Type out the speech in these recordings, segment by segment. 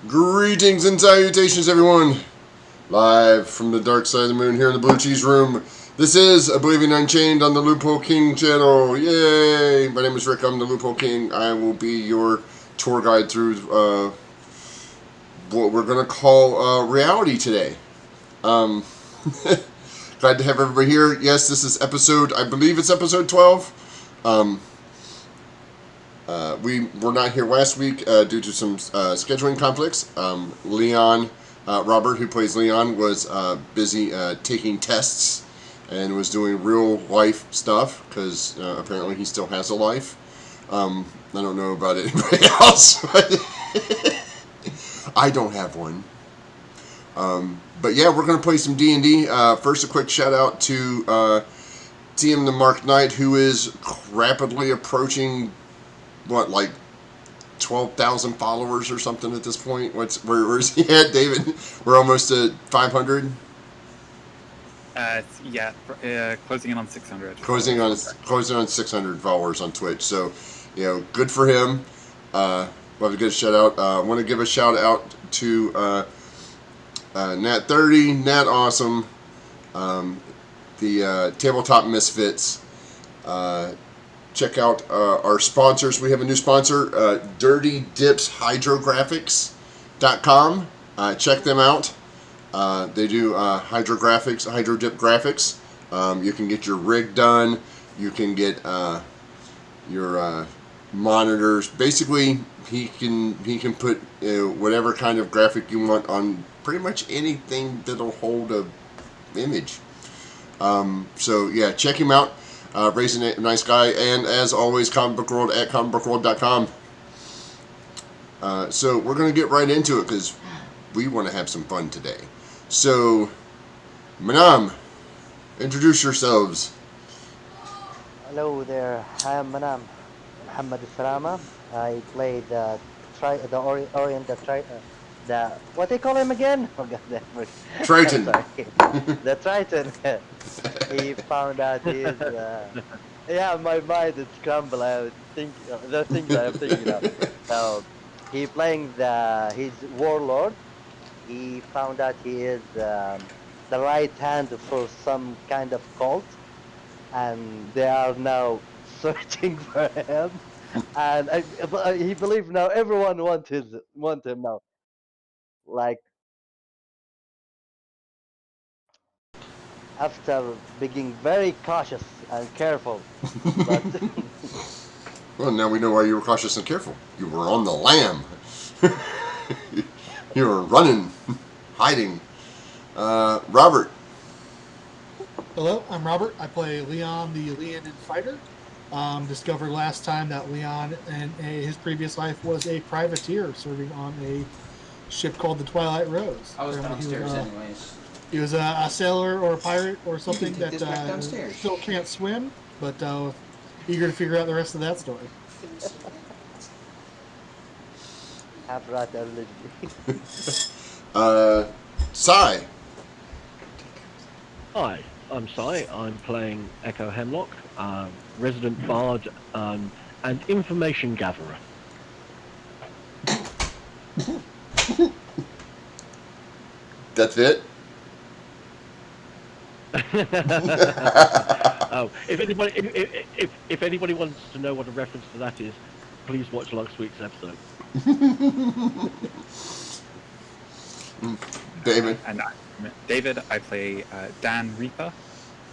Greetings and salutations, everyone. Live from the dark side of the moon here in the Blue Cheese Room. This is Oblivion Unchained on the Loophole King channel. Yay! My name is Rick. I'm the Loophole King. I will be your tour guide through what we're going to call reality today. Glad to have everybody here. Yes, this is episode, I believe it's episode 12. We were not here last week due to some scheduling conflicts. Leon, Robert, who plays Leon, was busy taking tests and was doing real life stuff because apparently he still has a life. I don't know about anybody else, but I don't have one. But yeah, we're going to play some D&D. First, a quick shout out to TM the Mark Knight, who is rapidly approaching like 12,000 followers or something at this point. Where's he at, David? We're almost at 500. Closing in on 600. Closing on 600 followers on Twitch. So, good for him. We'll have to give a shout out. I want to give a shout out to Nat30, Nat Awesome, the Tabletop Misfits. Check out our sponsors. We have a new sponsor, DirtyDipsHydrographics.com. Check them out. They do hydro dip graphics. You can get your rig done. You can get your monitors. Basically, he can put whatever kind of graphic you want on pretty much anything that'll hold a image. So yeah, check him out. Raising a nice guy, and as always, Comic Book World at comicbookworld.com. So we're going to get right into it because we want to have some fun today. So, Manam, introduce yourselves. Hello there, I am Manam Muhammad Salama. I play the what they call him again? Oh God, Triton. The Triton. He found out his. My mind is scrambled. I was thinking the things I'm thinking of. So he playing his warlord. He found out he is the right hand for some kind of cult, and they are now searching for him. And he believes now everyone want him now. Like after being very cautious and careful, but Well, now we know why you were cautious and careful. You were on the lam. You were running, hiding. Robert. Hello, I'm Robert. I play Leon, the Leonin fighter. Discovered last time that Leon in his previous life was a privateer serving on a ship called the Twilight Rose. I was downstairs anyways. He was a sailor or a pirate or something take this back that downstairs. still can't swim, but eager to figure out the rest of that story. have rat allegedly. Sai. Hi, I'm Sai. I'm playing Echo Hemlock, resident bard and information gatherer. That's it? Oh, if anybody wants to know what a reference to that is, please watch last week's episode. David. David, I play Dan Reaper.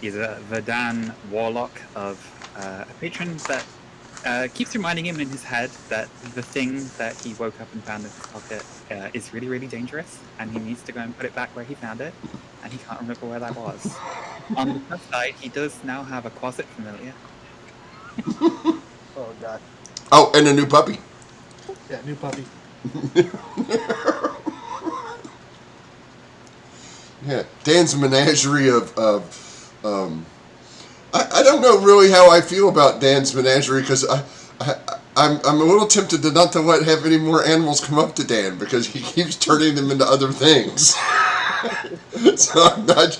He's a Verdan warlock of a patron that keeps reminding him in his head that the thing that he woke up and found in his pocket is really, really dangerous, and he needs to go and put it back where he found it, and he can't remember where that was. On the plus side, he does now have a closet familiar. Oh God. Oh, and a new puppy. Yeah, new puppy. Yeah, Dan's menagerie of I don't know really how I feel about Dan's menagerie because I'm a little tempted to not to have any more animals come up to Dan because he keeps turning them into other things. So I'm not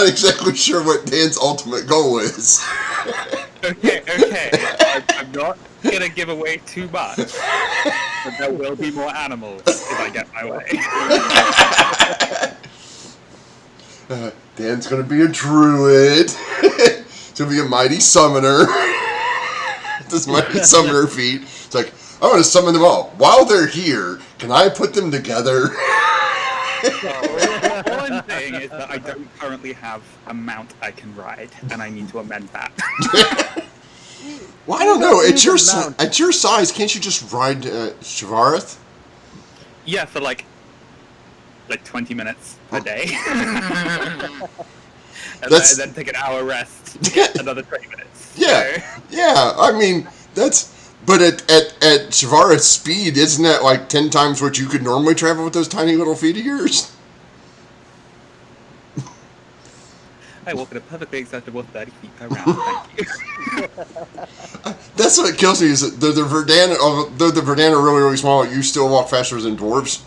exactly sure what Dan's ultimate goal is. Okay. I'm not going to give away too much, but there will be more animals if I get my way. Dan's gonna be a druid. He'll be a mighty summoner. This mighty summoner feat. It's like, I want to summon them all. While they're here, can I put them together? One thing is that I don't currently have a mount I can ride, and I need to amend that. Well, I don't know. At your size, can't you just ride Shavareth? Yeah, for like 20 minutes a day. and then take an hour rest to get another 20 minutes. Yeah, So. yeah. I mean, that's... But at Shavareth's speed, isn't that like 10 times what you could normally travel with those tiny little feet of yours? I walk at a perfectly acceptable 30 feet per round, thank you. That's what kills me, is that the Verdana, although the Verdana are really, really small, you still walk faster than dwarves.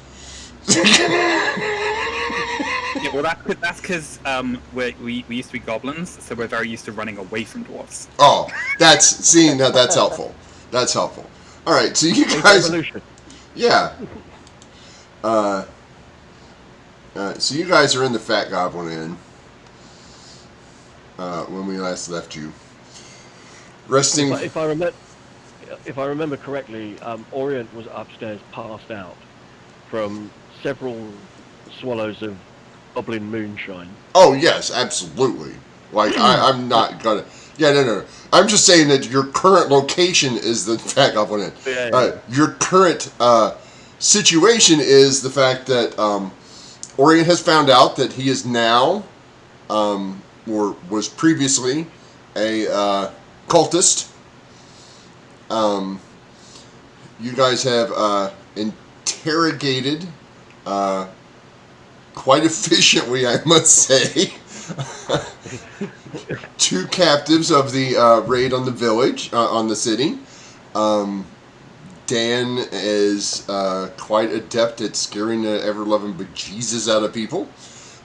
Yeah, well, that's because we used to be goblins, so we're very used to running away from dwarves. Oh, that's helpful. That's helpful. All right, so you guys, yeah. So you guys are in the Fat Goblin Inn when we last left you. Resting. If I remember correctly, Orient was upstairs, passed out from several swallows of goblin moonshine. Oh yes, absolutely. Like I'm not gonna. Yeah, no. I'm just saying that your current location is the Fat Goblin Inn. Yeah. Your current situation is the fact that Orient has found out that he is now, or was previously, a cultist. You guys have interrogated quite efficiently, I must say. 2 captives of the raid on the village, on the city. Dan is quite adept at scaring the ever-loving bejesus out of people.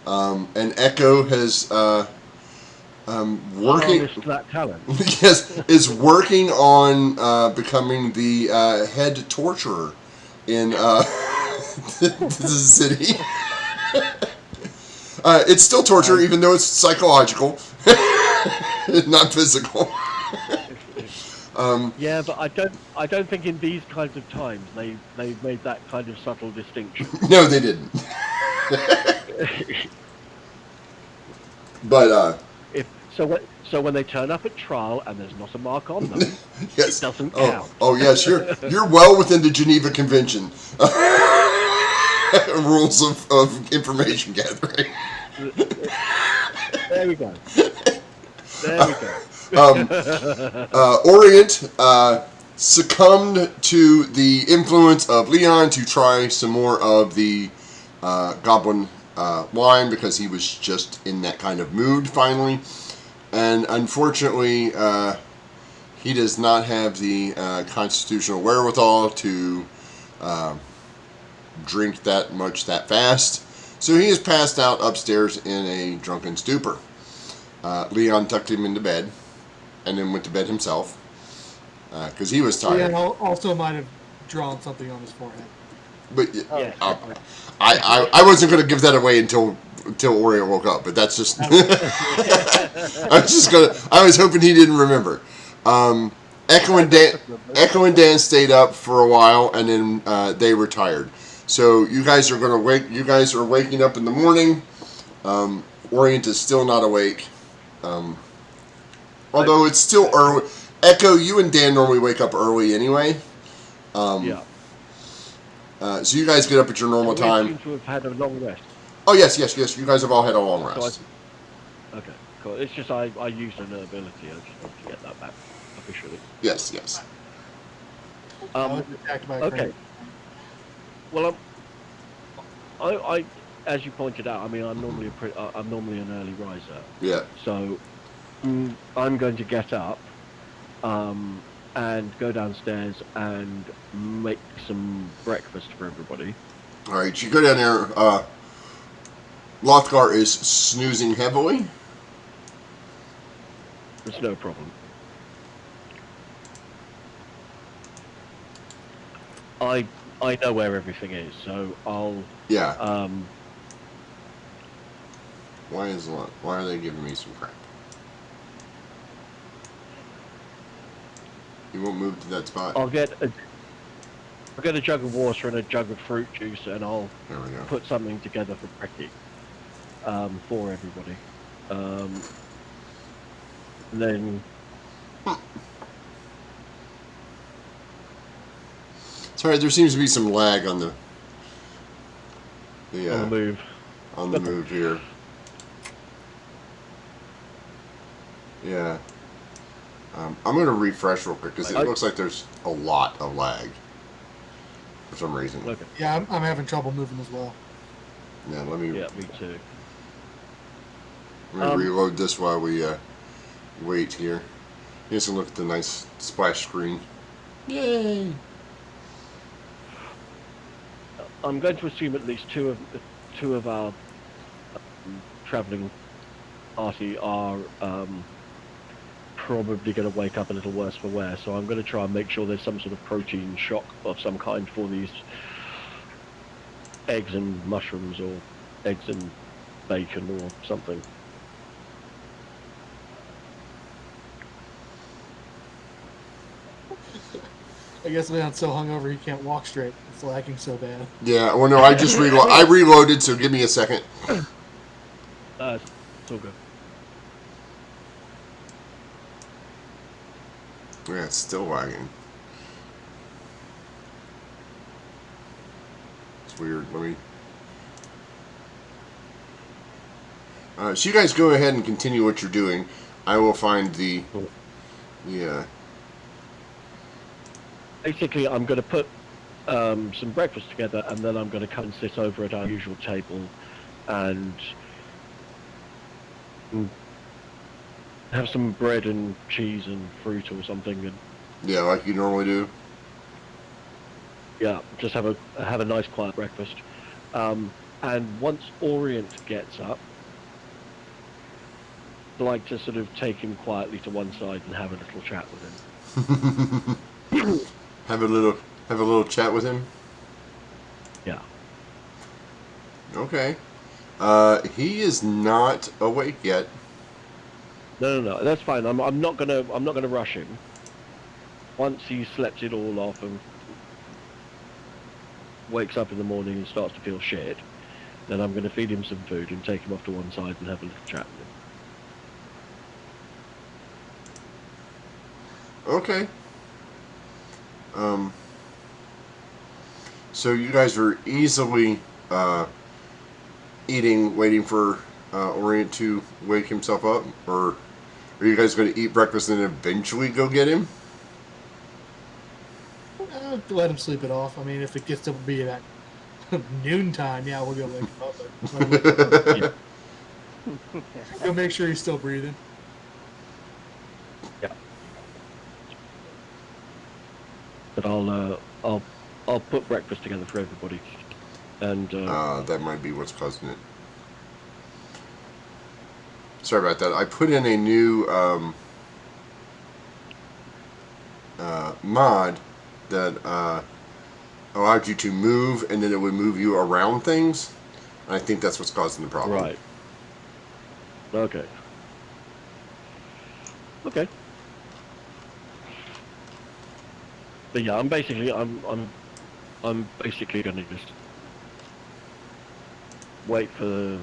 And Echo has working. That talent. Yes, is working on becoming the head torturer in the city. It's still torture, even though it's psychological, not physical. Yeah, but I don't think in these kinds of times they've made that kind of subtle distinction. No, they didn't. But so when they turn up at trial and there's not a mark on them, yes, it doesn't count. Oh yes, you're well within the Geneva Convention rules of information gathering. There we go. Orient succumbed to the influence of Leon to try some more of the goblin wine because he was just in that kind of mood finally. And unfortunately, he does not have the constitutional wherewithal to drink that much that fast. So he is passed out upstairs in a drunken stupor. Leon tucked him into bed and then went to bed himself because he was tired. Leon also might have drawn something on his forehead. But I wasn't going to give that away until Oreo woke up, but that's just I was hoping he didn't remember. Echo and Dan stayed up for a while, and then they retired. So you guys are waking up in the morning. Orient is still not awake, although it's still early. Echo, you and Dan normally wake up early anyway. Yeah. So you guys get up at your normal time. We seem to have had a long rest. Oh yes. You guys have all had a long rest. Okay, cool. It's just I used an ability. I just want to get that back officially. Yes. I was attacked by a Okay. crane. Well, I as you pointed out, I mean, I'm normally an early riser. Yeah. So I'm going to get up and go downstairs and make some breakfast for everybody. All right. You go down there. Lothgar is snoozing heavily. It's no problem. I know where everything is, so I'll Yeah. um Why are they giving me some crap? You won't move to that spot. I'll get a jug of water and a jug of fruit juice, and I'll There we go. put something together for brekkie, for everybody. And then Sorry, there seems to be some lag on the on the move. on the move here. Yeah. I'm going to refresh real quick because it looks like there's a lot of lag for some reason. Okay. Yeah, I'm having trouble moving as well. Yeah, let me Yeah, me too. reload this while we wait here. You guys can look at the nice splash screen. Yay! I'm going to assume at least two of our traveling party are probably going to wake up a little worse for wear. So I'm going to try and make sure there's some sort of protein shock of some kind for these eggs and mushrooms, or eggs and bacon, or something. I guess Leon's so hungover he can't walk straight. It's lagging so bad. Yeah, well, no, I just I reloaded, so give me a second. It's all good. Yeah, it's still lagging. It's weird. Let me. So you guys go ahead and continue what you're doing. I will find the. Yeah. Basically, I'm going to put some breakfast together, and then I'm going to come and sit over at our usual table and have some bread and cheese and fruit or something, and Yeah, like you normally do. yeah, just have a nice quiet breakfast. And once Orient gets up, I'd like to sort of take him quietly to one side and have a little chat with him. Have a little chat with him. Yeah. Okay. He is not awake yet. No, that's fine. I'm not gonna rush him. Once he's slept it all off and wakes up in the morning and starts to feel shit, then I'm gonna feed him some food and take him off to one side and have a little chat with him. Okay. So you guys are easily eating, waiting for Orient to wake himself up, or are you guys going to eat breakfast and then eventually go get him? Let him sleep it off. I mean, if it gets to be at noontime, yeah, we'll go wake him up. But go make sure he's still breathing. Yeah. But I'll put breakfast together for everybody, and that might be what's causing it. Sorry about that. I put in a new mod that allowed you to move, and then it would move you around things. And I think that's what's causing the problem. right. Okay. Okay. But yeah, I'm basically going to just wait for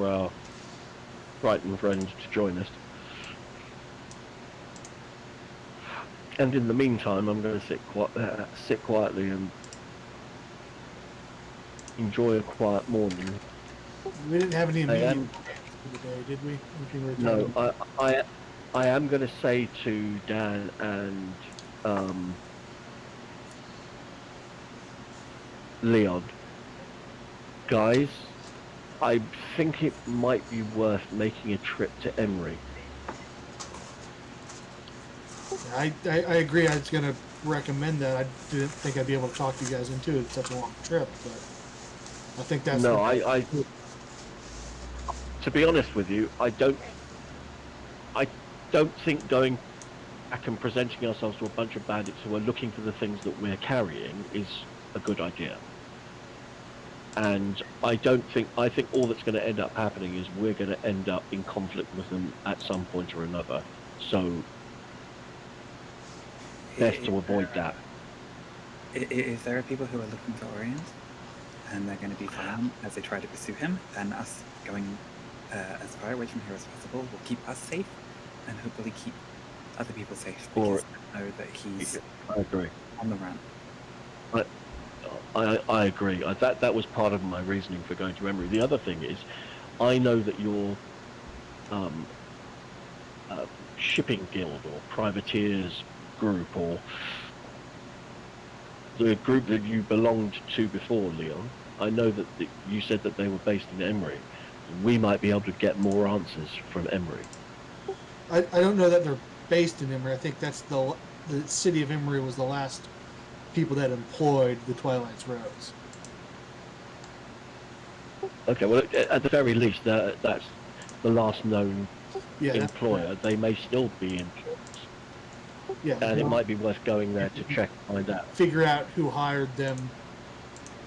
our Brighton friends to join us. And in the meantime, I'm going to sit quietly and enjoy a quiet morning. We didn't have any immediate am- for the day, did we? No, I am going to say to Dan and Leon, guys, I think it might be worth making a trip to Emery. I agree. I was going to recommend that. I didn't think I'd be able to talk you guys into it. It's such a long trip, but I think that's No, I to be honest with you, I don't think going back and presenting ourselves to a bunch of bandits who are looking for the things that we're carrying is a good idea. And I think all that's going to end up happening is we're going to end up in conflict with them at some point or another. So best to avoid that. If there are people who are looking for Orient, and they're going to be violent as they try to pursue him, then us going as far away from here as possible will keep us safe, and hopefully keep other people safe, because they know that he's I agree. on the run. I agree. That was part of my reasoning for going to Emery. The other thing is, I know that your shipping guild or privateers group, or the group that you belonged to before, Leon, I know that you said that they were based in Emery. We might be able to get more answers from Emery. I don't know that they're based in Emery. I think that's the city of Emery was the last people that employed the Twilight's Rose. Okay, well, at the very least, that's the last known employer. Right. They may still be in, and it might be worth going there to check and find out. Figure out who hired them.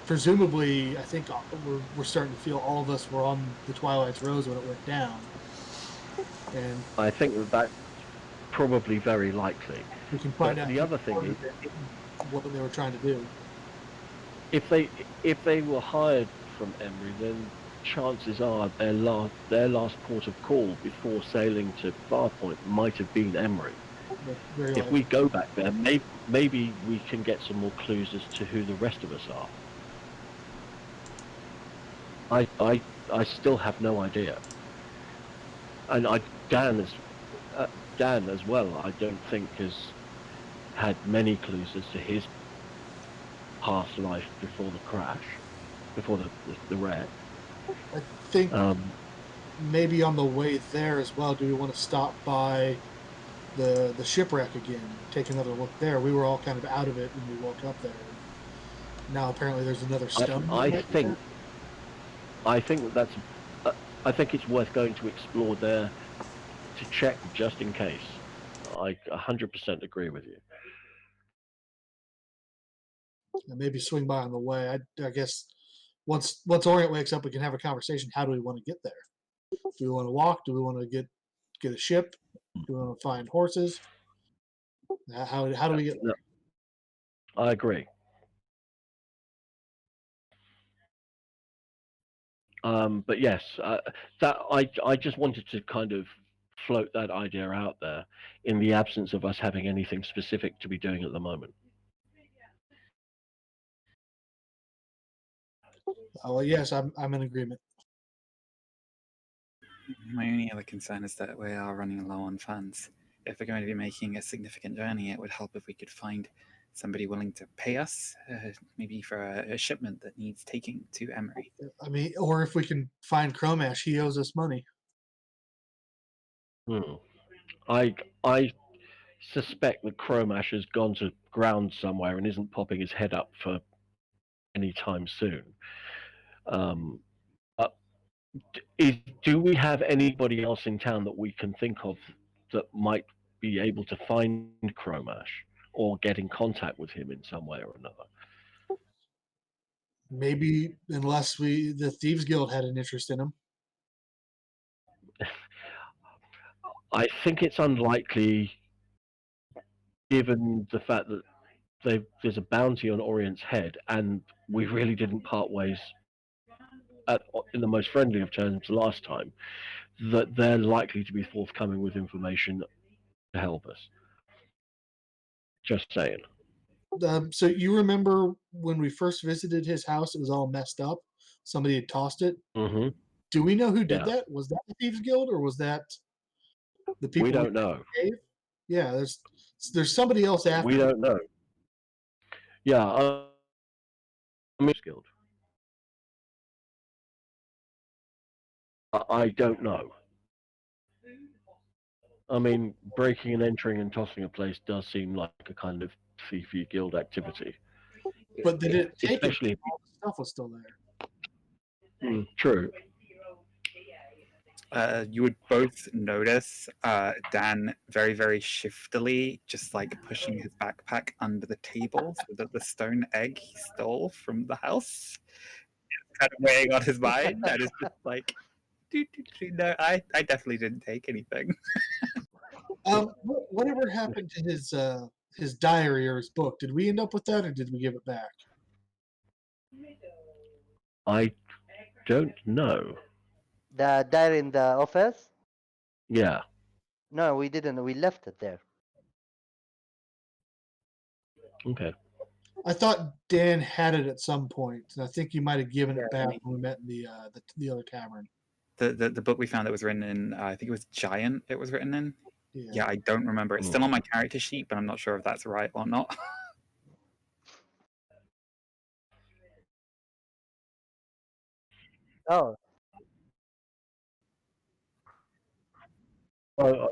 Presumably, I think we're starting to feel all of us were on the Twilight's Rose when it went down. And I think that's probably very likely. we can find out the other thing is what they were trying to do. If they were hired from Emery, then chances are their last port of call before sailing to Farpoint might have been Emery. If we go back there, maybe we can get some more clues as to who the rest of us are. I still have no idea, and Dan as well. I don't think has had many clues as to his past life before the crash, before the wreck. I think maybe on the way there as well, do we want to stop by the shipwreck again, take another look there? We were all kind of out of it when we woke up there. Now apparently there's another stone. I think that's. I think it's worth going to explore there to check just in case. I 100% agree with you. Maybe swing by on the way. I guess once Orient wakes up, we can have a conversation. How do we want to get there? Do we want to walk? Do we want to get a ship? Do we want to find horses? How do we get there? No, I agree. But yes, that I just wanted to kind of float that idea out there in the absence of us having anything specific to be doing at the moment. Well, yes, I'm in agreement. My only other concern is that we are running low on funds. If we're going to be making a significant journey, it would help if we could find somebody willing to pay us, maybe for a shipment that needs taking to Emery. I mean, or if we can find Chromash, he owes us money. I suspect that Chromash has gone to ground somewhere and isn't popping his head up for any time soon. Do we have anybody else in town that we can think of that might be able to find Chromash or get in contact with him in some way or another? Maybe, unless the Thieves Guild had an interest in him. I think it's unlikely, given the fact that there's a bounty on Orient's head, and we really didn't part ways in the most friendly of terms last time, that they're likely to be forthcoming with information to help us. Just saying. So you remember when we first visited his house, it was all messed up. Somebody had tossed it. Mm-hmm. Do we know who did that? Was that the Thieves Guild, or was that the people? We don't know. Yeah, there's somebody else after. We don't know. Yeah, Guild. I don't know. I mean, breaking and entering and tossing a place does seem like a kind of thiefy guild activity. But they didn't take especially it. All the stuff was still there. True. You would both notice Dan very, very shiftily, just like pushing his backpack under the table so that the stone egg he stole from the house is kind of weighing on his mind. And it's just like, no, I definitely didn't take anything. Whatever happened to his diary or his book? Did we end up with that, or did we give it back? I don't know. The diary in the office? Yeah. No, we didn't. We left it there. Okay. I thought Dan had it at some point, and I think you might have given it Yeah, back when we met in the other tavern. the book we found that was written in, I think it was Giant. It was written in. Yeah, I don't remember. It's still on my character sheet, but I'm not sure if that's right or not. Oh, Oh,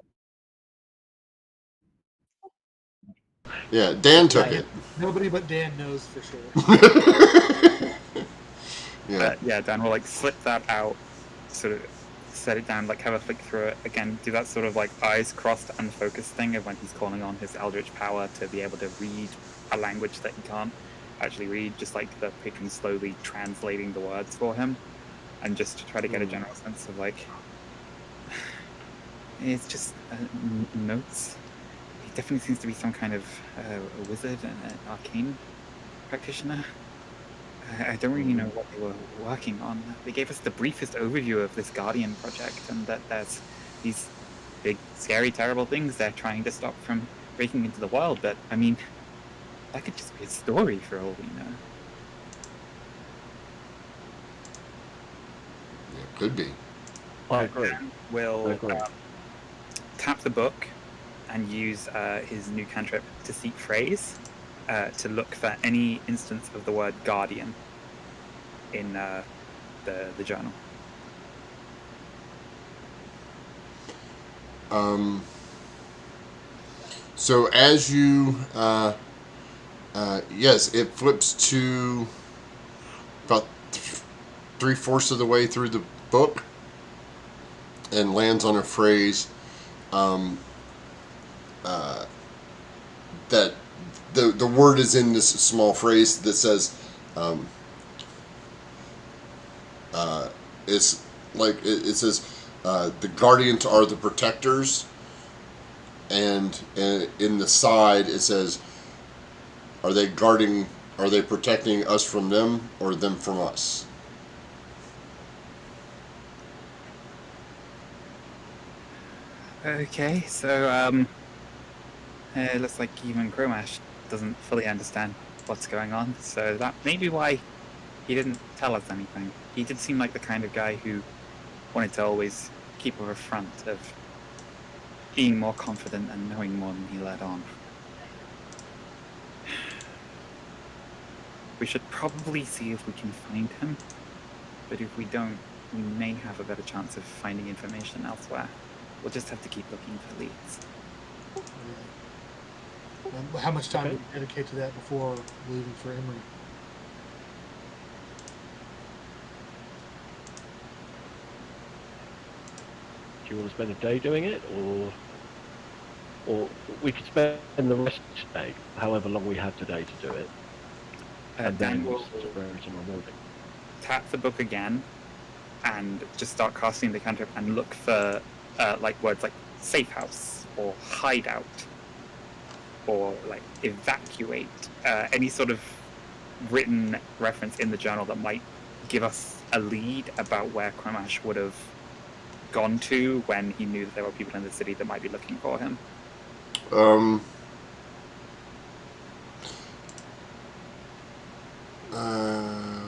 Yeah, Dan took Yeah, it. nobody but Dan knows for sure. Yeah. Yeah, Dan will like slip that out, sort of set it down, like have a flick through it again, do that sort of like eyes crossed unfocused thing of when he's calling on his eldritch power to be able to read a language that he can't actually read, just like the patron slowly translating the words for him, and just to try to get a general sense of like, it's just notes. He definitely seems to be some kind of a wizard and an arcane practitioner. I don't really know what they were working on. They gave us the briefest overview of this Guardian project, and that there's these big, scary, terrible things they're trying to stop from breaking into the world. But I mean, that could just be a story for all we know. Yeah, could be. I agree. Dan I will agree. tap the book and use his new cantrip to seek phrase to look for any instance of the word guardian in the journal. So as you, yes, it flips to about 3/4 of the way through the book and lands on a phrase that the word is in this small phrase that says, it's like it says, the guardians are the protectors, and in the side it says, are they guarding? Are they protecting us from them or them from us? Okay, so it looks like even Gromash doesn't fully understand what's going on, so that may be why he didn't tell us anything. He did seem like the kind of guy who wanted to always keep up a front of being more confident and knowing more than he let on. We should probably see if we can find him, but if we don't, we may have a better chance of finding information elsewhere. We'll just have to keep looking for leads. How much time Okay. do we dedicate to that before leaving for Emory? Do you want to spend a day doing it, or we could spend the rest of the day, however long we have today to do it, and Dan then we will separate tomorrow morning. tap the book again and just start casting the cantrip and look for like words like safe house or hideout or like evacuate, any sort of written reference in the journal that might give us a lead about where Cramash would have gone to when he knew that there were people in the city that might be looking for him.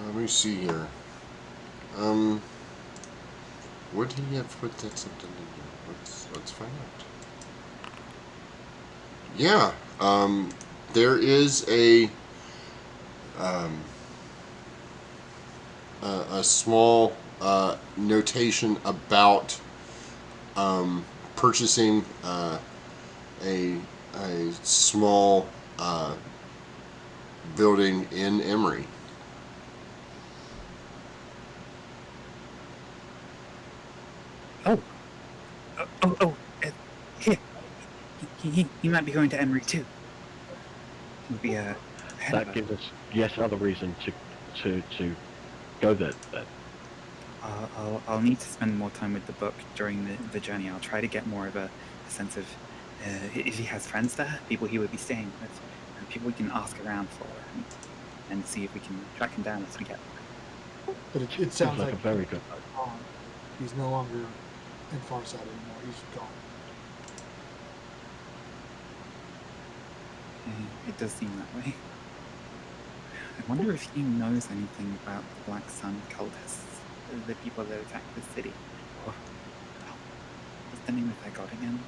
Let me see here. Would he have put that something in here? Let's find out. Yeah. There is a small notation about purchasing a small building in Emory. Oh, here. He might be going to Emery too. He'll be ahead That of us. gives us yet another reason to go there. Then. I'll need to spend more time with the book during the journey. I'll try to get more of a sense of if he has friends there, people he would be staying with, and people we can ask around for, and see if we can track him down as we get there. But it Seems sounds like like a very good. he's no longer in Farside anymore. He's gone. It does seem that way. I wonder if he knows anything about the Black Sun cultists, the people that attacked the city. Or, what's the name of that god again?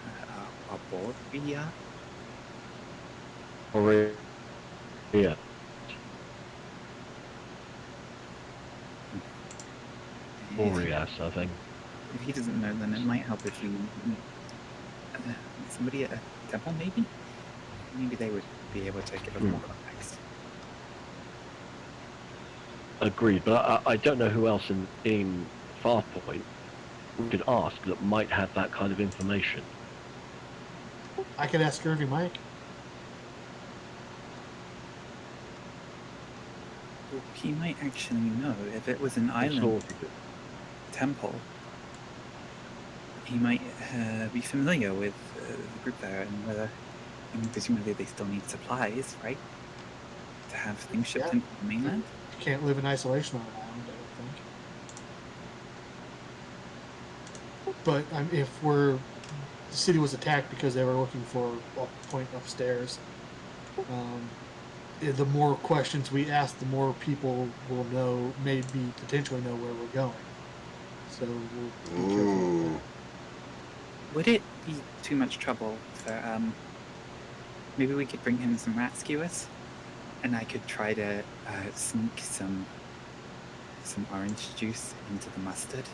Arboria? Or yeah, Boreas, I think. If he doesn't know, then it might help if we meet somebody at a temple, maybe? Maybe they would be able to give us more context. Agreed, but I don't know who else in Farpoint we could ask that might have that kind of information. I could ask Irving Mike. Well, he might actually know if it was an island temple. He might be familiar with the group there and whether, I mean, presumably they still need supplies, right? To have things shipped into the mainland? You can't live in isolation on an island, I don't think. But if the city was attacked because they were looking for a point upstairs, the more questions we ask, the more people will know, maybe potentially know where we're going. So we'll be careful with that. Would it be too much trouble for, maybe we could bring him some rat skewers? And I could try to sneak some orange juice into the mustard.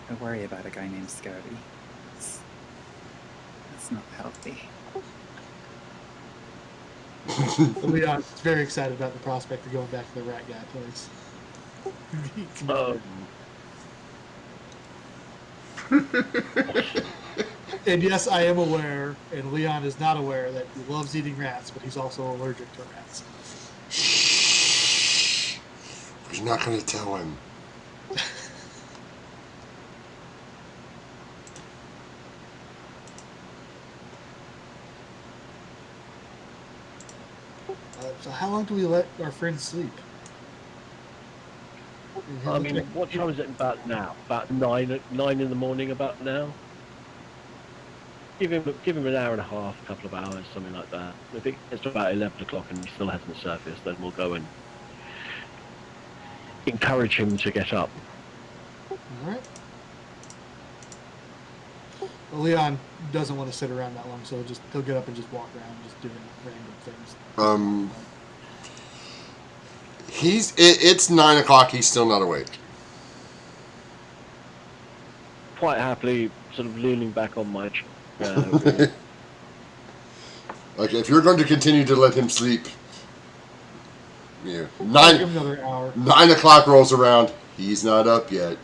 I worry about a guy named Scurvy. That's not healthy. Leon's very excited about the prospect of going back to the rat guy place. And yes, I am aware, and Leon is not aware that he loves eating rats, but he's also allergic to rats. Shh. We're not going to tell him. So how long do we let our friends sleep? I mean, what time is it about now? About 9 in the morning about now? Give him an hour and a half, a couple of hours, something like that. If it gets to about 11 o'clock and he still hasn't surfaced, then we'll go and encourage him to get up. All right. Well, Leon doesn't want to sit around that long, so he'll get up and just walk around, just doing random things. It's 9 o'clock. He's still not awake. Quite happily, sort of leaning back on my chair. Like, if you're going to continue to let him sleep, give him another hour. 9 o'clock rolls around. He's not up yet.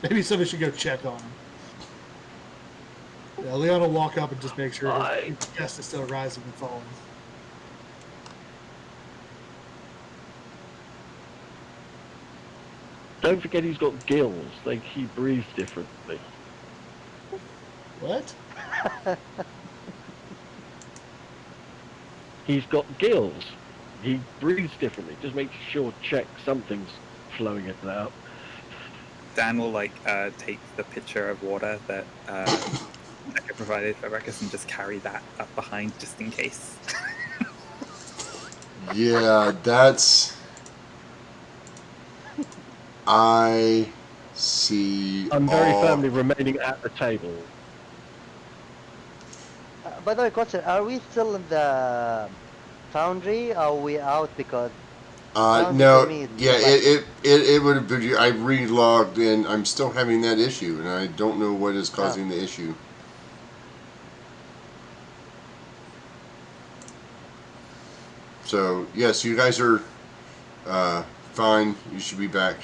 Maybe somebody should go check on him. Yeah, Leon will walk up and just make sure his chest is still rising and falling. Don't forget he's got gills. He breathes differently. What? He's got gills. He breathes differently. Just make sure, check something's flowing it out. Dan will take the pitcher of water that Becca provided for Ruckus and just carry that up behind just in case. Yeah, that's... I see. I'm very firmly remaining at the table. By the way, question: are we still in the foundry? Or are we out because? No. Yeah, it would have been. I re-logged in. I'm still having that issue, and I don't know what is causing the issue. So yes, you guys are fine. You should be back.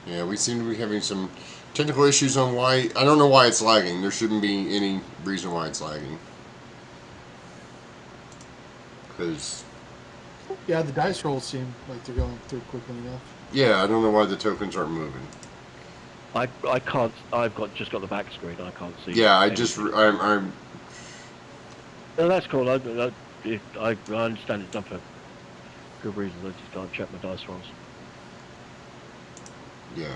Yeah, we seem to be having some technical issues on why. I don't know why it's lagging. There shouldn't be any reason why it's lagging. Because, Yeah, the dice rolls seem like they're going through quickly enough. yeah, I don't know why the tokens aren't moving. I can't. I've just got the back screen. I can't see. Yeah, anything. I'm. No, that's cool. I understand it's done for good reasons. I just can't check my dice rolls. Yeah.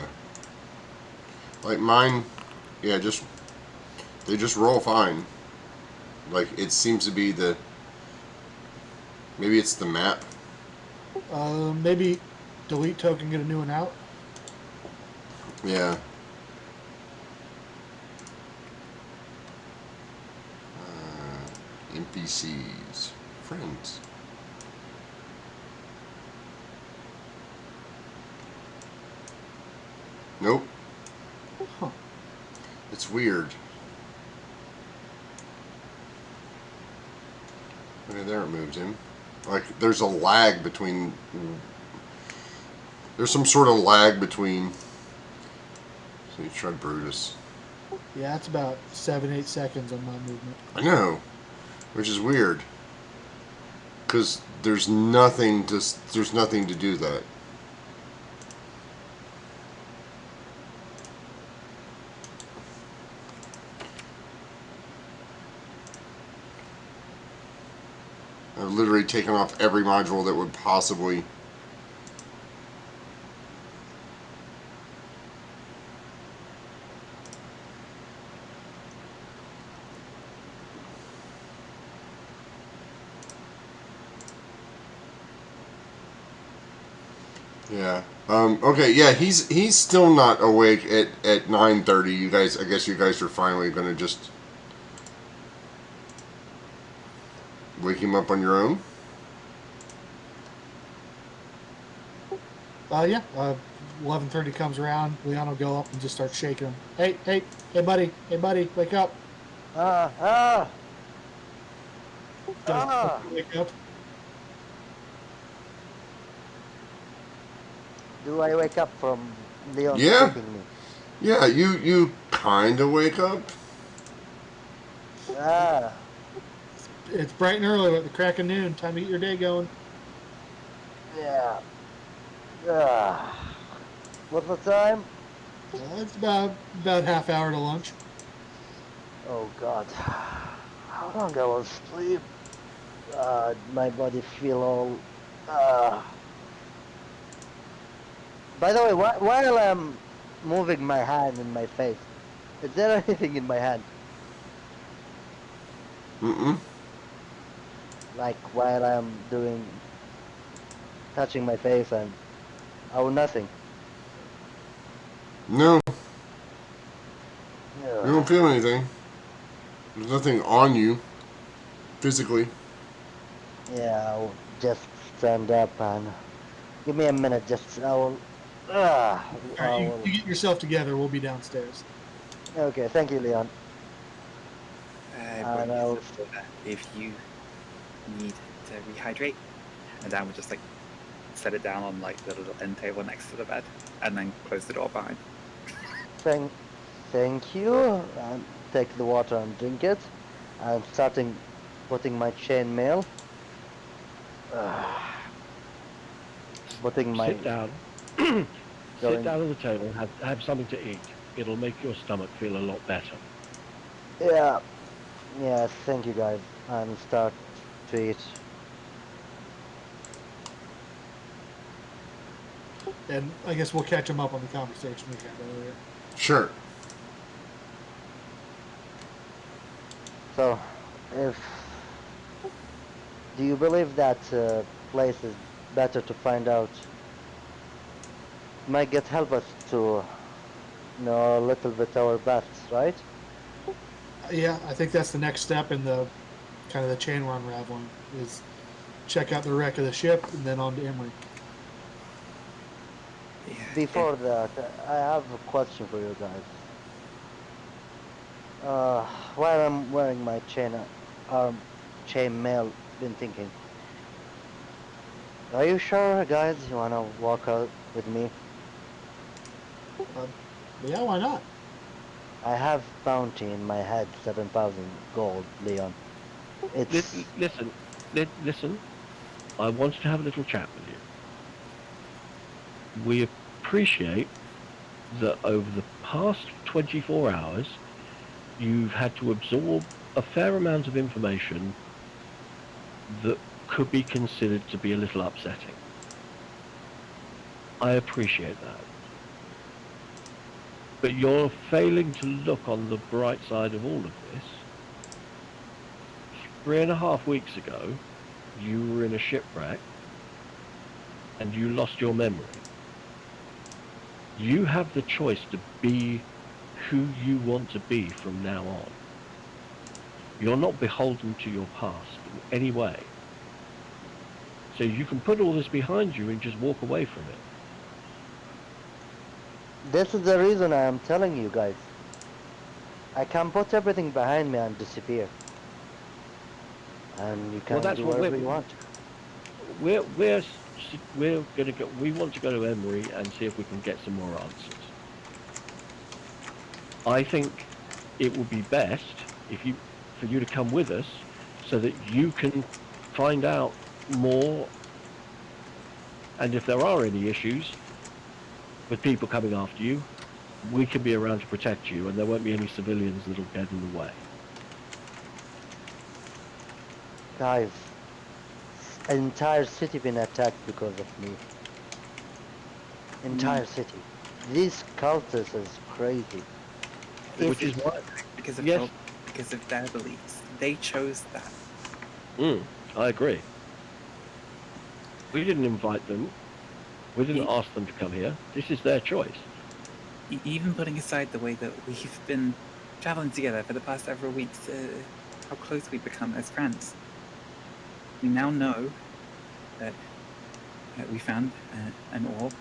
Like mine, yeah, they just roll fine. Like it seems to be the. Maybe it's the map. Maybe delete token, get a new one out. Yeah. NPCs. Friends. Nope. Huh. It's weird. Okay, there it moved him. Like, there's a lag between. There's some sort of lag between. So you tried Brutus. Yeah, it's about 7-8 seconds on my movement. I know, which is weird. Because there's nothing to do that. I've literally taken off every module that would possibly. Yeah. Okay. Yeah. He's still not awake at 9:30. You guys. I guess you guys are finally gonna just wake him up on your own. Yeah. 11:30 comes around. Leon will go up and just start shaking him. Hey, buddy, wake up. Ah, ah, Gotta ah. wake up. Do I wake up from Leon Yeah. shaking me? Yeah. You kind of wake up. Ah, It's bright and early at the crack of noon. Time to get your day going. yeah. Ah. What's the time? It's about half hour to lunch. Oh God. How long I will sleep? My body feel all. By the way, while I'm moving my hand in my face, is there anything in my hand? Mm-mm. Like while I'm touching my face and oh nothing. No. You don't Yeah. feel anything. There's nothing on you physically. Yeah, I'll just stand up and give me a minute. Just I will. All right, I you will. get yourself together. We'll be downstairs. Okay, thank you, Leon. I And brought you I'll. some soda if you need to rehydrate. And Dan would just like set it down on like the little end table next to the bed, and then close the door behind. Thank, thank you. And take the water and drink it. I'm starting putting my chain mail. Putting my Sit down. Sit going. down at the table. Have something to eat. It'll make your stomach feel a lot better. Yeah, yeah. Thank you, guys. And start to eat. And I guess we'll catch him up on the conversation we had earlier. Sure. So, if do you believe that place is better to find out? Might get help us to know a little bit our paths, right? Yeah, I think that's the next step in the kind of the chain we're unraveling is check out the wreck of the ship and then on to Emery. Yeah. Before that, I have a question for you guys. While I'm wearing my arm chain mail, been thinking. Are you sure, guys? You wanna walk out with me? But yeah, why not? I have bounty in my head, 7,000 gold, Leon. It's Listen, listen. I wanted to have a little chat with you. We appreciate that over the past 24 hours, you've had to absorb a fair amount of information that could be considered to be a little upsetting. I appreciate that. But you're failing to look on the bright side of all of this. 3.5 weeks ago, you were in a shipwreck and you lost your memory. You have the choice to be who you want to be from now on. You're not beholden to your past in any way. So you can put all this behind you and just walk away from it. This is the reason I am telling you guys. I can put everything behind me and disappear. And you can That's do what whatever you want. we're gonna go. We want to go to Emery and see if we can get some more answers. I think it would be best for you to come with us so that you can find out more, and if there are any issues with people coming after you, we can be around to protect you, and there won't be any civilians that'll get in the way. Guys, entire city been attacked because of me. Entire city. These cultists is crazy. Which is why, because of yes, because of their beliefs. They chose that. I agree. We didn't invite them. We didn't Ye- ask them to come here. This is their choice. Even putting aside the way that we've been traveling together for the past several weeks, how close we've become as friends. We now know that we found an orb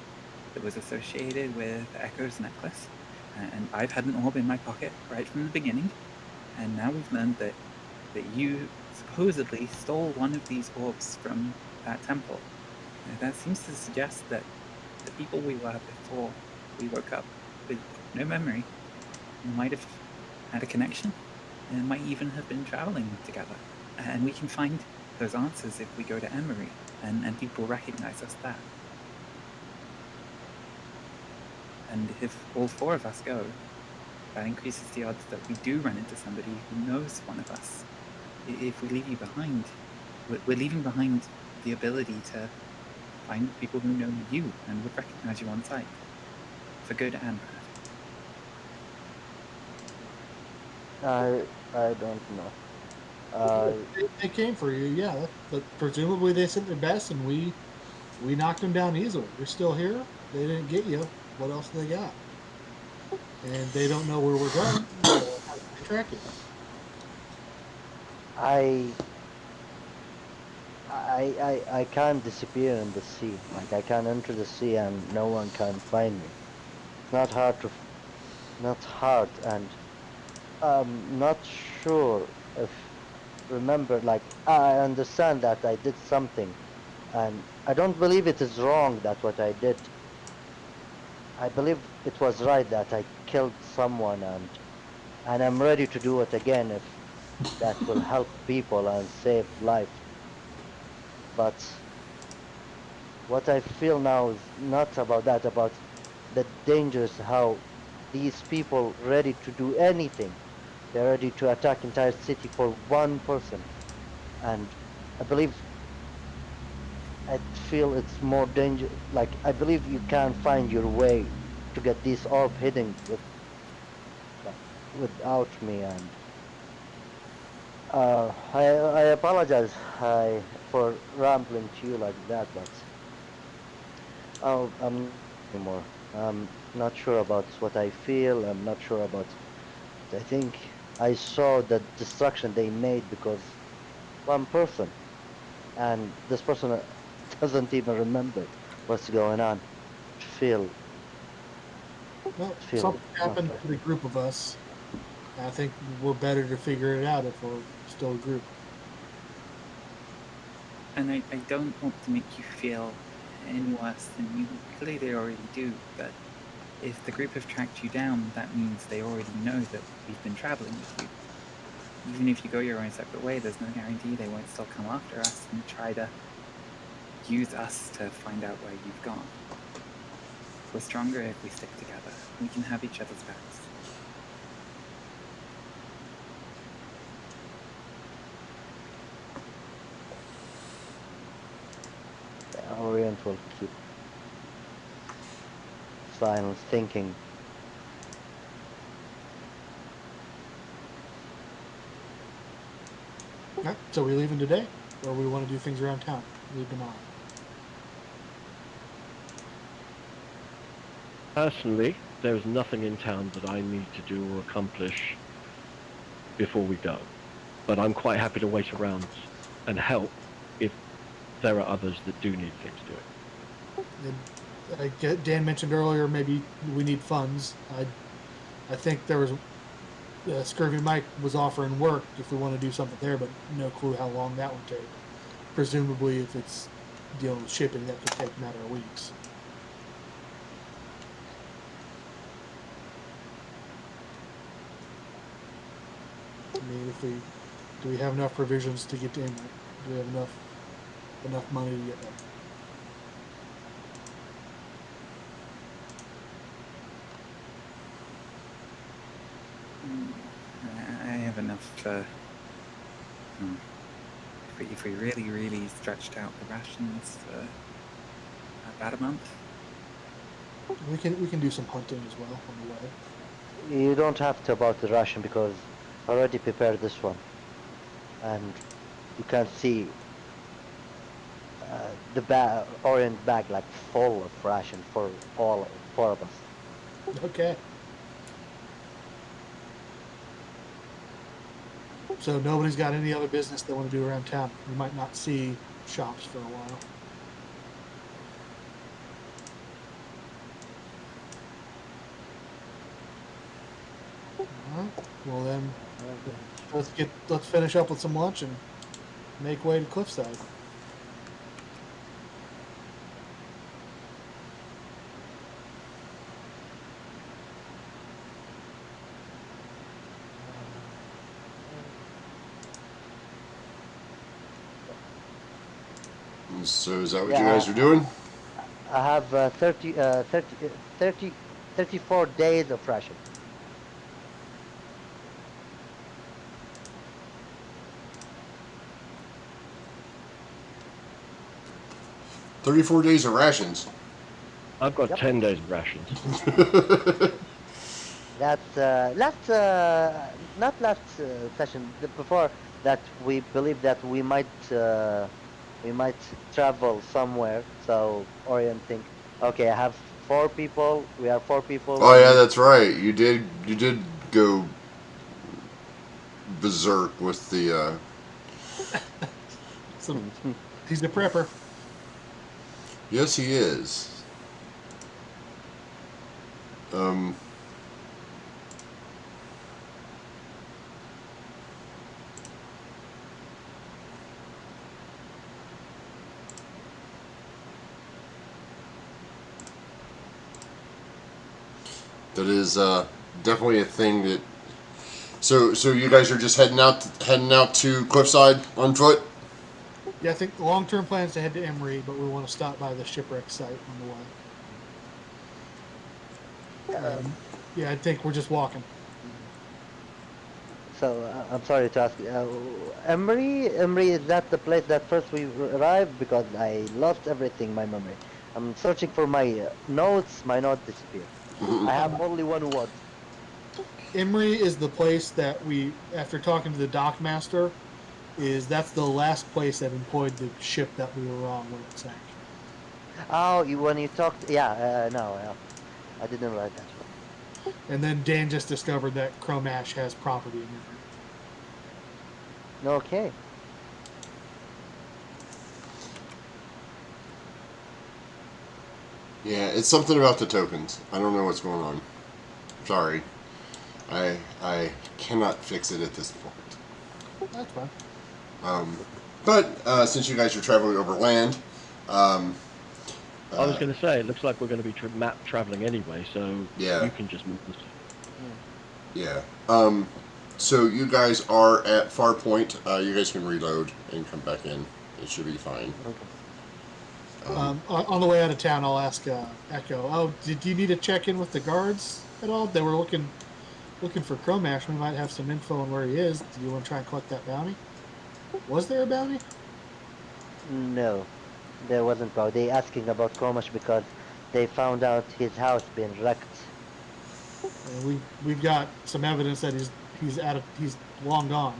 that was associated with Echo's necklace, and I've had an orb in my pocket right from the beginning, and now we've learned that you supposedly stole one of these orbs from that temple. That seems to suggest that the people we were before we woke up with no memory might have had a connection and might even have been traveling together. And we can find those answers if we go to Emery, and people recognize us there. And if all four of us go, that increases the odds that we do run into somebody who knows one of us. If we leave you behind, we're leaving behind the ability to find people who know you and would recognize you on sight, for good and I don't know. They came for you, yeah. But presumably they sent their best, and we knocked them down easily. You're still here. They didn't get you. What else do they got? And they don't know where we're going. So how can they track it? I can't disappear in the sea. Like I can enter the sea and no one can find me. It's not hard, and I'm not sure if remember. Like I understand that I did something, and I don't believe it is wrong that what I did. I believe it was right that I killed someone, and I'm ready to do it again if that will help people and save life. But what I feel now is not about that, about the dangers, how these people ready to do anything. They're ready to attack entire city for one person. And I believe I feel it's more danger, like I believe you can find your way to get this orb hidden like, without me, and I apologize for rambling to you like that, but I'm anymore. I'm not sure about what I feel. I'm not sure about. I think I saw the destruction they made because one person, and this person doesn't even remember what's going on. Feel Well, feel something not happened right. to the group of us. I think we're better to figure it out if we're still a group. and I don't want to make you feel any worse than you clearly already do, but if the group have tracked you down, that means they already know that we've been traveling with you. Even if you go your own separate way, there's no guarantee they won't still come after us and try to use us to find out where you've gone. We're stronger if we stick together. We can have each other's backs. The Orient will keep silence, thinking. Alright, so we leaving today, or we want to do things around town? Leave tomorrow. Personally, there is nothing in town that I need to do or accomplish before we go. But I'm quite happy to wait around and help if there are others that do need things doing. And Dan mentioned earlier maybe we need funds. I think there was Scurvy Mike was offering work if we want to do something there, but no clue how long that would take. Presumably, if it's dealing with shipping, that could take a matter of weeks. I mean, do we have enough provisions to get to Emory? Do we have enough money to get there? I have enough to... If we really, really stretched out the rations for about a month. We can do some hunting as well on the way. You don't have to about the ration because I already prepared this one, and you can see the Orient bag like full of ration for all 4 of us. Okay. So nobody's got any other business they want to do around town. We might not see shops for a while. Alright. Well then, let's finish up with some lunch and make way to Cliffside. So is that what you guys are doing? I have 34 days of ration. $34 days of rations. I've got Yep. 10 days of rations. That's not last session. Before that, we believe that we might travel somewhere. So Orient think, okay, I have 4 people. We are 4 people. Oh yeah, that's right. You did go berserk with the. He's the prepper. Yes, he is. That is definitely a thing that. So you guys are just heading out to Cliffside on foot. Yeah, I think the long-term plan is to head to Emory, but we want to stop by the shipwreck site on the way. Yeah, I think we're just walking. So I'm sorry to ask. Emery, is that the place that first we arrived? Because I lost everything, my memory. I'm searching for my notes. My notes disappeared. I have only one word. Emory is the place that we, after talking to the dockmaster, that's the last place that employed the ship that we were on when it sank. Oh, when you talked, yeah, no, I didn't write that one. And then Dan just discovered that Chrome Ash has property in Emory. Okay. Yeah, it's something about the tokens. I don't know what's going on. Sorry. I cannot fix it at this point. That's fine. But since you guys are traveling over land, I was going to say, it looks like we're going to be map traveling anyway, so Yeah. you can just move this. Yeah. So you guys are at Farpoint. You guys can reload and come back in. It should be fine. Okay. On the way out of town, I'll ask Echo. Oh, did you need to check in with the guards at all? They were looking for Chromash. We might have some info on where he is. Do you want to try and collect that bounty? Was there a bounty? No, there wasn't. Bow. They asking about Kromash because they found out his house being wrecked. We've got some evidence that he's long gone.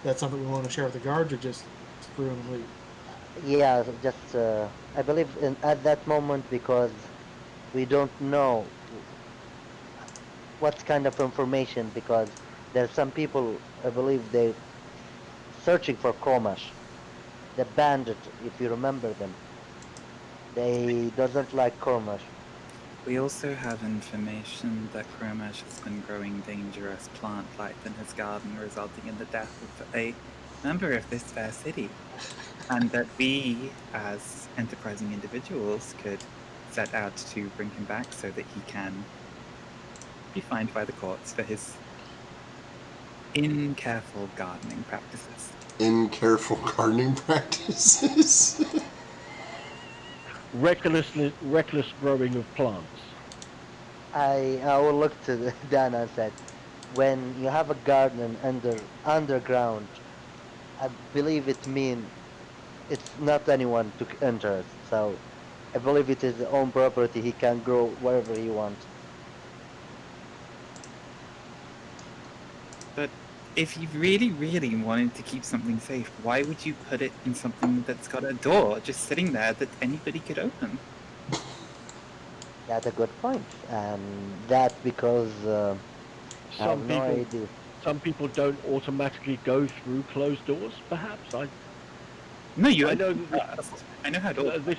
That's something we want to share with the guards, or just screw him and leave. Yeah, just I believe at that moment because we don't know what kind of information because there's some people I believe they searching for Kromash, the bandit, if you remember them. They doesn't like Kromash. We also have information that Chromash has been growing dangerous plant life in his garden, resulting in the death of a member of this fair city. And that we, as enterprising individuals, could set out to bring him back so that he can be fined by the courts for his careful gardening practices. Careful gardening practices. Reckless growing of plants. I will look to Dan and said, when you have a garden underground, I believe it mean it's not anyone to enter it. So I believe it is his own property. He can grow whatever he wants. But if you really, really wanted to keep something safe, why would you put it in something that's got a door just sitting there that anybody could open? That's a good point, and that because I have no idea. Some people don't automatically go through closed doors. Perhaps No, you. I know that I know how to.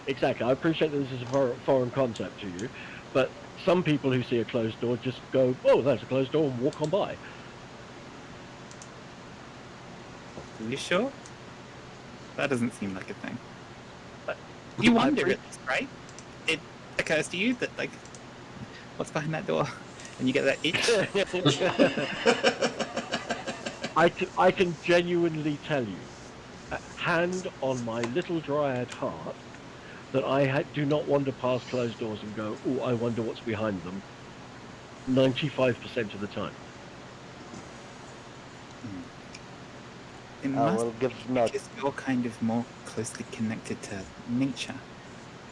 Exactly. I appreciate that this is a foreign concept to you, but some people who see a closed door just go, "Oh, there's a closed door," and walk on by. Are you sure? That doesn't seem like a thing. You wonder it, right? It occurs to you that, like, what's behind that door? And you get that itch? I can genuinely tell you, hand on my little dryad heart, that I do not wander past closed doors and go, "Oh, I wonder what's behind them." 95% of the time. It I must will give be notes. because you're kind of more closely connected to nature.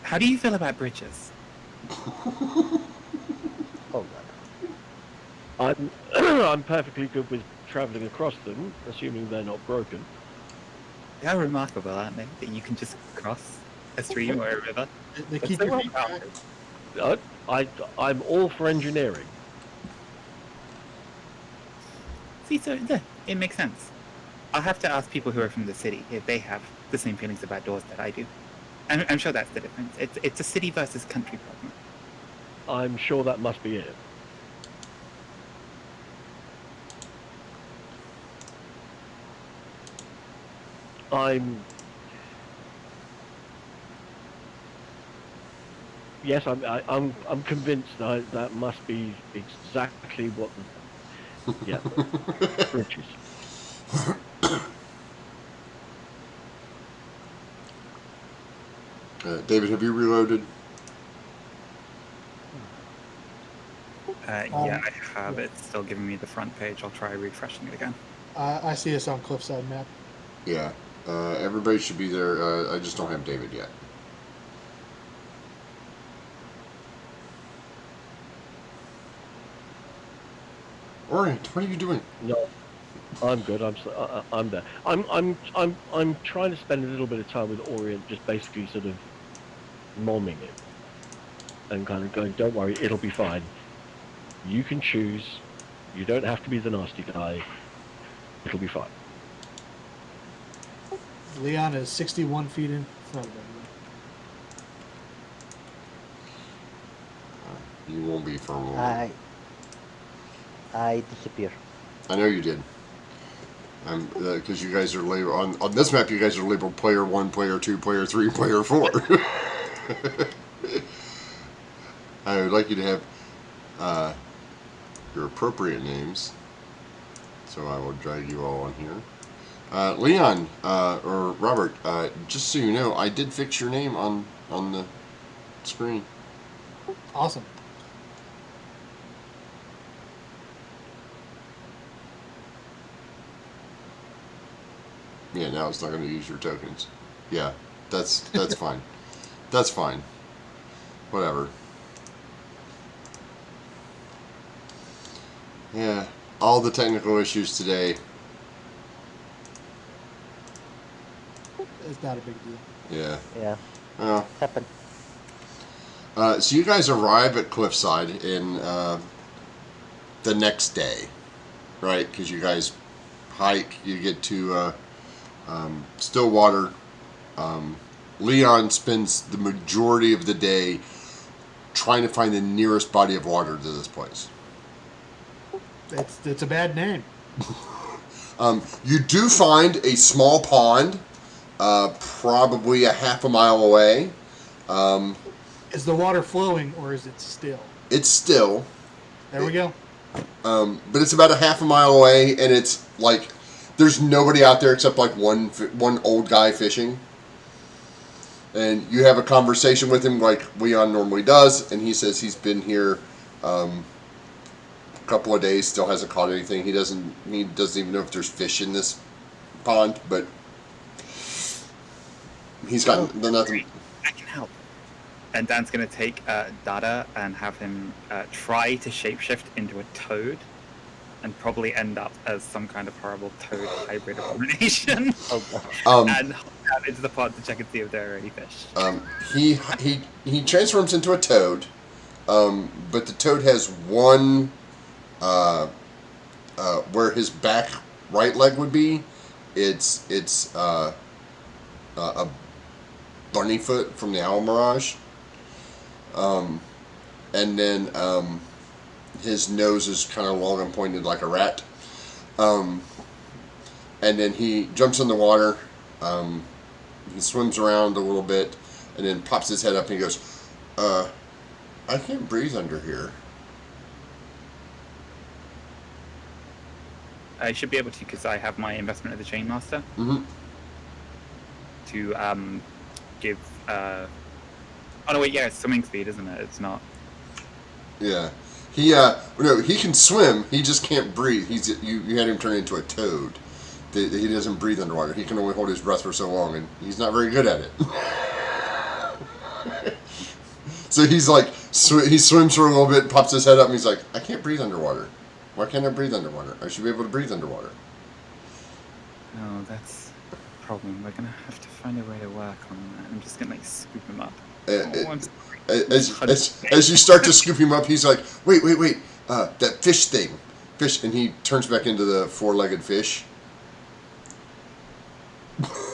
How do you feel about bridges? Oh God. I'm perfectly good with traveling across them, assuming they're not broken. They are remarkable, aren't they? That you can just cross a stream or a river. They That's keep so your well feet rounded. back. I'm all for engineering. See, so it makes sense. I'll have to ask people who are from the city if they have the same feelings about doors that I do. I'm sure that's the difference. It's a city versus country problem. I'm sure that must be it. Yes, I'm convinced that must be exactly what bridges. David, have you reloaded? Yeah, I have it. It's still giving me the front page. I'll try refreshing it again. I see us on Cliffside map. Yeah. Everybody should be there. I just don't have David yet. Orient, what are you doing? No, I'm good. I'm there. I'm trying to spend a little bit of time with Orient, just basically sort of momming it and kind of going, "Don't worry, it'll be fine. You can choose. You don't have to be the nasty guy. It'll be fine." Leon is 61 feet in front of him. You won't be for a moment. I disappear. I know you did. Because you guys are labeled on this map. You guys are labeled player 1, player 2, player 3, player 4. I would like you to have your appropriate names. So I will drag you all on here. Leon, or Robert, just so you know, I did fix your name on the screen. Awesome. Yeah, now it's not going to use your tokens. Yeah, that's fine. That's fine. Whatever. Yeah, all the technical issues today. It's not a big deal. Yeah. Yeah, Well, happened. so you guys arrive at Cliffside in the next day, right? Because you guys hike. You get to Stillwater. Leon spends the majority of the day trying to find the nearest body of water to this place. It's a bad name. You do find a small pond, probably a half a mile away. Is the water flowing or is it still? It's still, There we go. but it's about a half a mile away, and it's like there's nobody out there except like one old guy fishing. And you have a conversation with him like Leon normally does, and he says he's been here a couple of days, still hasn't caught anything. He doesn't even know if there's fish in this pond, but he's got nothing. I can help. And Dan's going to take Dada and have him try to shapeshift into a toad and probably end up as some kind of horrible toad hybrid abomination. And out into the pond to check and see if there are any fish. He transforms into a toad, but the toad has one where his back right leg would be. It's a bunny foot from the Owl Mirage, and then his nose is kind of long and pointed like a rat, and then he jumps in the water. He swims around a little bit, and then pops his head up and he goes, I can't breathe under here. I should be able to because I have my investment at the Chain Master Mm-hmm. to give. Oh no, wait, yeah, it's swimming speed, isn't it? It's not. Yeah. He can swim, he just can't breathe. You had him turn into a toad. He doesn't breathe underwater. He can only hold his breath for so long, and he's not very good at it. So he's like, he swims for a little bit, pops his head up, and he's like, I can't breathe underwater. Why can't I breathe underwater? I should be able to breathe underwater. Oh, that's a problem. We're gonna have to find a way to work on that. I'm just gonna scoop him up. As you start to scoop him up, he's like, wait, that fish thing. Fish, and he turns back into the four-legged fish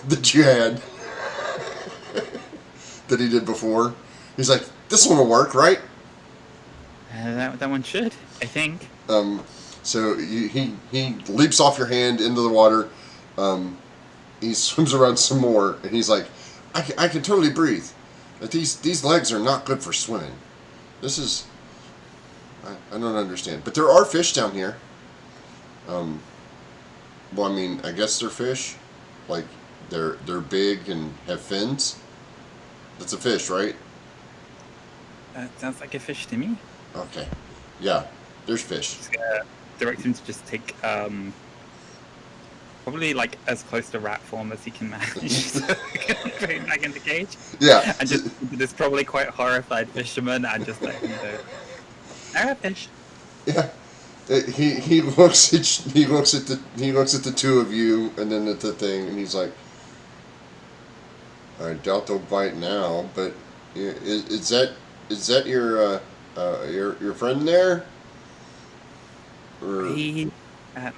that you had, that he did before. He's like, this one will work, right? That one should, I think. So he leaps off your hand into the water. He swims around some more, and he's like, I can totally breathe. But these legs are not good for swimming. This is, I don't understand. But there are fish down here. Well, I mean, I guess they're fish. Like, they're big and have fins. That's a fish, right? That sounds like a fish to me. Okay. Yeah, there's fish. Just gonna direct him to just take probably like as close to rat form as he can manage, so he can put him back in the cage. Yeah. And just this probably quite horrified fisherman and just let him go. There are fish. Yeah. He looks at the two of you and then at the thing, and he's like, I doubt they'll bite now, but is that your friend there? Or He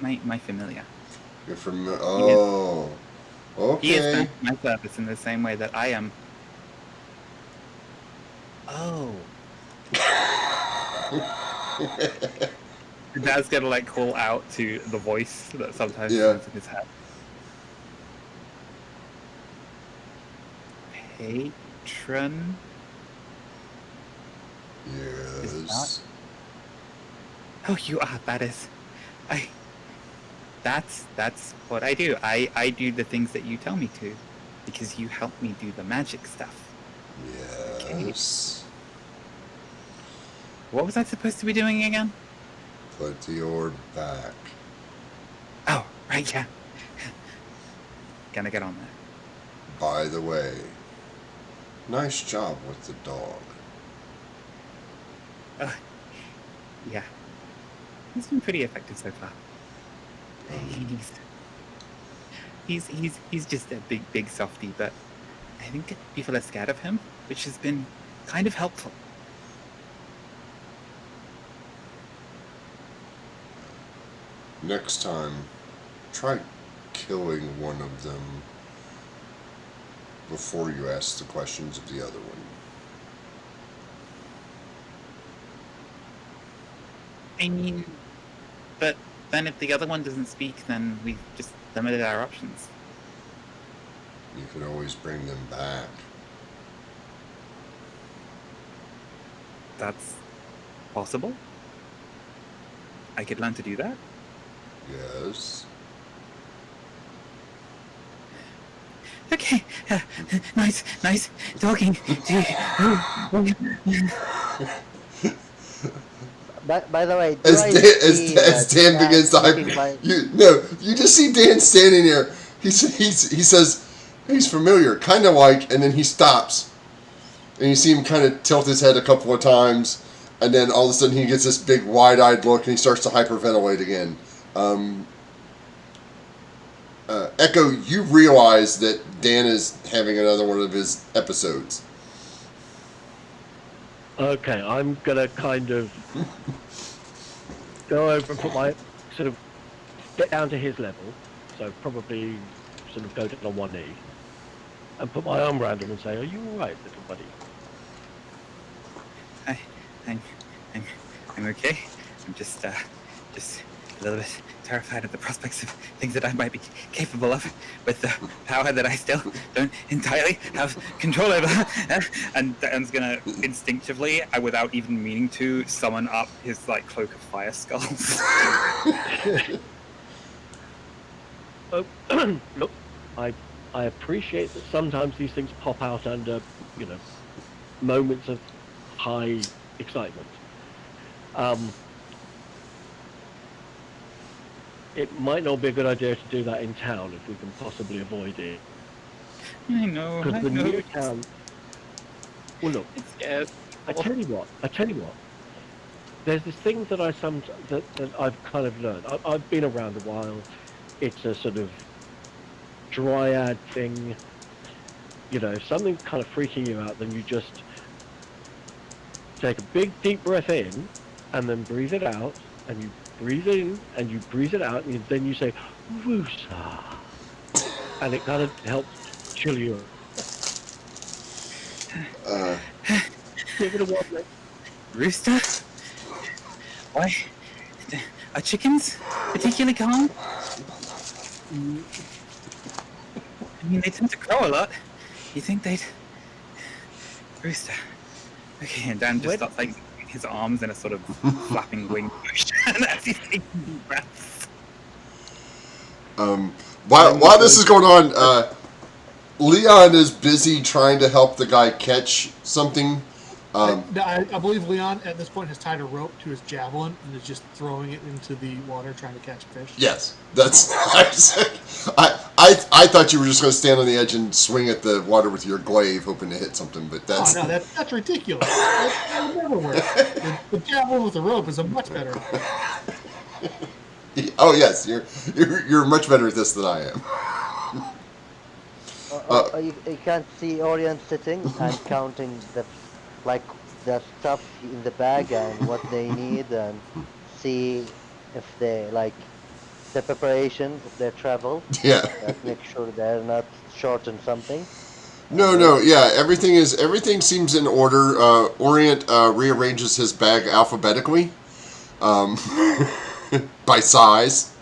my familiar. you're from? Oh, He is okay. my service in the same way that I am. Oh. Dad's gonna like call out to the voice that sometimes comes in his head. Patron Yes. Oh, you are. That is, I. That's what I do. I do the things that you tell me to, because you help me do the magic stuff. Okay. Yes. What was I supposed to be doing again? Put the orb back. Oh, right, yeah. Gonna get on that. By the way, nice job with the dog. Yeah. He's been pretty effective so far. He's just a big softy, but I think people are scared of him, which has been kind of helpful. Next time, try killing one of them before you ask the questions of the other one. I mean, but then if the other one doesn't speak, then we've just limited our options. You can always bring them back. That's possible. I could learn to do that. Yes. Okay, nice talking to you. By the way, do As I Dan, see as that Dan Dan begins to looking hyper, you just see Dan standing there. He says he's familiar, kind of like, and then he stops, and you see him kind of tilt his head a couple of times, and then all of a sudden he gets this big wide-eyed look, and he starts to hyperventilate again. Echo, you realize that Dan is having another one of his episodes. Okay, I'm gonna kind of go over and put my sort of get down to his level, so probably sort of go down on one knee and put my arm around him and say, "Are you all right, little buddy?" I'm okay. I'm just a little bit terrified at the prospects of things that I might be capable of with the power that I still don't entirely have control over. And Dan's gonna instinctively, without even meaning to, summon up his cloak of fire skulls. Look, I appreciate that sometimes these things pop out under, moments of high excitement. It might not be a good idea to do that in town if we can possibly avoid it. I know. Because the new town. Well, look. It's scared. I tell you what. There's this thing that that I've kind of learned. I've been around a while. It's a sort of dryad thing. If something's kind of freaking you out, then you just take a big deep breath in, and then breathe it out, and you breathe in, and you breathe it out, and then you say, "Woosa," and it kind of helps chill you. Give it a whirl. Rooster? Why? Are chickens particularly calm? I mean, they tend to crow a lot. You think they'd... Rooster. Okay, and Dan just starts his arms in a sort of flapping wing motion as he's taking deep breaths. While this is going on, Leon is busy trying to help the guy catch something. I believe Leon at this point has tied a rope to his javelin and is just throwing it into the water trying to catch fish. Yes, that's. I thought you were just going to stand on the edge and swing at the water with your glaive, hoping to hit something, but that's. Oh no, that's ridiculous. That would never work. The javelin with the rope is a much better. Oh yes, you're much better at this than I am. You can't see Orion sitting and counting the stuff in the bag and what they need, and see if they the preparation of their travel. Yeah. Make sure they're not short on something. No, yeah, everything seems in order. Orient rearranges his bag alphabetically, by size.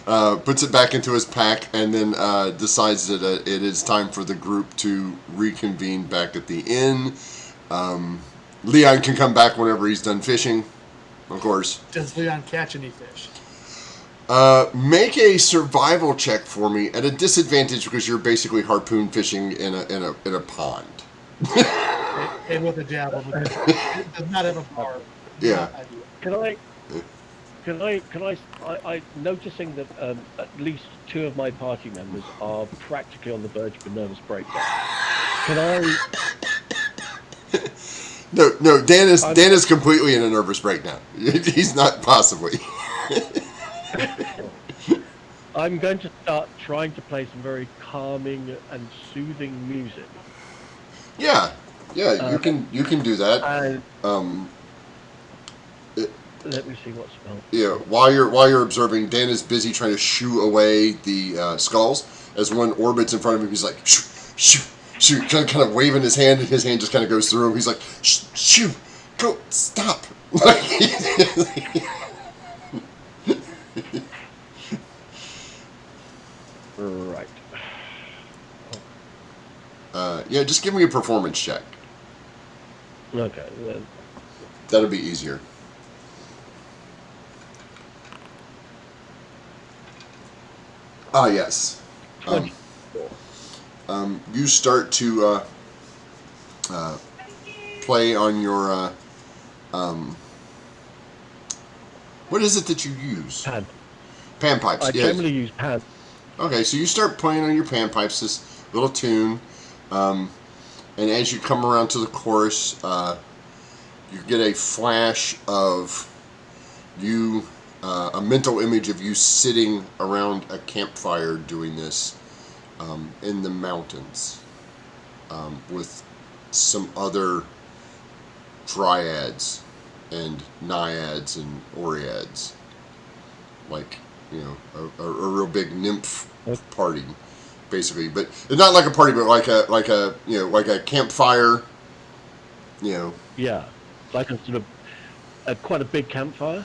puts it back into his pack, and then decides that it is time for the group to reconvene back at the inn. Leon can come back whenever he's done fishing, of course. Does Leon catch any fish? Make a survival check for me at a disadvantage because you're basically harpoon fishing in a pond. And with a javelin. It does not have a bar. Yeah. Can I noticing that at least 2 of my party members are practically on the verge of a nervous breakdown. Can I? No. Dan is completely in a nervous breakdown. He's not possibly. I'm going to start trying to play some very calming and soothing music. Yeah, you can do that. And let me see what's spelled. Yeah, while you're observing, Dan is busy trying to shoo away the skulls. As one orbits in front of him, he's like, shoo, shoo, shoo, kind of waving his hand, and his hand just kind of goes through him. He's like, shoo, go, stop. Right. Yeah, just give me a performance check. Okay. Then. That'll be easier. Ah, yes. 24. You start to play on your what is it that you use? Pad. Panpipes. I generally use pad. Okay, so you start playing on your panpipes, this little tune, and as you come around to the chorus, you get a flash of you, a mental image of you sitting around a campfire doing this in the mountains with some other dryads and naiads and oreads, like, you know, a real big nymph party, basically. But it's not like a party, but like a you know, like a campfire, you know. Yeah, like a sort of quite a big campfire.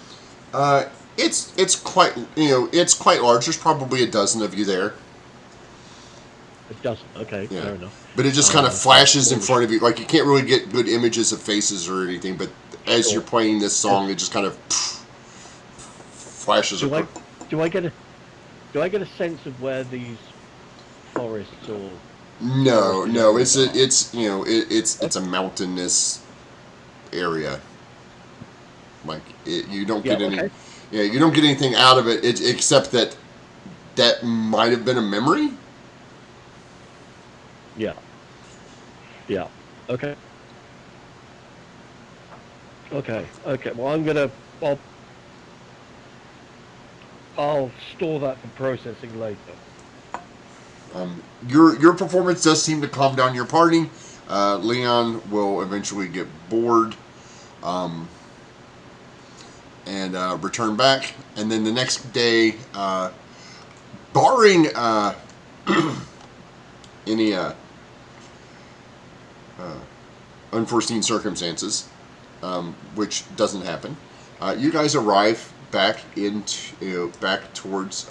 It's quite, you know, it's quite large. There's probably a dozen of you there. It doesn't. Okay, Yeah. fair enough. But it just kind of flashes in front of you. Like, you can't really get good images of faces or anything, but as you're playing this song, it just kind of flashes across. Do I get a sense of where these forests or No, it's you know, it's a mountainous area. Like, you don't get any, you don't get anything out of it, except that might have been a memory. Yeah. Okay. Well, I'll store that for processing later. Your performance does seem to calm down your party. Leon will eventually get bored, and return back. And then the next day, barring any unforeseen circumstances, which doesn't happen, you guys arrive back towards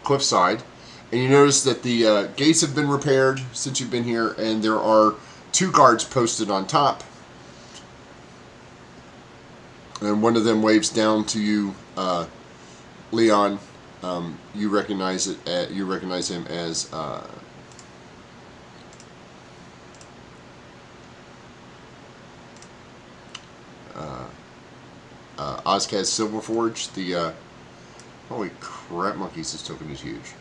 Cliffside, and you notice that the gates have been repaired since you've been here, and there are 2 guards posted on top, and one of them waves down to you, Leon. You recognize it. You recognize him as Ozkaz Silverforge. The holy crap, monkeys! This token is huge.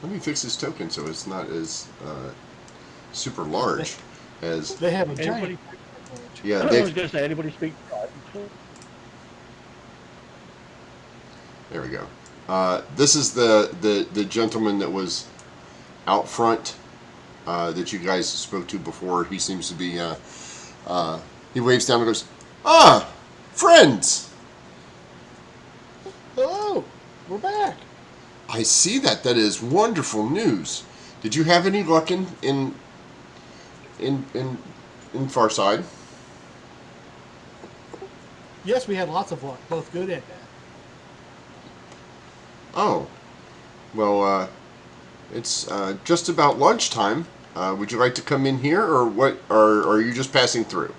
Let me fix this token so it's not as super large as. They have a giant. Yeah, I was going to say, anybody speak? There we go. This is the gentleman that was out front that you guys spoke to before. He seems to be. He waves down and goes, "Ah, friends! Hello, we're back." I see that. That is wonderful news. Did you have any luck in in Farside? Yes, we had lots of luck, both good and bad. Oh, well, it's just about lunchtime. Would you like to come in here, or what? Or are you just passing through?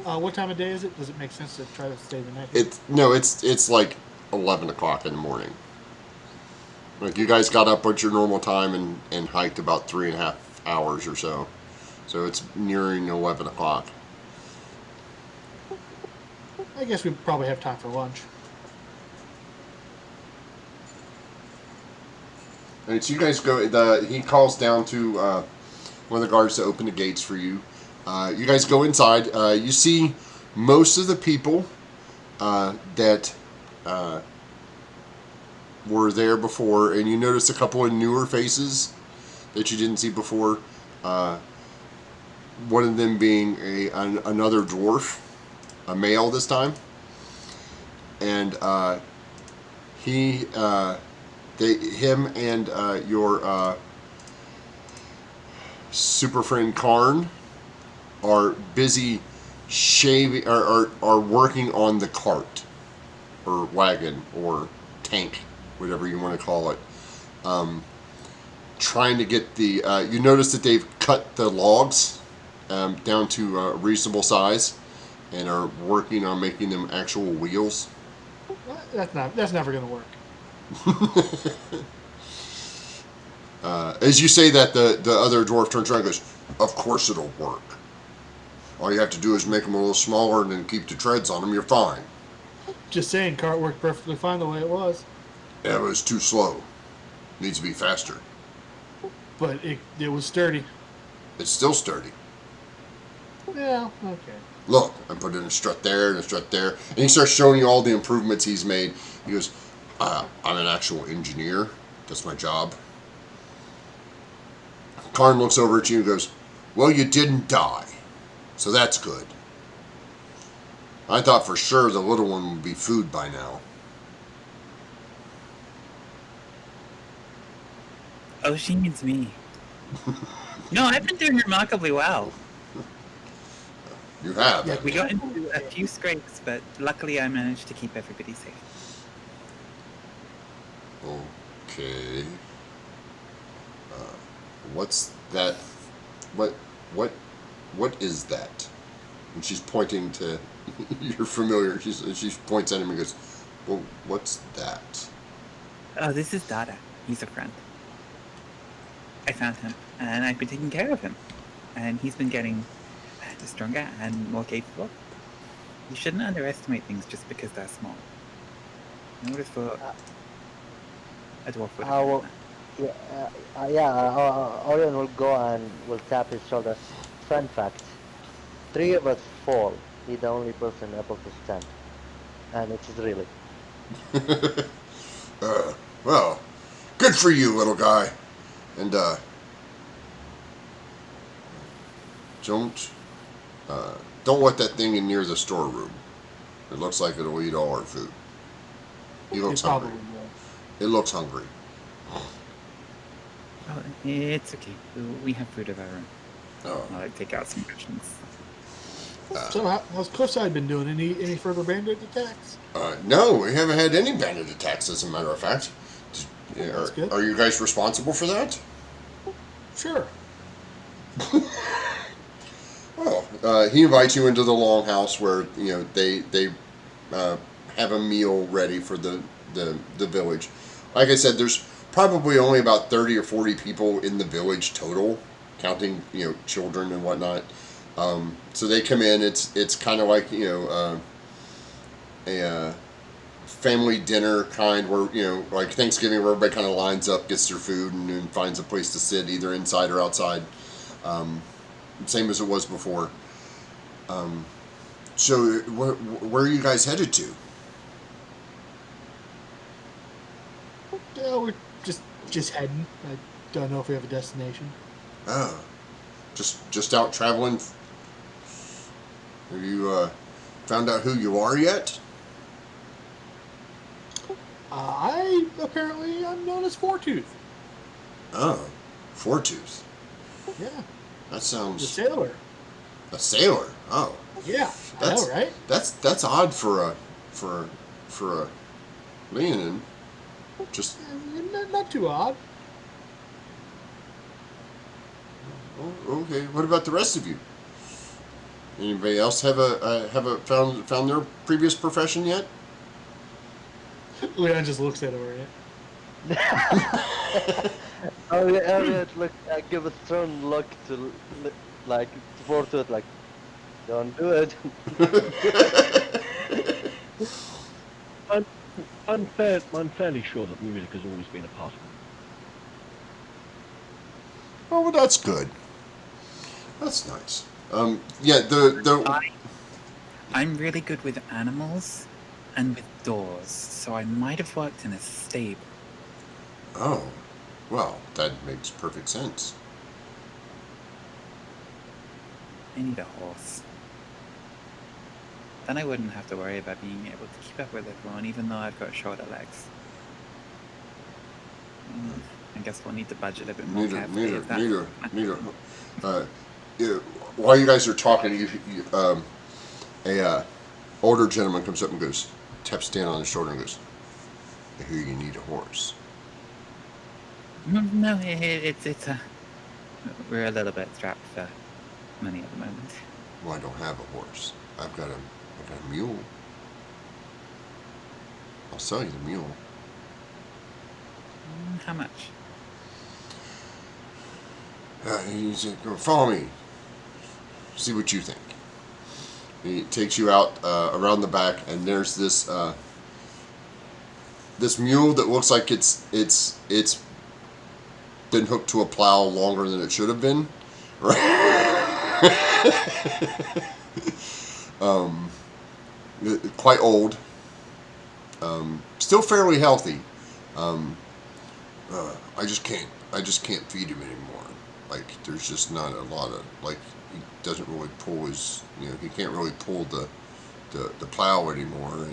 What time of day is it? Does it make sense to try to stay the night here? It's like 11 o'clock in the morning. Like, you guys got up at your normal time and hiked about 3.5 hours or so. So it's nearing 11 o'clock. I guess we probably have time for lunch. And so you guys go. He calls down to one of the guards to open the gates for you. You guys go inside. You see most of the people that were there before, and you notice a couple of newer faces that you didn't see before. One of them being another dwarf, a male this time, and him and your super friend Karn are busy shaving, are working on the cart or wagon or tank, whatever you want to call it. Trying to get the. You notice that they've cut the logs down to a reasonable size, and are working on making them actual wheels. That's never going to work. As you say that, the other dwarf turns around and goes, "Of course it'll work. All you have to do is make them a little smaller and then keep the treads on them. You're fine." Just saying, cart worked perfectly fine the way it was. That was too slow. Needs to be faster. But it was sturdy. It's still sturdy. Yeah, okay. Look, I put in a strut there and a strut there. And he starts showing you all the improvements he's made. He goes, I'm an actual engineer. That's my job. Karn looks over at you and goes, "Well, you didn't die. So that's good. I thought for sure the little one would be food by now." Oh, she means me. No, I've been doing remarkably well. You have. Yeah, We got into a few scrapes, but luckily I managed to keep everybody safe. Okay. What's that? What is that? And she's pointing to you're familiar. She points at him and goes, "Well, what's that?" Oh, this is Dada. He's a friend. I found him, and I've been taking care of him. And he's been getting stronger and more capable. You shouldn't underestimate things just because they're small. I would have thought a dwarf would have done that. Orion will go and will tap his shoulder. Fun fact: 3 of us fall. He's the only person able to stand, and it is really. Well, good for you, little guy. And don't let that thing in near the storeroom. It looks like it'll eat all our food. He looks It probably hungry. will. It looks hungry. Oh, it's okay. We have food of our own. Oh. I'll take out some rations. So how's Cliffside been doing? Any further bandit attacks? No, we haven't had any bandit attacks, as a matter of fact. That's good. Are you guys responsible for that? Sure. Well, he invites you into the longhouse where they have a meal ready for the village. Like I said, there's probably only about 30 or 40 people in the village total, counting children and whatnot. So they come in. It's kind of like a family dinner kind, where like Thanksgiving, where everybody kind of lines up, gets their food, and then finds a place to sit, either inside or outside. Same as it was before. So where are you guys headed to? Yeah, we're just heading. I don't know if we have a destination. Oh, just out traveling. Have you found out who you are yet? I'm known as Fourtooth. Oh, Fourtooth. Yeah. That The sounds sailor. a sailor. Oh, Yeah, I that's know, right? that's odd for a Leonin. Just Not too odd. okay. What about the rest of you? Anybody else have a found their previous profession yet? Leon just looks at Orient. Elliot look, give a stern look to like support to it, like don't do it. I'm, I'm fairly sure that music has always been a part of it. Oh, well, that's good. That's nice. Yeah, the I'm really good with animals and with doors, so I might have worked in a stable. oh, well, that makes perfect sense. I need a horse. Then I wouldn't have to worry about being able to keep up with everyone, even though I've got shorter legs. I guess we'll need to budget a bit more carefully. Yeah, while you guys are talking, a older gentleman comes up and goes, taps Dan on the shoulder and goes, "I hear you need a horse." No, it's a. We're a little bit strapped for money at the moment. Well, I don't have a horse. I've got a mule. I'll sell you the mule. How much? He said, "Go follow me. See what you think." He takes you out around the back, and there's this mule that looks like it's been hooked to a plow longer than it should have been. Quite old. Still fairly healthy. I just can't feed him anymore. Like there's just not a lot of like he doesn't really pull his he can't really pull the plow anymore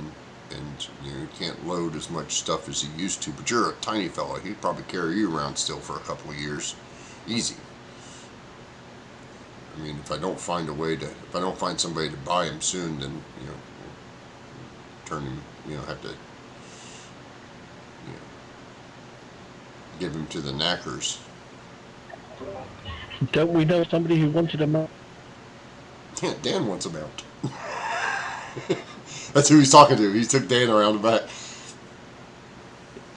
and he can't load as much stuff as he used to. But you're a tiny fella. He'd probably carry you around still for a couple of years, easy. I mean, if I don't find somebody to buy him soon, then turn him, have to give him to the knackers. Don't we know somebody who wanted a mount? Yeah, Dan wants a mount. That's who he's talking to. He took Dan around the back.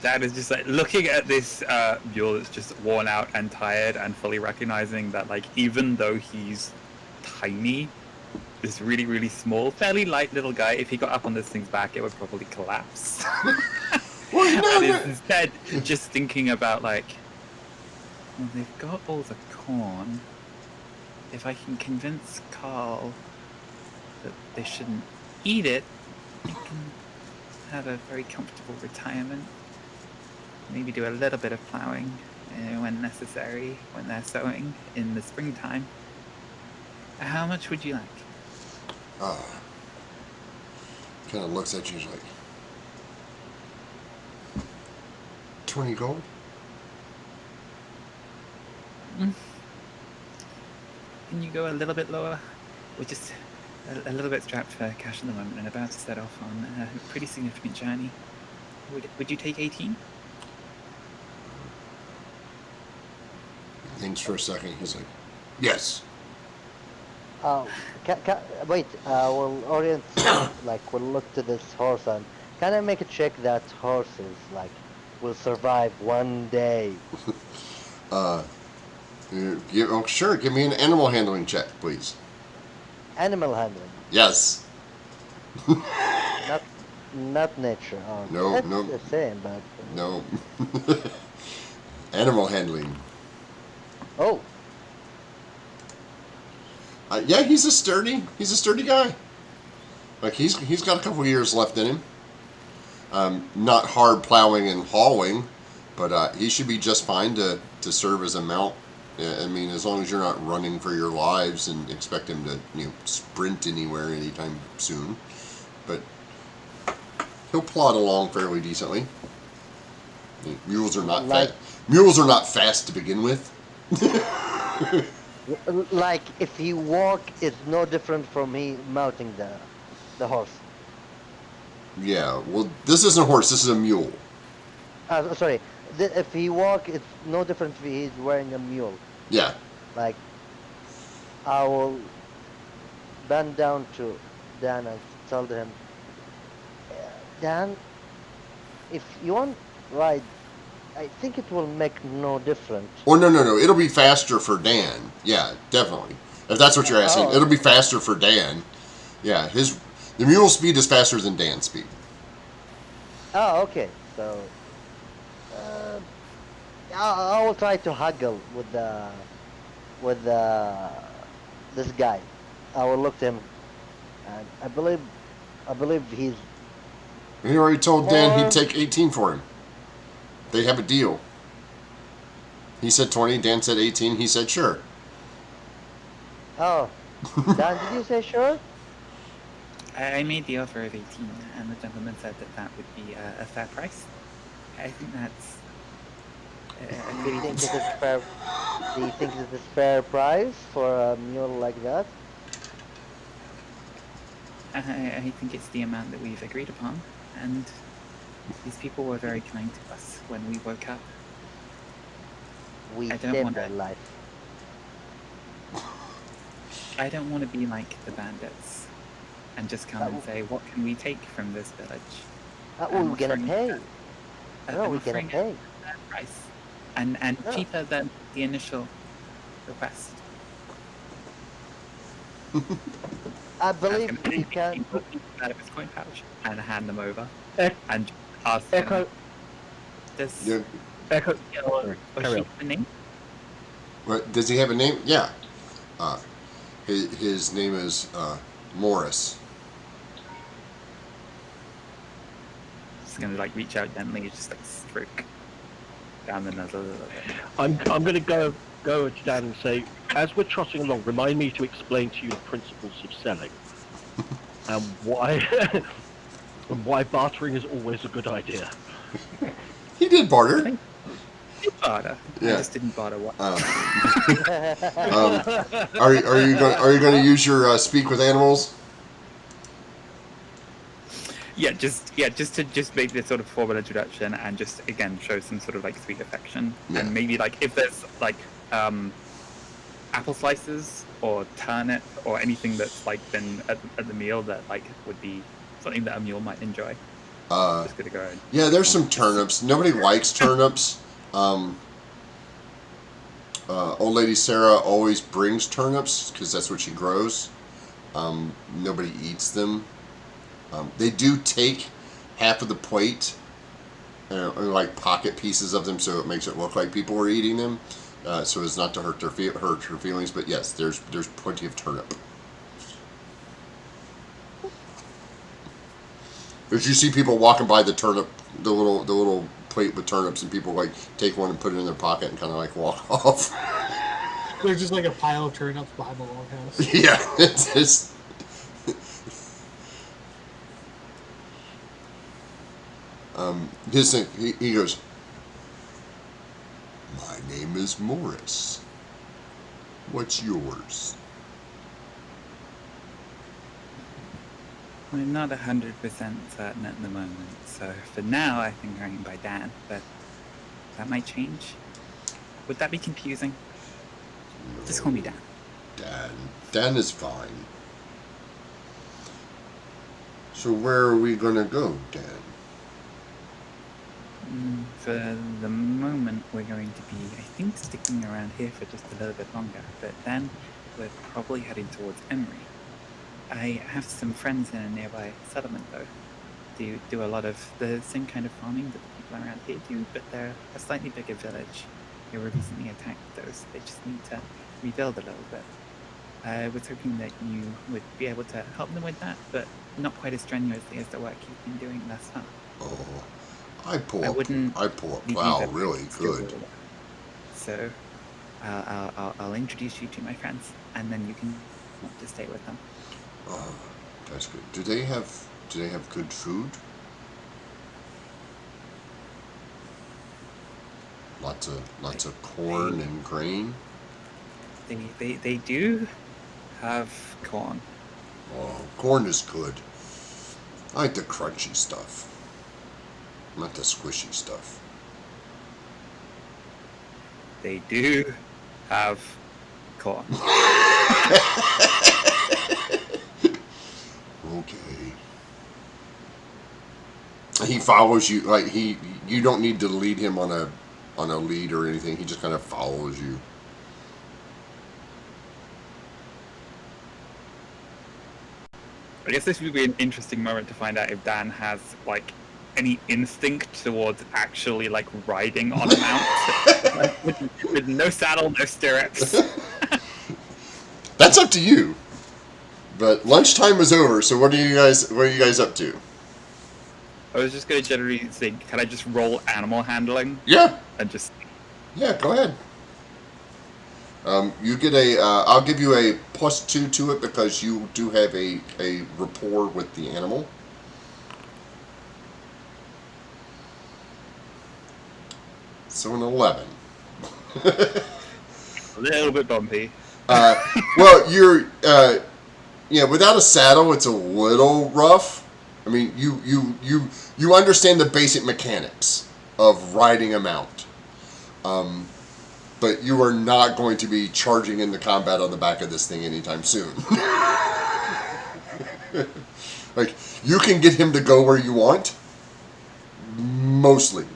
Dad is just like looking at this mule that's just worn out and tired, and fully recognizing that, like, even though he's tiny, this really, really small, fairly light little guy, if he got up on this thing's back, it would probably collapse. Well, And is instead just thinking about, like, well, they've got all the corn. If I can convince Carl that they shouldn't eat it, they can have a very comfortable retirement. Maybe do a little bit of plowing when necessary, when they're sowing in the springtime. How much would you like? Kind of looks at you like 20 gold. Can you go a little bit lower? We're just a little bit strapped for cash at the moment and about to set off on a pretty significant journey. Would you take 18? He thinks for a second. He's like, "Yes." Wait. Will Orient will look to this horse and can I make a check that horses will survive one day? Sure. Give me an animal handling check, please. Animal handling. Yes. Not nature. Oh, No, that's no. the same, but No. Animal handling. oh, Yeah, he's a sturdy guy. Like he's got a couple years left in him. Not hard plowing and hauling, but he should be just fine to serve as a mount. I mean, as long as you're not running for your lives and expect him to sprint anywhere anytime soon. But he'll plod along fairly decently. Mules are not fast. Mules are not fast to begin with. Like if he walk, it's no different from he mounting the horse. Yeah. Well, this isn't a horse. This is a mule. Sorry, if he walk, it's no different if he's wearing a mule. Yeah. Like I will bend down to Dan and tell him, Dan, if you want ride, I think it will make no difference. Or no. It'll be faster for Dan. Yeah, definitely. If that's what you're asking, Oh, it'll be faster for Dan. Yeah. The mule speed is faster than Dan's speed. oh, okay. So, uh, I will try to haggle with this guy. I will look to him, and I believe he's He already told Dan he'd more. take 18 for him. They have a deal. He said 20. Dan said 18. He said sure. Oh, Dan, did you say sure? I made the offer of 18, and the gentleman said that that would be a fair price. I think that's a Do you pretty think it decent. is fair? Do you think it is fair price for a mule like that? I think it's the amount that we've agreed upon, and these people were very kind to us when we woke up. We I don't saved want their to. life. I don't want to be like the bandits and just come and say, "What can we take from this village?" I'm We're gonna offering. pay. No, I'm we're gonna offering pay. a fair price, and No. cheaper than the initial request. I I was believe going to we can. pull things out of his coin pouch and hand them over, E- and ask him, Echo, "Does Yeah. Echo. he Sorry, or carry she on. have a name?" What, does he have a name? Yeah. Uh, his name is Morris. Just going to like reach out gently, just like stroke down the nose a little bit. I'm going to go to Dan and say, as we're trotting along, remind me to explain to you the principles of selling and why and why bartering is always a good idea. He did barter. I did barter. I Yeah. just didn't barter what. Are you going to use your speak with animals? Yeah, just make this sort of formal introduction and just again show some sort of like sweet affection, Yeah. and maybe like if there's like apple slices or turnip or anything that's like been at the meal that like would be something that a mule might enjoy. Just gonna go and Yeah, there's some turnips. Nobody likes turnips. Old lady Sarah always brings turnips because that's what she grows. Nobody eats them. They do take half of the plate, and like pocket pieces of them, so it makes it look like people are eating them, so as not to hurt hurt her feelings. But yes, there's plenty of turnip. But you see people walking by the turnip, the little plate with turnips, and people like take one and put it in their pocket and kind of like walk off. There's just like a pile of turnips behind the longhouse. Yeah, it's just. His thing, he goes, "My name is Morris. What's yours?" I'm not 100% certain at the moment, so for now I think I'm going by Dan, but that might change. Would that be confusing? Just call me Dan. Dan. Dan is fine. So where are we gonna go, Dan? For the moment, we're going to be, I think, sticking around here for just a little bit longer, but then we're probably heading towards Emery. I have some friends in a nearby settlement, though. Do a lot of the same kind of farming that the people around here do, but they're a slightly bigger village. They were recently attacked, though, so they just need to rebuild a little bit. I was hoping that you would be able to help them with that, but not quite as strenuously as the work you've been doing thus far. Oh, I pull I a wouldn't leave you plow to really still good. do it. So I'll introduce you to my friends, and then you can want to stay with them. Oh, that's good. Do they have good food? Lots of corn and grain. They do have corn. Oh, corn is good. I like the crunchy stuff, not the squishy stuff. They do have corn. Okay. He follows you like you don't need to lead him on a lead or anything. He just kind of follows you. I guess this would be an interesting moment to find out if Dan has like any instinct towards actually like riding on a mount with no saddle, no stirrups. That's up to you. But lunchtime is over, so what are you guys up to? I was just going to generally think, can I just roll animal handling Yeah. and just Yeah, go ahead. You get I'll give you a +2 to it because you do have a rapport with the animal. So an 11. a little bit bumpy. Well, you're, without a saddle, it's a little rough. I mean, you understand the basic mechanics of riding a mount. But you are not going to be charging into combat on the back of this thing anytime soon. Like, you can get him to go where you want. Mostly.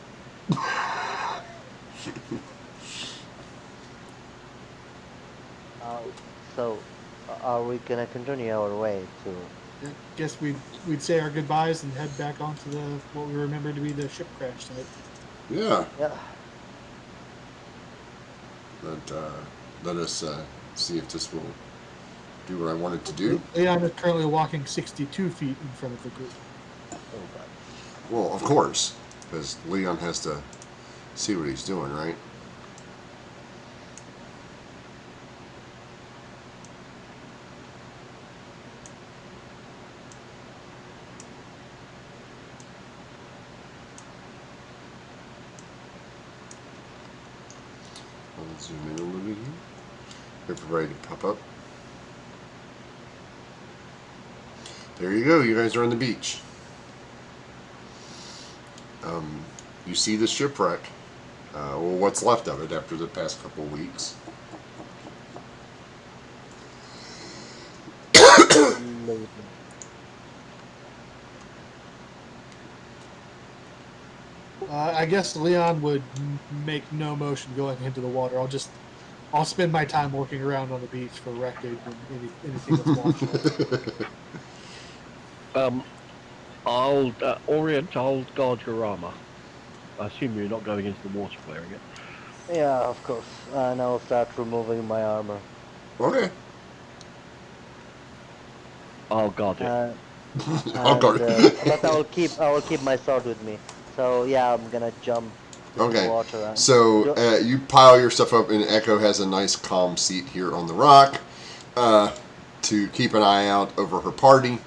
So, are we gonna continue our way to? I guess we'd say our goodbyes and head back onto what we remember to be the ship crash site. Yeah. Yeah. Let us see if this will do what I want it to do. Leon is currently walking 62 feet in front of the group. Oh God. Well, of course, because Leon has to see what he's doing, right? I'll zoom in a little bit here. Wait for everybody to pop up. There you go. You guys are on the beach. You see the shipwreck. Well, what's left of it after the past couple of weeks. I guess Leon would make no motion going into the water. I'll spend my time working around on the beach for wreckage and anything that's watchable. I'll Orient. I'll guard your armor. I assume you're not going into the water wearing it. Yeah, of course. And I'll start removing my armor. Okay. I'll guard it. I'll guard it. But I will keep my sword with me. So yeah, I'm gonna jump in Okay. the water. So you pile your stuff up, and Echo has a nice calm seat here on the rock to keep an eye out over her party,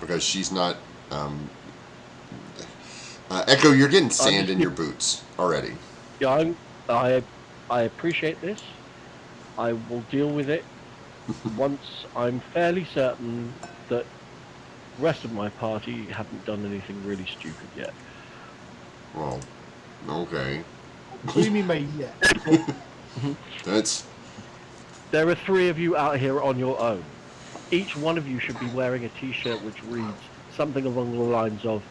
because she's not. Echo, you're getting sand in your boots already. Yeah, I appreciate this. I will deal with it once I'm fairly certain that the rest of my party haven't done anything really stupid yet. Well, okay. What do you mean by yet? That's. There are 3 of you out here on your own. Each one of you should be wearing a t-shirt which reads something along the lines of,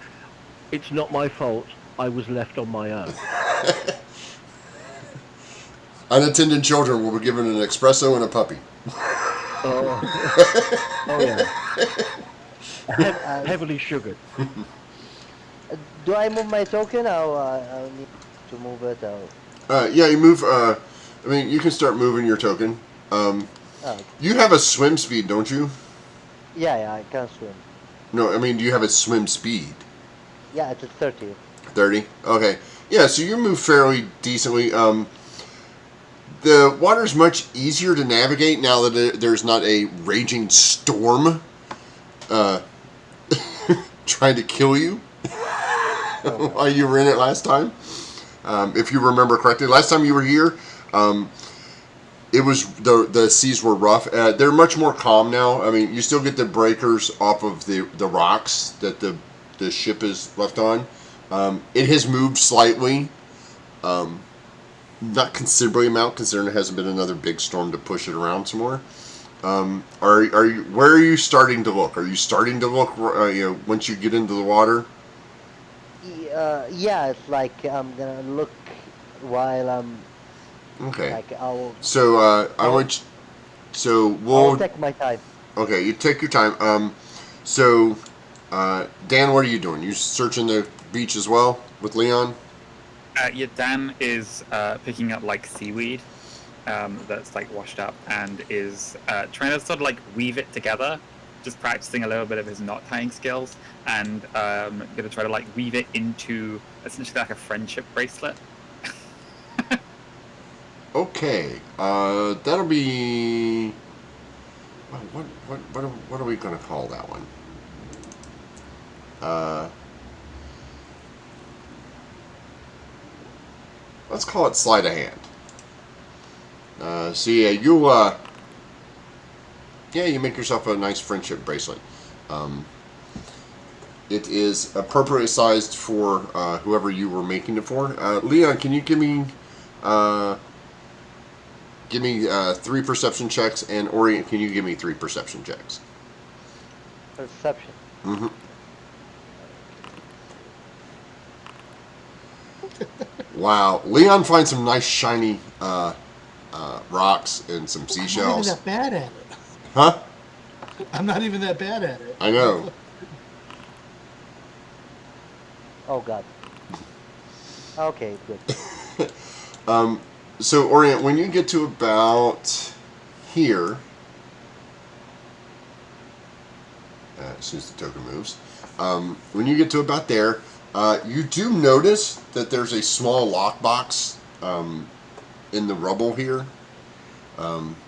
"It's not my fault, I was left on my own." Unattended children will be given an espresso and a puppy. Oh yeah. Heavily sugared. Do I move my token? I'll need to move it out. Yeah, you move. I mean, you can start moving your token. You have a swim speed, don't you? Yeah, I can swim. No, I mean, do you have a swim speed? Yeah, it's at 30. 30? Okay. Yeah, so you move fairly decently. The water's much easier to navigate now that there's not a raging storm trying to kill you while you were in it last time. If you remember correctly, last time you were here, it was the seas were rough. They're much more calm now. I mean, you still get the breakers off of the rocks that the ship is left on. It has moved slightly, not considerably amount, considering there hasn't been another big storm to push it around some more. Are you where are you starting to look? Are you starting to look? Once you get into the water. Yeah, it's like I'm gonna look while I'm Okay. like I'll So I I'll, want. So I'll we'll. take my time. Okay, you take your time. So Dan, what are you doing? You searching the beach as well with Leon? Yeah, Dan is picking up like seaweed that's like washed up and is trying to sort of like weave it together, just practicing a little bit of his knot tying skills, and gonna try to like weave it into essentially like a friendship bracelet. Okay. That'll be. What are we gonna call that one? Uh, let's call it sleight of hand. So yeah, you make yourself a nice friendship bracelet. It is appropriately sized for whoever you were making it for. Leon, can you give me 3 perception checks, and Orient, can you give me 3 perception checks? Perception. Mm-hmm. Wow, Leon finds some nice shiny rocks and some I'm not even seashells. that bad at it. Huh? I'm not even that bad at it. I know. Oh God. Okay, good. So Orient, when you get to about here, as soon as the token moves, when you get to about there, you do notice that there's a small lockbox in the rubble here.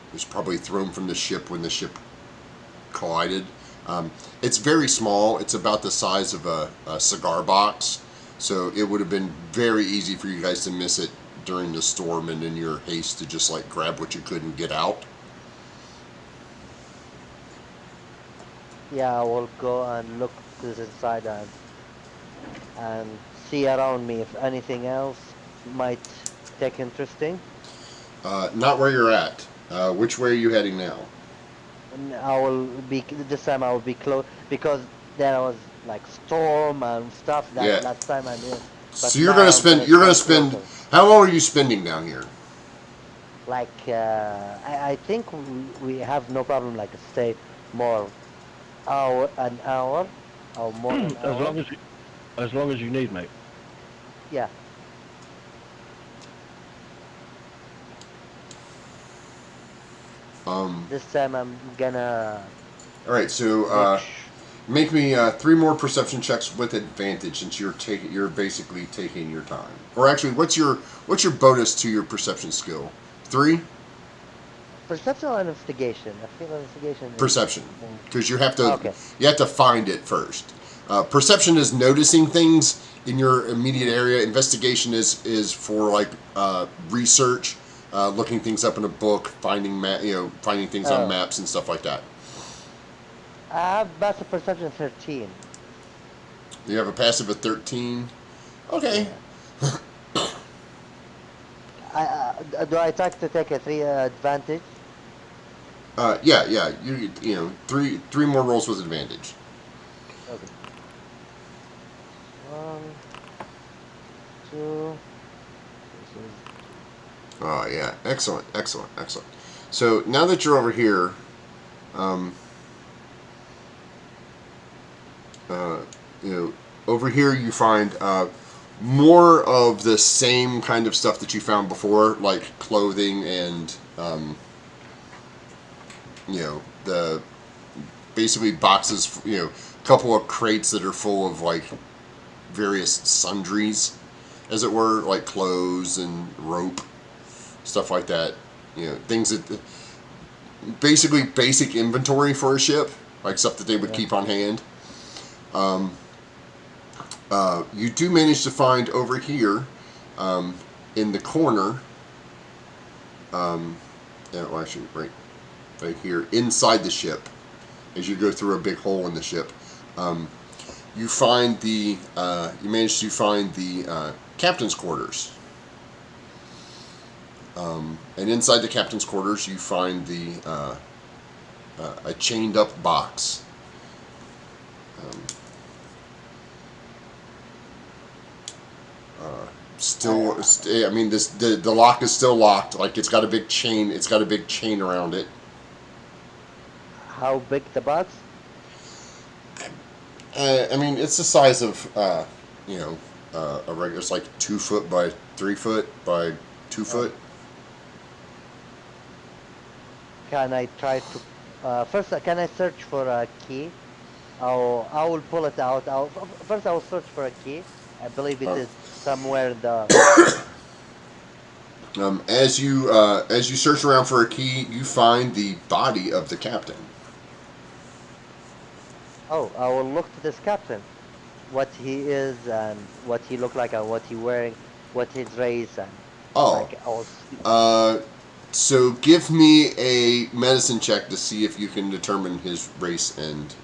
It was probably thrown from the ship when the ship collided. It's very small. It's about the size of a cigar box. So it would have been very easy for you guys to miss it during the storm and in your haste to just like grab what you could and get out. Yeah, I will go and look to the side and see around me if anything else might take interesting. Not where you're at. Which way are you heading now? And I will be this time I will be close because there was like storm and stuff that Yeah. last time I did. So But you're now gonna I'm spend. gonna You're gonna stand spend. closer. How long are you spending down here? Like I think we have no problem like stay more an hour or more an as hour. long as you need, mate. Yeah. This time I'm gonna All right. So make sh- make me 3 more perception checks with advantage, since you're basically taking your time. Or actually, what's your bonus to your perception skill? 3 perception or investigation. I feel investigation is perception, more. because you have Okay. to find it first. Perception is noticing things in your immediate area. Investigation is for like research, looking things up in a book, finding things on Oh, maps and stuff like that. I have passive perception 13. You have a passive of 13. Okay. Yeah. Do I try to take a 3 advantage? Yeah. Three more rolls with advantage. Okay. 1, 2. This is Oh yeah, excellent. So now that you're over here, um, uh, over here you find more of the same kind of stuff that you found before, like clothing and the basically boxes, a couple of crates that are full of like various sundries, as it were, like clothes and rope, stuff like that. Things that basically basic inventory for a ship, like stuff that they would yeah. keep on hand. You do manage to find over here, in the corner, well, actually, right here inside the ship, as you go through a big hole in the ship, you find you manage to find the captain's quarters. And inside the captain's quarters, you find a chained up box. I mean, the lock is still locked. Like it's got a big chain. It's got a big chain around it. How big the box? I mean, it's the size of a regular. It's like 2 foot by 3 foot by 2 foot. Can I try to first? Can I search for a key? I will pull it out. First I will search for a key. I believe it is somewhere in the. As you search around for a key, you find the body of the captain. Oh, I will look to this captain. What he is and what he look like and what he wearing, what his race and like I will see. So give me a medicine check to see if you can determine his race and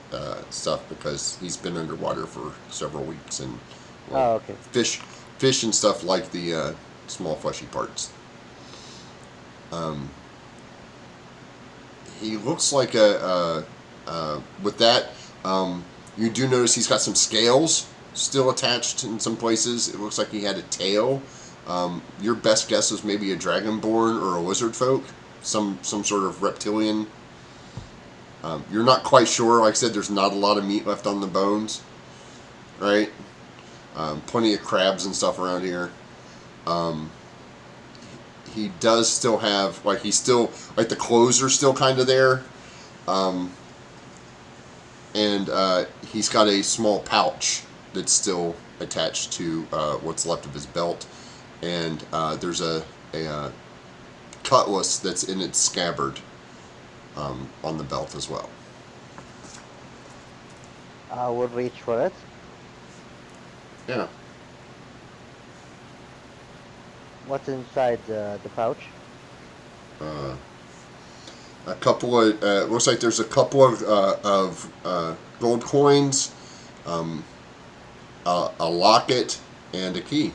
stuff, because he's been underwater for several weeks and Okay. fish and stuff like the small fleshy parts. He looks like with that. You do notice he's got some scales still attached in some places. It looks like he had a tail. Your best guess is maybe a dragonborn or a lizard folk, some sort of reptilian. You're not quite sure. Like I said, there's not a lot of meat left on the bones, right? Plenty of crabs and stuff around here. He does still have, like, the clothes are still kind of there. And he's got a small pouch that's still attached to what's left of his belt. And there's a cutlass that's in its scabbard on the belt as well. I will reach for it. Yeah. What's inside the pouch? A couple of looks like there's a couple of gold coins, a locket, and a key.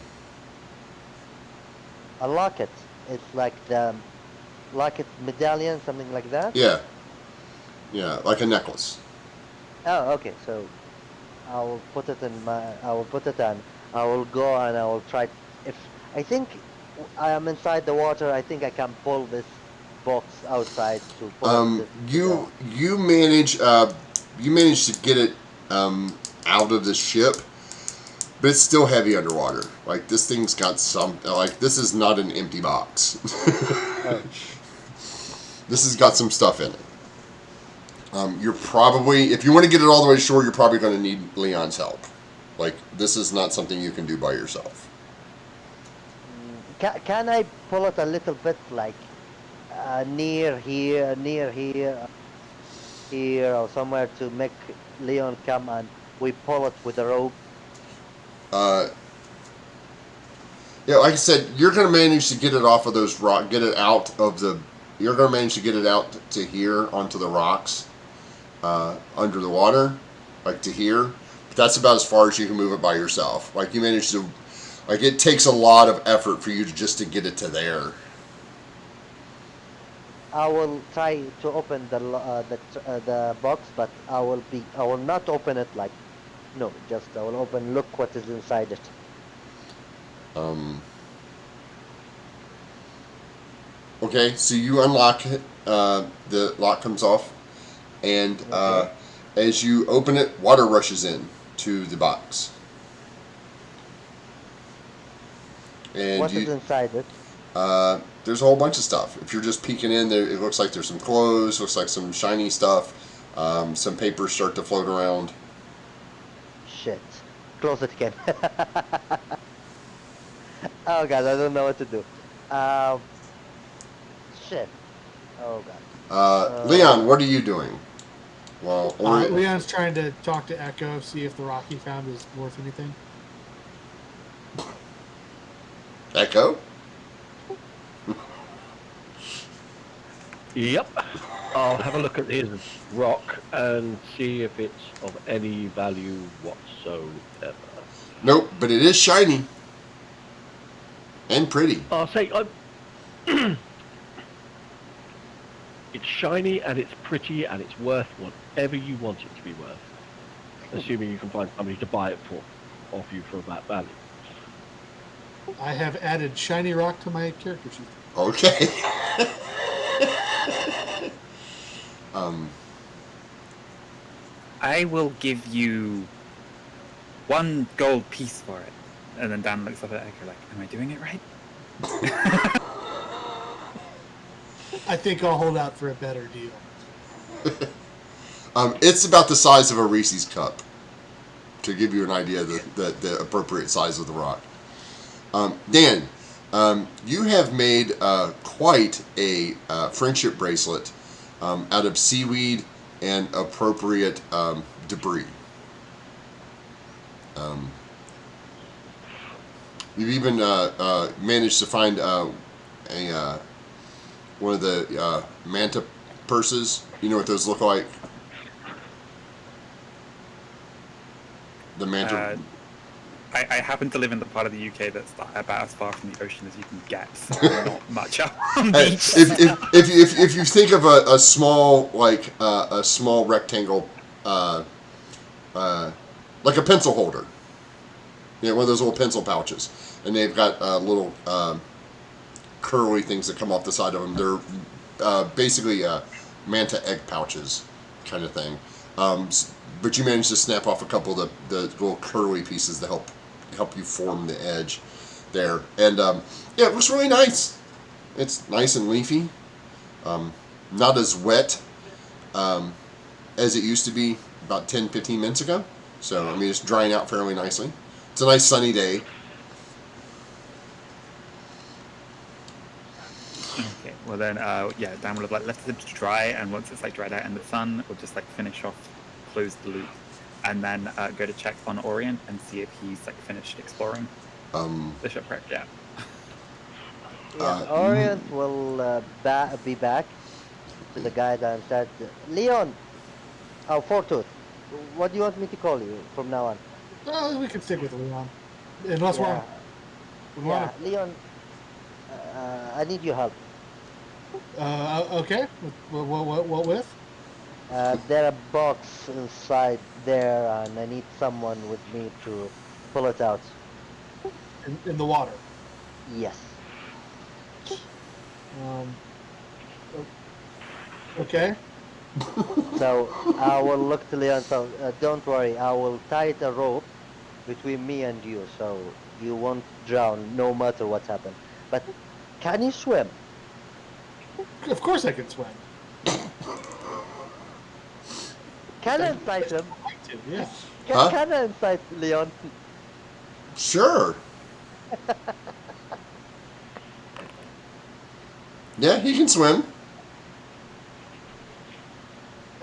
A locket. It's like the locket medallion, something like that. Yeah, like a necklace. Oh, okay. So I will put it in my. I will put it on. I will go and I will try. If I think I am inside the water, I think I can pull this box outside to pull this. You manage to get it out of the ship, but it's still heavy underwater. Like this thing's got some. Like this is not an empty box. Oh. This has got some stuff in it. You're probably, if you want to get it all the way to shore, you're probably going to need Leon's help. Like this is not something you can do by yourself. Can I pull it a little bit, like near here, here, or somewhere to make Leon come and we pull it with a rope? Yeah, like I said, you're going to manage to get it off of those rock, get it out of the. You're going to manage to get it out to here onto the rocks, under the water, like to here. But that's about as far as you can move it by yourself. Like you manage to, like it takes a lot of effort for you to get it to there. I will try to open the box, but I will not open it like, no, just I will open. Look what is inside it. Okay, so you unlock it. The lock comes off, and Okay. as you open it, water rushes in to the box. And What is inside it? there's a whole bunch of stuff. If you're just peeking in there, it looks like there's some clothes, looks like some shiny stuff. Some papers start to float around. Shit. Close it again. Oh god, I don't know what to do. Shit. Oh god. Leon, what are you doing? Well, Leon's trying to talk to Echo, see if the rock he found is worth anything. Echo? Yep. I'll have a look at his rock and see if it's of any value whatsoever. Nope, but it is shiny and pretty. I'll say it's shiny and it's pretty and it's worth whatever you want it to be worth. Assuming you can find somebody to buy it off you for that value. I have added shiny rock to my character sheet. Okay. I will give you 1 gold piece for it. And then Dan looks up at Echo like, am I doing it right? I think I'll hold out for a better deal. It's about the size of a Reese's cup, to give you an idea of the appropriate size of the rock. Dan, you have made quite a friendship bracelet out of seaweed and appropriate debris. You've even managed to find one of the manta purses. You know what those look like? The manta. I happen to live in the part of the UK that's about as far from the ocean as you can get, so not much out on Hey, beach. if you think of a small a small rectangle like a pencil holder, one of those little pencil pouches, and they've got little curly things that come off the side of them. They're basically manta egg pouches kind of thing, but you managed to snap off a couple of the little curly pieces to help you form the edge there, and it looks really nice. It's nice and leafy, not as wet as it used to be about 10-15 minutes ago. So I mean, it's drying out fairly nicely. It's a nice sunny day. Okay, well then, Dan will have let it dry, and once it's dried out in the sun, we'll just finish off, close the loop, and then go to check on Orient and see if he's finished exploring the shipwreck. Yeah. Yeah, Orient will be back to the guy that said, Leon! Oh, Fortooth. What do you want me to call you from now on? Well, we can stick with Leon. Unless Yeah, we're Leon, I need your help. okay. What with? There are box inside there, and I need someone with me to pull it out. In the water. Yes. Okay. So I will look to Leon. So don't worry, I will tie a rope between me and you, so you won't drown no matter what happens. But can you swim? Of course I can swim. Can I incite him? Yeah. Can I incite Leon? Sure. Yeah, he can swim.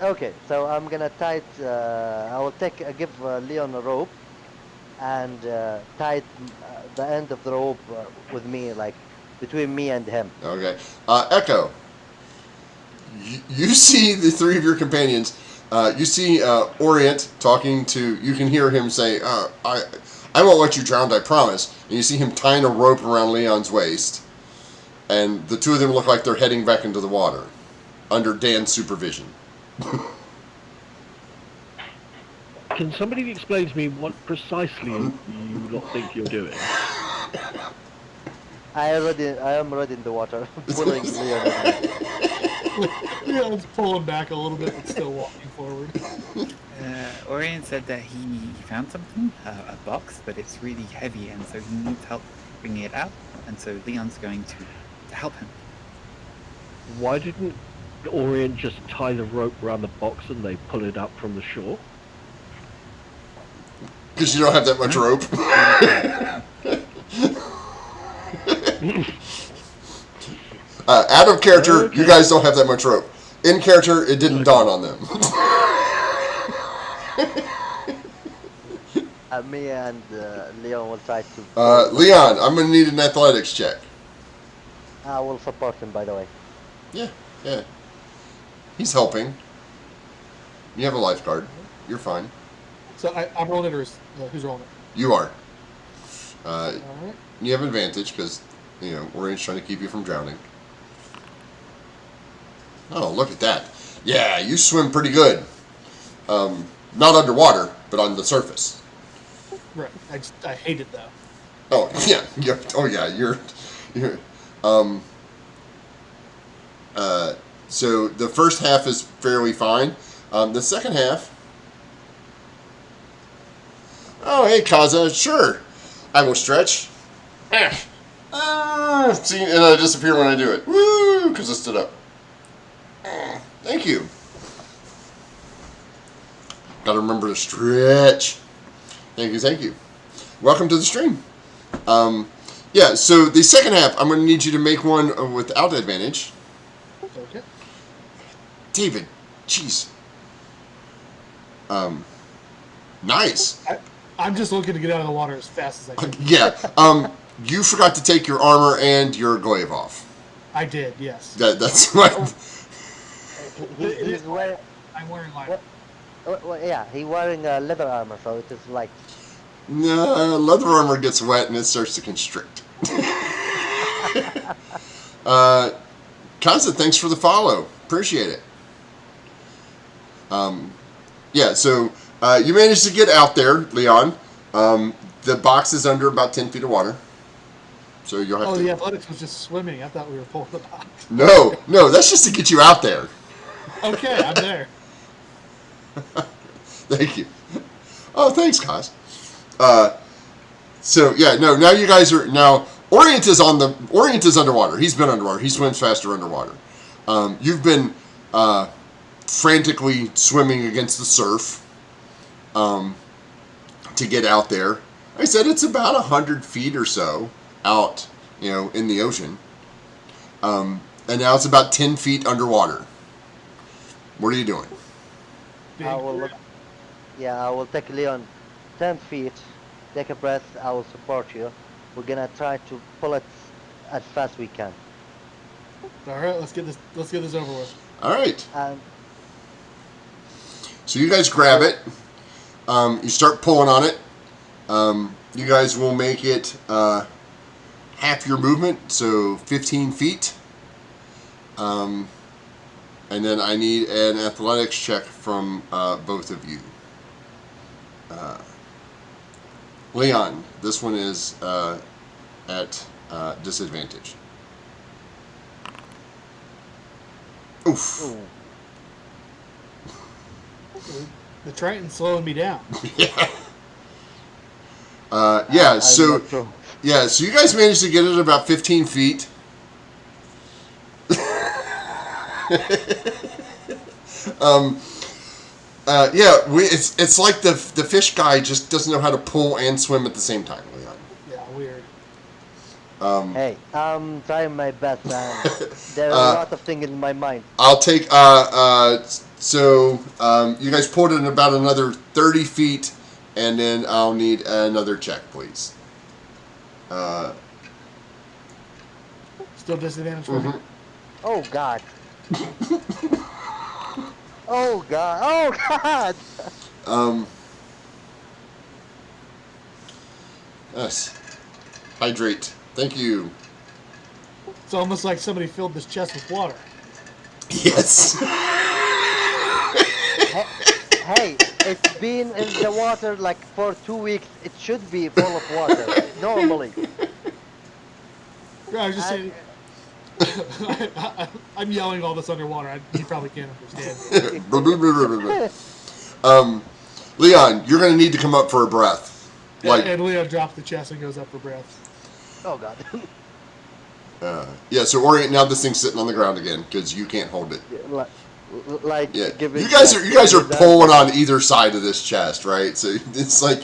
Okay, so I'm gonna tie it. I will give Leon a rope, and tie the end of the rope with me, between me and him. Okay. Echo, you see the three of your companions. You see Orient talking to. You can hear him say, "I won't let you drown, I promise." And you see him tying a rope around Leon's waist, and the two of them look like they're heading back into the water, under Dan's supervision. Can somebody explain to me what precisely you lot think you're doing? I am already in the water, pulling Leon in. Leon's pulling back a little bit, but still walking forward. Orient said that he found something, a box, but it's really heavy, and so he needs help bringing it out. And so Leon's going to help him. Why didn't Orient just tie the rope around the box and they pull it up from the shore? Because you don't have that much rope. Out of character, Okay. You guys don't have that much rope. In character, it didn't dawn on them. Me and Leon will try to. Leon, I'm going to need an athletics check. I will support him, by the way. Yeah, yeah. He's helping. You have a lifeguard. You're fine. So I'm rolling it, or who's rolling it? You are. All right. You have advantage because, Orient's trying to keep you from drowning. Oh, look at that. Yeah, you swim pretty good. Not underwater, but on the surface. Right. I hate it though. Oh, yeah. You're so the first half is fairly fine. The second half... Oh, hey, Kaza, sure. I will stretch. See, and I disappear when I do it. Woo, because I stood up. Thank you. Gotta remember to stretch. Thank you. Welcome to the stream. Yeah, so the second half, I'm going to need you to make one without advantage. Okay. David, jeez. Nice. I'm just looking to get out of the water as fast as I can. Yeah. You forgot to take your armor and your glaive off. I did, yes. That's right. He's wearing. I'm wearing light. Well, yeah, he's wearing leather armor, so it is like. No, leather armor gets wet and it starts to constrict. Kaza, thanks for the follow. Appreciate it. Yeah, so you managed to get out there, Leon. The box is under about 10 feet of water. So you'll have to... the athletics was just swimming. I thought we were pulling the box. No, that's just to get you out there. Okay, I'm there. Thank you. Oh, thanks, Kaz. So yeah, no. Now you guys are Orient is underwater. He's been underwater. He swims faster underwater. You've been frantically swimming against the surf to get out there. Like I said, it's about 100 feet or so out, in the ocean. And now it's about 10 feet underwater. What are you doing? I will take Leon 10 feet, take a breath, I will support you. We're gonna try to pull it as fast as we can. All right, let's get this over with. All right. And So you guys grab it. You start pulling on it. You guys will make it half your movement, so 15 feet. And then I need an athletics check from both of you. Leon, this one is at disadvantage. Oof. ooh, The Triton's slowing me down. Yeah. I'm So not sure. you guys managed to get it about 15 feet. It's like the fish guy just doesn't know how to pull and swim at the same time, Leon. Yeah, weird. Hey, I'm trying my best, man. There are a lot of things in my mind. I'll take you guys pulled it in about another 30 feet, and then I'll need another check, please. Still disadvantage for me. Oh God. Oh God. Oh God. Yes. Hydrate. Thank you. It's almost like somebody filled this chest with water. Yes. Hey, it's been in the water like for 2 weeks. It should be full of water normally. Yeah, I was just saying. I'm yelling all this underwater. You probably can't understand. Leon, you're going to need to come up for a breath. And Leo drops the chest and goes up for breath. Oh God. So Orient, now this thing's sitting on the ground again because you can't hold it. Like Yeah, giving. you guys are pulling on either side of this chest, right? So it's like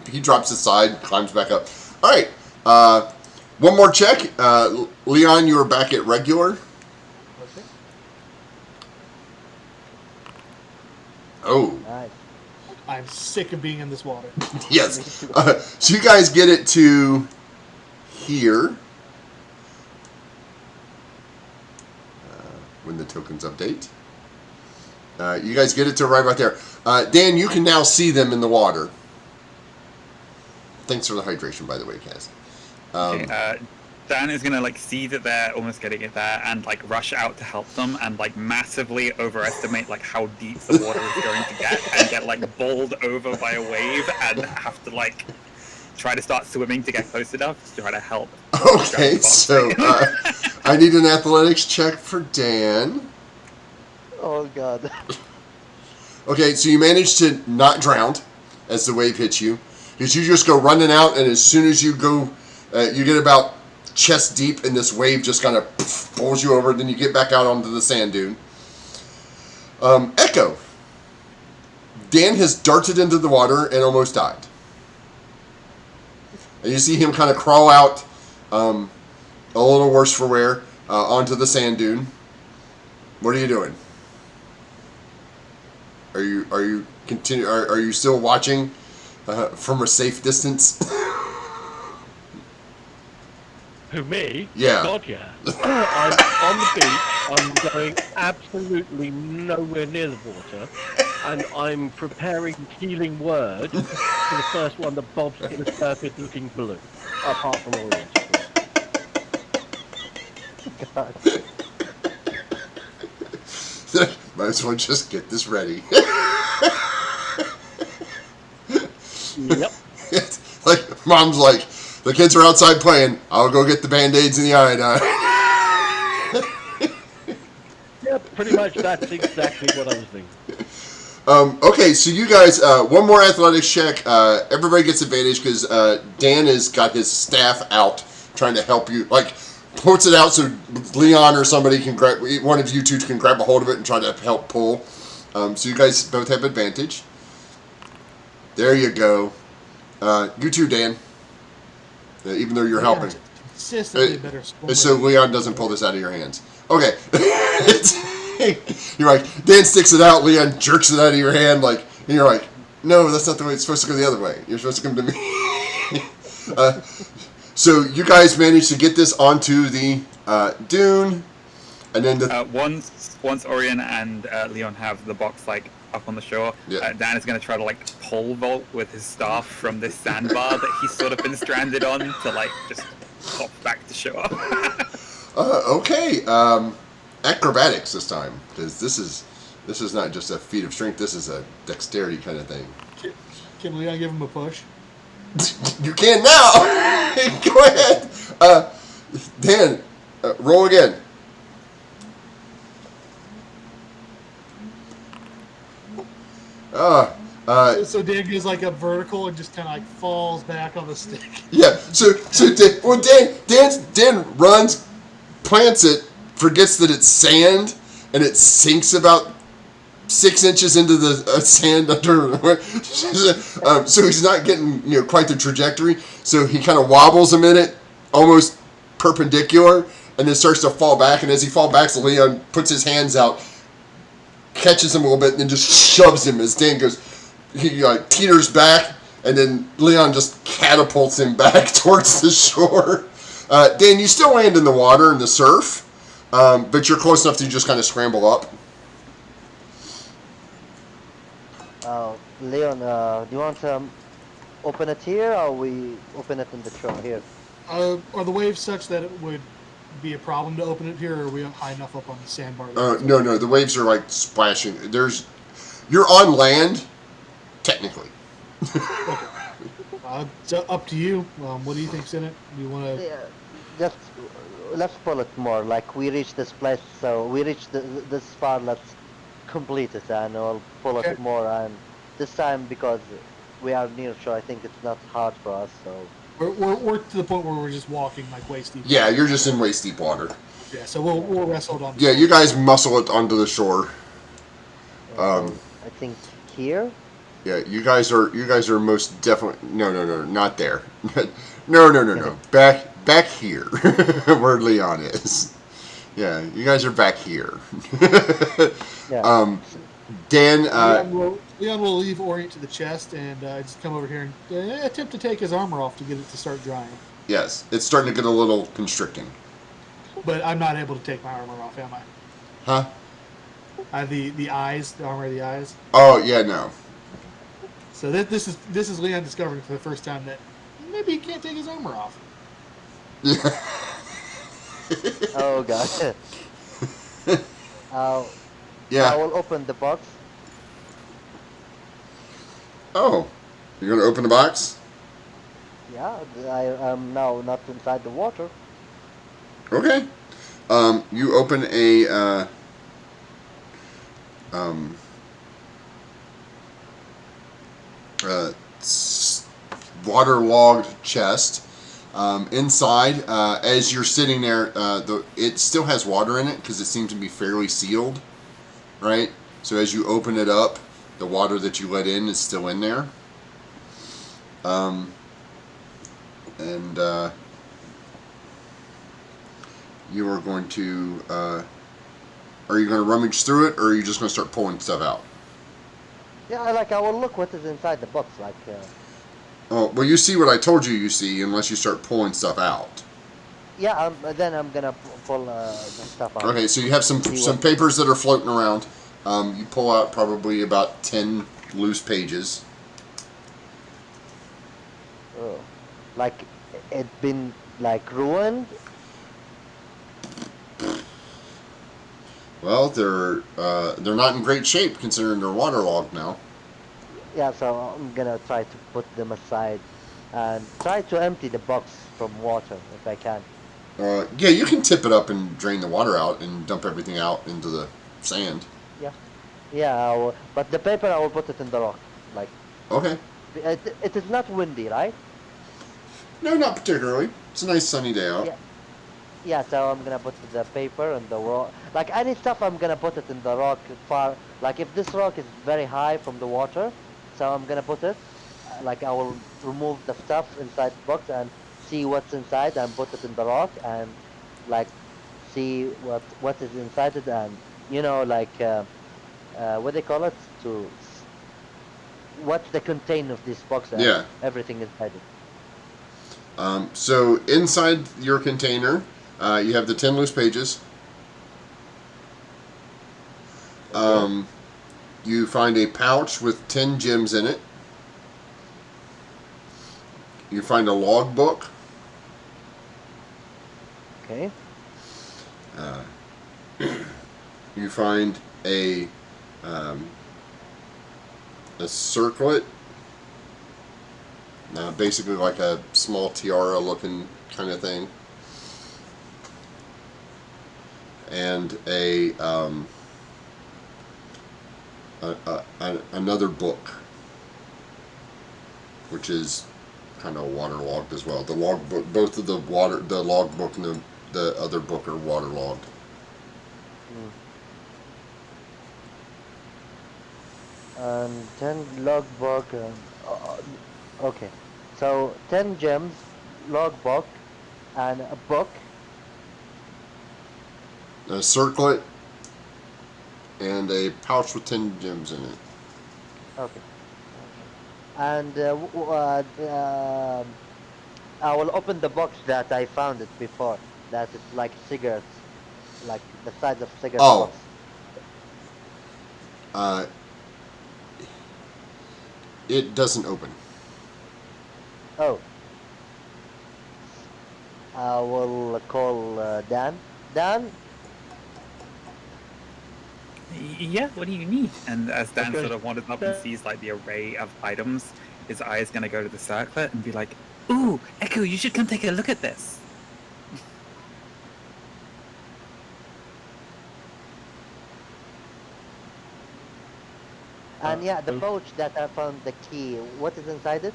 he drops his side, climbs back up. All right, one more check. Leon, you are back at regular. Okay. Oh, Nice. I'm sick of being in this water. yes. So you guys get it to here. When the tokens update. You guys get it to right about there. Dan, you can now see them in the water. Thanks for the hydration, by the way, Kaz. Okay, Dan is gonna like see that they're almost getting it there and like rush out to help them and like massively overestimate like how deep the water is going to get and get like bowled over by a wave and have to like try to start swimming to get close enough to try to help. Okay, so I need an athletics check for Dan. Oh god. Okay, so you manage to not drown as the wave hits you. Because you just go running out, and as soon as you go, you get about chest deep, and this wave just kind of pulls you over, then you get back out onto the sand dune. Echo. Dan has darted into the water and almost died. And you see him kind of crawl out, a little worse for wear, onto the sand dune. What are you doing? Are you still watching from a safe distance? Who, me? Yeah. God, yeah. I'm on the beach. I'm going absolutely nowhere near the water. And I'm preparing healing word for the first one that bobs in a serpent-looking balloon. Apart from Orient, of course. God. Might as well just get this ready. Yep. Like, Mom's like, the kids are outside playing. I'll go get the Band-Aids and the iodine. Yeah, pretty much that's exactly what I was thinking. Okay, so you guys, one more athletics check. Everybody gets advantage because Dan has got his staff out trying to help you. Like, puts it out so Leon or somebody can grab, one of you two can grab a hold of it and try to help pull. So you guys both have advantage. There you go. You too, Dan. Even though you're helping. Consistently better swimmer. So Leon doesn't pull this out of your hands. Okay. You're like, Dan sticks it out, Leon jerks it out of your hand, like, and you're like, no, that's not the way it's supposed to go the other way. You're supposed to come to me. So you guys managed to get this onto the dune, and then once Orion and Leon have the box like up on the shore, Yeah. Dan is going to try to like pole vault with his staff from this sandbar that he's sort of been stranded on to like just hop back to shore. Okay. Acrobatics this time, because this is not just a feat of strength. This is a dexterity kind of thing. Can Leon give him a push? You can now. Go ahead. Dan, roll again. So Dan goes like up vertical and just kind of like falls back on the stick. Yeah. So Dan runs, plants it, forgets that it's sand, and it sinks about 6 inches into the sand under. So he's not getting quite the trajectory. So he kind of wobbles a minute, almost perpendicular, and then starts to fall back. And as he falls back, Leon puts his hands out, catches him a little bit, and then just shoves him as Dan goes. He teeters back, and then Leon just catapults him back towards the shore. Dan, you still land in the water in the surf, but you're close enough to just kind of scramble up. Leon, do you want to open it here, or we open it in the shore here? Are the waves such that it would be a problem to open it here, or are we high enough up on the sandbar? No, the waves are like splashing. You're on land, technically. Okay. It's up to you. What do you think's in it? Do you want to? Yeah, just let's pull it more. Like we reached this place, so we reached this far. Let's complete it, and we'll pull it more. And this time, because we are near shore, I think it's not hard for us. So We're to the point where we're just walking like waist deep. Yeah, you're just in waist deep water. Yeah, so we'll wrestle on. Yeah, you guys muscle it onto the shore. I think here. Yeah, you guys are most definitely no, not there. No. Back here, where Leon is. Yeah, you guys are back here. Yeah. Dan. Leon will leave Orient to the chest and just come over here and attempt to take his armor off to get it to start drying. Yes, it's starting to get a little constricting. But I'm not able to take my armor off, am I? Huh? The eyes, the armor of the eyes. Oh yeah, no. So this is Leon discovering for the first time that maybe he can't take his armor off. Yeah. Oh god. uh, I Yeah. will open the box. Oh, you're gonna open the box? Yeah, I am now not inside the water. Okay. You open a um, uh, waterlogged chest. Inside, as you're sitting there, it still has water in it because it seems to be fairly sealed, right? So as you open it up, the water that you let in is still in there. And you are going to, are you going to rummage through it, or are you just going to start pulling stuff out? Yeah, I will look what is inside the box. Oh, well, you see what I told you see, unless you start pulling stuff out. Yeah, then I'm gonna pull the stuff out. Okay, so you have See some what. papers that are floating around. You pull out probably about 10 loose pages. Oh, like it been like ruined. Well, they're not in great shape considering they're waterlogged now. Yeah, so I'm gonna try to put them aside and try to empty the box from water if I can. Yeah, you can tip it up and drain the water out and dump everything out into the sand. Yeah, yeah. But the paper I will put it in the rock. Like Okay. it is not windy, right? No, not particularly. It's a nice sunny day out. Yeah, yeah. So I'm gonna put the paper and the rock. Like any stuff, I'm gonna put it in the rock far. Like if this rock is very high from the water, so I'm gonna put it. Like I will remove the stuff inside the box and see what's inside and put it in the rock and like see what is inside it and like what they call it what's the contain of this box and Yeah. everything inside it. So inside your container, you have the 10 loose pages. Okay. You find a pouch with 10 gems in it. You find a logbook. Okay. You find um, a circlet, basically like a small tiara looking kind of thing, and another book, which is kind of waterlogged as well. The logbook, both of the logbook and the other book are waterlogged. Mm. And 10 logbook and okay, so 10 gems, logbook, and a book. A circlet and a pouch with 10 gems in it. Okay. And I will open the box that I found it before. That is like cigarettes, like the size of cigarette Oh, box. uh, it doesn't open. Oh, I will call Dan. Dan, Yeah, what do you need? And as Dan Okay. sort of wanders up and sees like the array of items, his eye is going to go to the circlet and be like, "Ooh, Echo, you should come take a look at this." and yeah, the Oh, pouch that I found the key. What is inside it?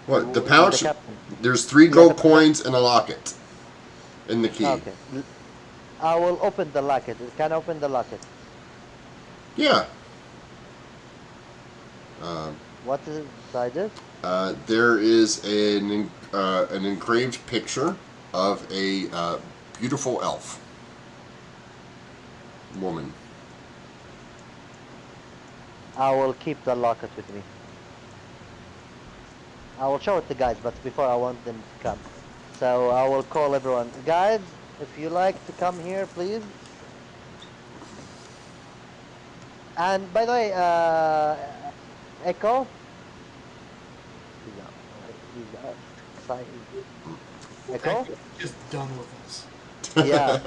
What, the The pouch? captain. There's 3 Yeah, gold coins and a locket in the key. okay. I will open the locket. Can I open the locket? Yeah. Uh, What is inside it? there is an engraved picture of a beautiful elf woman. I will keep the locket with me. I will show it to guys, but before I want them to come. So I will call everyone. Guys, if you like to come here, please. And by the way, Echo. He's out. He's outside. Echo. Echo is done with us. Yeah.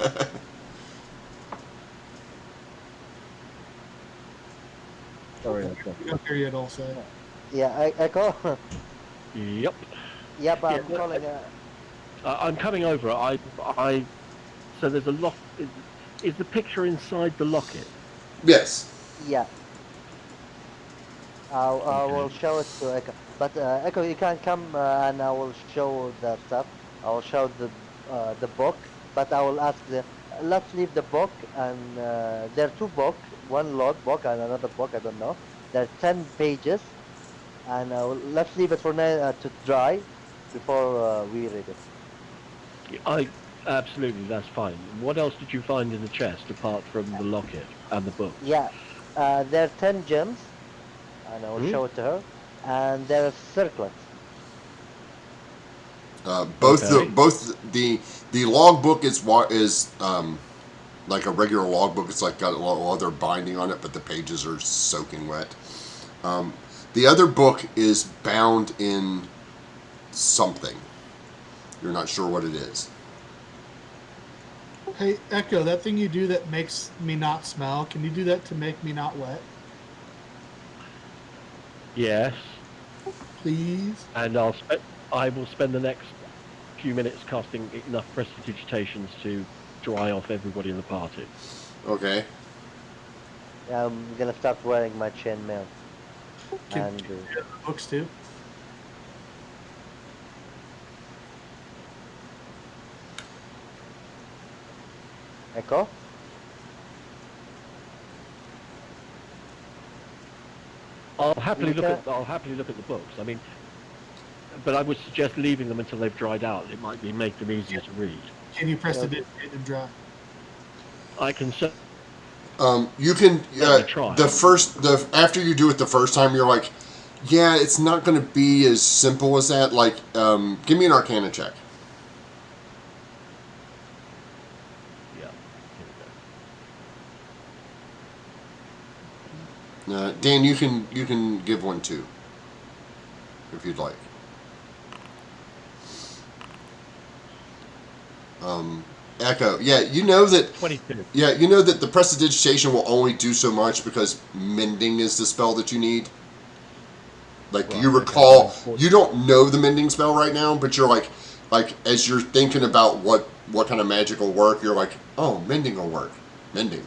Sorry, Echo. We don't hear you at all, say. Yeah. Echo. Yep. Yep. Yeah, I'm calling. I'm coming over. So there's a lock. Is the picture inside the locket? Yes. Yeah. I will Okay. show it to Echo. But Echo, you can come and I will show the stuff. I will show the book, but I will ask the. Let's leave the book and there are two book, one log book and another book. I don't know. There are 10 pages, and let's leave it for now to dry before we read it. I absolutely. That's fine. What else did you find in the chest apart from the locket and the books? Yeah, there are 10 gems, and I will Hmm? show it to her. And there are circlets. Okay. Both the logbook is like a regular logbook. It's like got a lot of other binding on it, but the pages are soaking wet. Um, the other book is bound in something. You're not sure what it is. Hey, Echo, that thing you do that makes me not smell, can you do that to make me not wet, Yes. please? And I will spend the next few minutes casting enough prestidigitations to dry off everybody in the party. Okay. I'm gonna start wearing my chainmail. Can And you do the books too? Echo. I'll happily look Okay. at the books. I mean, but I would suggest leaving them until they've dried out. It might make them easier to read. Can you press Yeah. the dictate and dry? I can You can certainly try. the after you do it the first time, you're like, yeah, it's not going to be as simple as that. Like, give me an Arcana check. Yeah. Here we go. Dan, you can give one too, if you'd like. Echo, yeah, you know that. 22. Yeah, you know that the prestidigitation will only do so much because mending is the spell that you need. Like Right, you okay, recall, so you don't know the mending spell right now, but you're like as you're thinking about what kind of magic will work, you're like, oh, mending will work. Mending.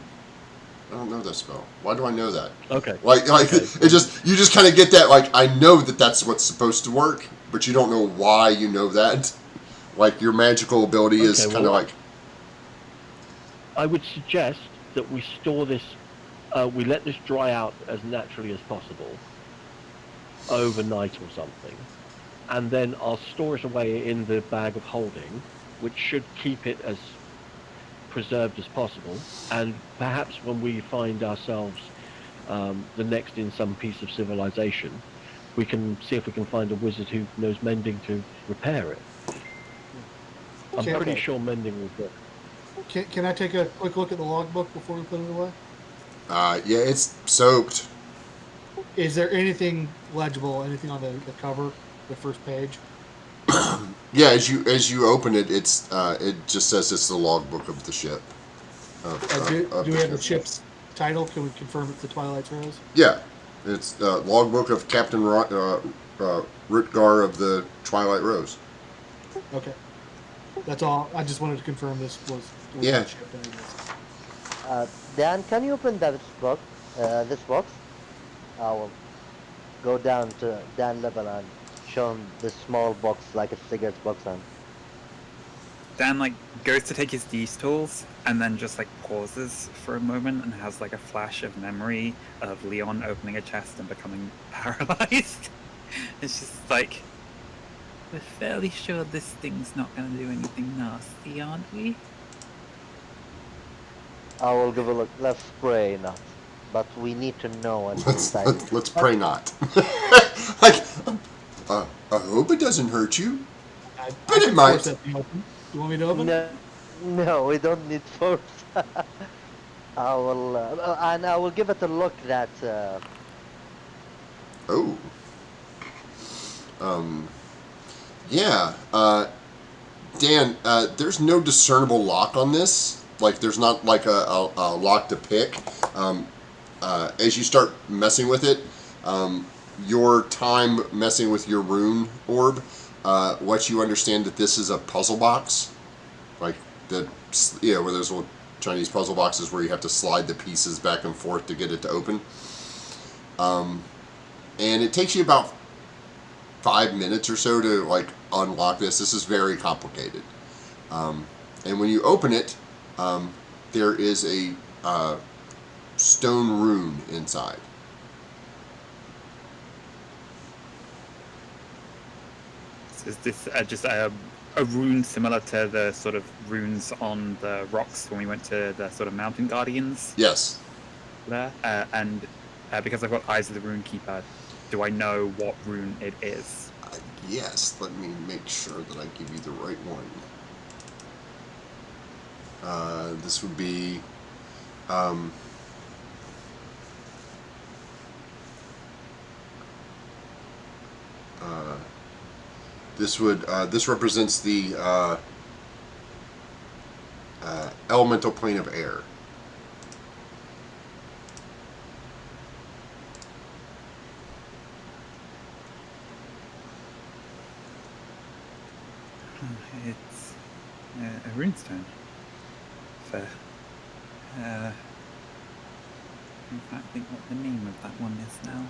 I don't know that spell. Why do I know that? Okay. Like Okay. it just you just kind of get that. Like I know that that's what's supposed to work, but you don't know why you know that. Like your magical ability is Okay, kind of well, like. I would suggest that we store this, we let this dry out as naturally as possible, overnight or something, and then I'll store it away in the bag of holding, which should keep it as preserved as possible. And perhaps when we find ourselves the next in some piece of civilization, we can see if we can find a wizard who knows mending to repair it. I'm Okay. pretty sure mending will work. Can I take a quick look at the logbook before we put it away? Yeah, it's soaked. Is there anything legible, anything on the cover, the first page? Yeah, as you open it, it just says it's the logbook of the ship. Do we have the ship's title? Can we confirm it's the Twilight's Rose? Yeah, it's logbook of Captain Rutgar of the Twilight Rose. Okay. That's all. I just wanted to confirm this was Yeah. that ship. Dan, can you open that book? This box. I will go down to Dan level and show him this small box like a cigarette box. And Dan like goes to take his D's tools and then just like pauses for a moment and has like a flash of memory of Leon opening a chest and becoming paralyzed. It's just like, we're fairly sure this thing's not going to do anything nasty, aren't we? I will give a look. Let's pray not, but we need to know what's inside. Let's pray not. Like, I hope it doesn't hurt you. But it can might. force that thing open. You want me to open? No, no, we don't need force. And I will give it a look that Oh. Yeah. Dan, there's no discernible lock on this. Like, there's not like a lock to pick. Um, as you start messing with it, your time messing with your rune orb, lets you understand that this is a puzzle box. Like, where there's little Chinese puzzle boxes where you have to slide the pieces back and forth to get it to open. And it takes you about 5 minutes or so to like unlock this. This is very complicated. And when you open it, there is a stone rune inside. Is this just a rune similar to the sort of runes on the rocks when we went to the sort of mountain guardians Yes. there? And because I've got Eyes of the Rune Keeper, do I know what rune it is? Yes. Let me make sure that I give you the right one. This would be. This represents the elemental plane of air. It's a runestone. For I can't think what the name of that one is now.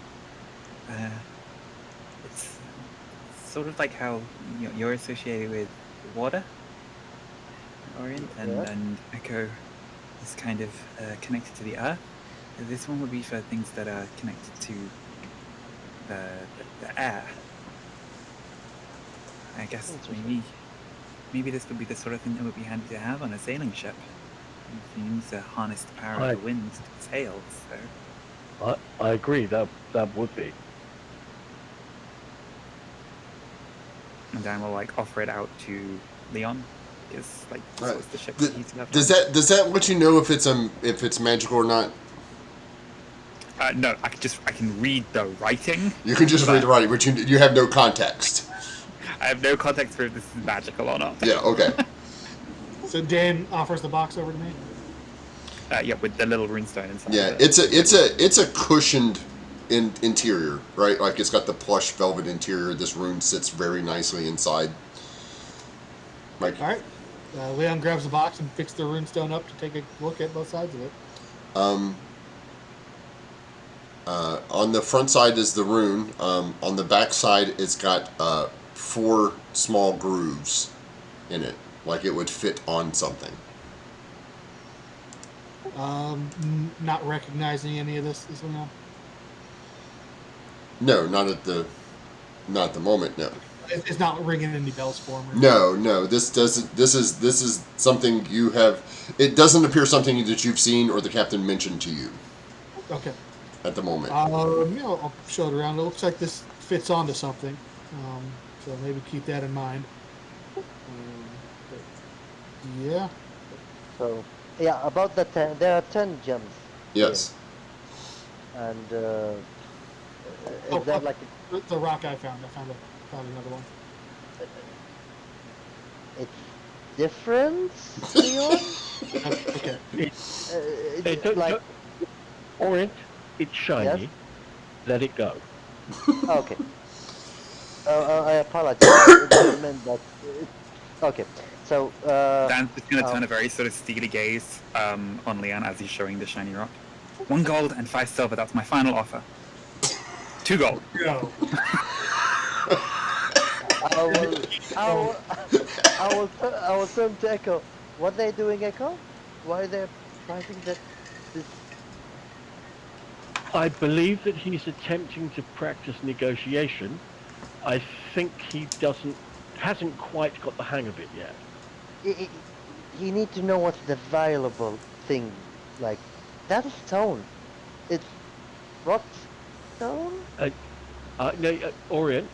It's sort of like how you're associated with water, Orient, Yeah. and Echo is kind of connected to the earth. This one would be for things that are connected to the air. I guess maybe this would be the sort of thing that would be handy to have on a sailing ship. You can use to harness the power of the winds to sail. So I agree. That would be. and Dan will like offer it out to Leon because like this was the ship Th- that he's left. Does that let you know if it's magical or not? No, I can read the writing. You can just read the writing, but you have no context. I have no context for if this is magical or not. Yeah. Okay. So Dan offers the box over to me. Yeah, with the little runestone inside. Yeah, it's a cushioned interior, right? Like it's got the plush velvet interior. This rune sits very nicely inside. Like, All right. Leon grabs the box and picks the runestone up to take a look at both sides of it. on the front side is the rune. On the back side, it's got 4 small grooves in it, like it would fit on something. Not recognizing any of this, Leon. No, not at the moment. No. It's not ringing any bells for him. No. This doesn't. This is something you have. It doesn't appear something that you've seen or the captain mentioned to you. Okay. At the moment. I'll show it around. It looks like this fits onto something, so maybe keep that in mind. Yeah. So yeah, about the 10, there are 10 gems. Yes. Here. And is that like the rock I found? I found another one. it's different, Leon? Okay. It's like Orient, it's shiny. Yes? Let it go. okay. I apologize. I meant that. Okay. So Dan's just going to turn a very sort of steely gaze on Leon as he's showing the shiny rock. 1 gold and 5 silver. That's my final offer. 2 gold. Go. I will turn to Echo. What are they doing, Echo? Why are they writing that? This... I believe that he's attempting to practice negotiation. I think he hasn't quite got the hang of it yet. You need to know what's the valuable thing. Like, that is stone. It's rock stone? No, Orient,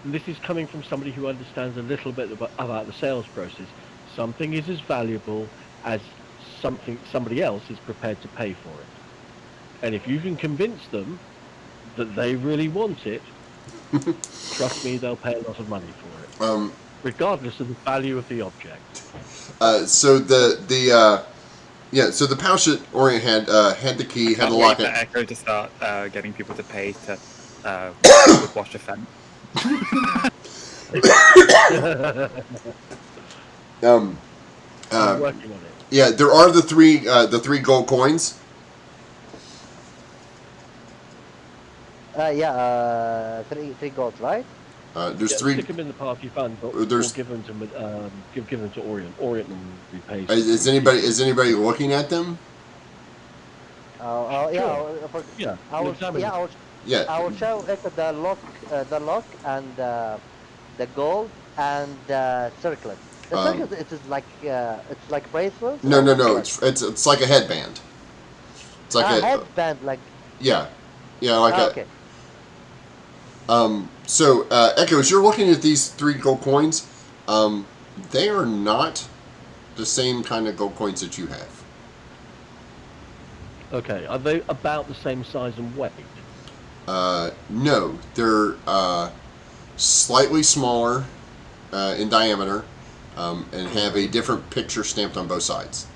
this is coming from somebody who understands a little bit about the sales process. Something is as valuable as somebody else is prepared to pay for it. And if you can convince them that they really want it, trust me, they'll pay a lot of money for it, regardless of the value of the object. So so the Pouchet Orient had the key, had Can't the wait for locket. Echo to start getting people to pay to wash a fence. Um, I'm working on it. yeah, there are the three gold coins. Three gold, right? There's Yeah, three. stick them in the party fund, or There's. give them to Orient. Orient normally pays. Is anybody looking at them? Yeah, I will, examine yeah, it. Yeah. I will show Echo the lock and the gold and the circlet. The circlet, it is like it's like bracelets. No, or no, no. what? It's like a headband. It's like a headband, like. yeah, like Okay. So Echo, as you're looking at these three gold coins, they are not the same kind of gold coins that you have. Okay, are they about the same size and weight? No, they're slightly smaller in diameter, and have a different picture stamped on both sides.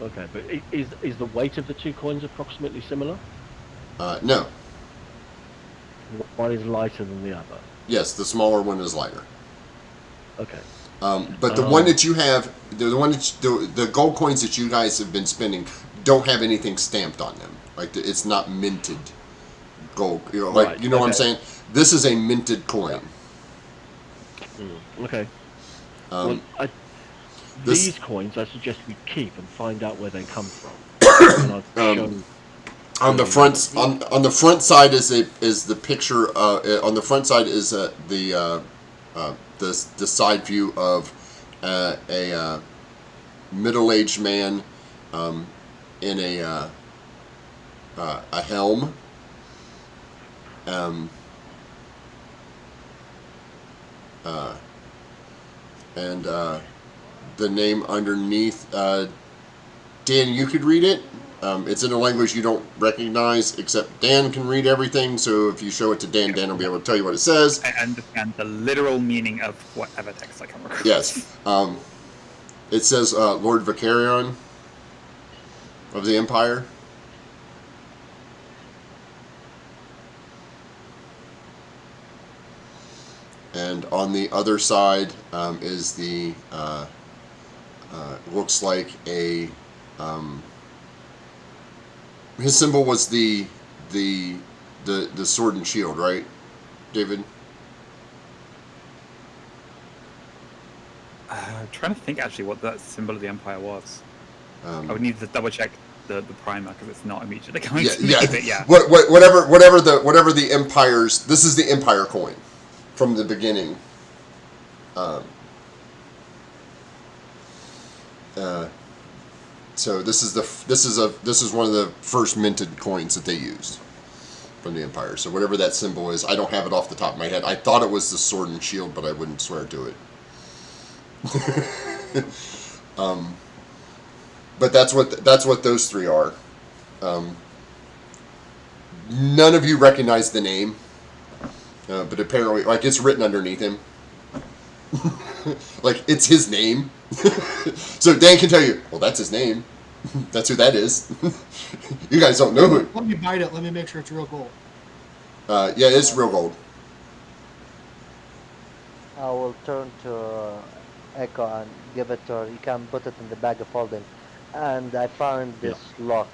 Okay, but is the weight of the two coins approximately similar? No. One is lighter than the other. Yes, the smaller one is lighter. Okay. But the one that you have, the gold coins that you guys have been spending don't have anything stamped on them. Like it's not minted gold. Right, what I'm saying. This is a minted coin. Okay. Um, well, this- these coins, I suggest we keep and find out where they come from. And I've shown On the front on the front side is the picture. On the front side is the side view of a middle-aged man in a helm. And the name underneath. Dan, you could read it. It's in a language you don't recognize, except Dan can read everything, so if you show it to Dan, Dan will be able to tell you what it says. I understand the literal meaning of whatever text I come across. Yes. It says Lord Vicarion of the Empire. And on the other side is the, looks like a... his symbol was the sword and shield, right, David? I'm trying to think actually what that symbol of the Empire was. I would need to double check the primer because it's not immediately coming to me. But yeah. Whatever the Empire's. This is the Empire coin from the beginning. So this is one of the first minted coins that they used from the Empire. So whatever that symbol is, I don't have it off the top of my head. I thought it was the sword and shield, but I wouldn't swear to it. But that's what those three are. None of you recognize the name, but apparently, like, it's written underneath him. Like, it's his name. So Dan can tell you, well, that's his name. That's who that is. You guys don't know who. Let me bite it. Let me make sure it's real gold. Yeah, it's real gold. I will turn to Echo and give it to her. You can put it in the bag of holding. And I found this lock.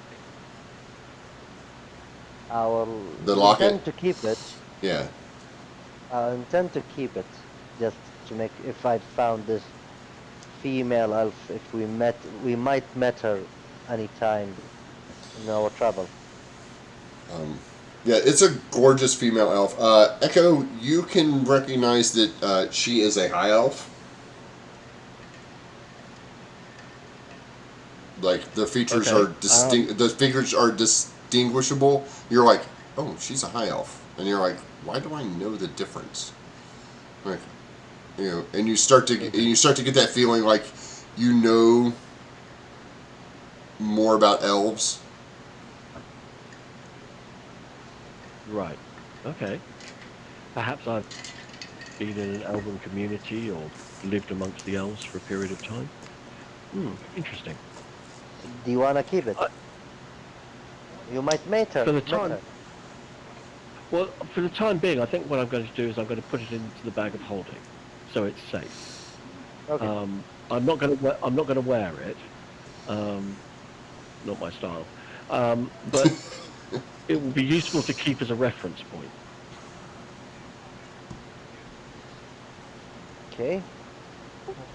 I will intend to keep it. Yeah. I intend to keep it, just to make. If I found this female elf, if we might met her anytime in our trouble. Yeah, it's a gorgeous female elf. Echo, you can recognize that she is a high elf. Like, the features are distinguishable. You're like, oh, she's a high elf, and you're like, why do I know the difference? Like, and you start to get that feeling like, you know, more about elves. Right. Okay. Perhaps I've been in an elven community or lived amongst the elves for a period of time. Interesting. Do you wanna keep it? I- You might mate her. For the Mate time, her. well, for the time being, I think what I'm going to do is I'm going to put it into the bag of holding, so it's safe. Okay. I'm not going to. I'm not going to wear it. Not my style. But it will be useful to keep as a reference point. Okay.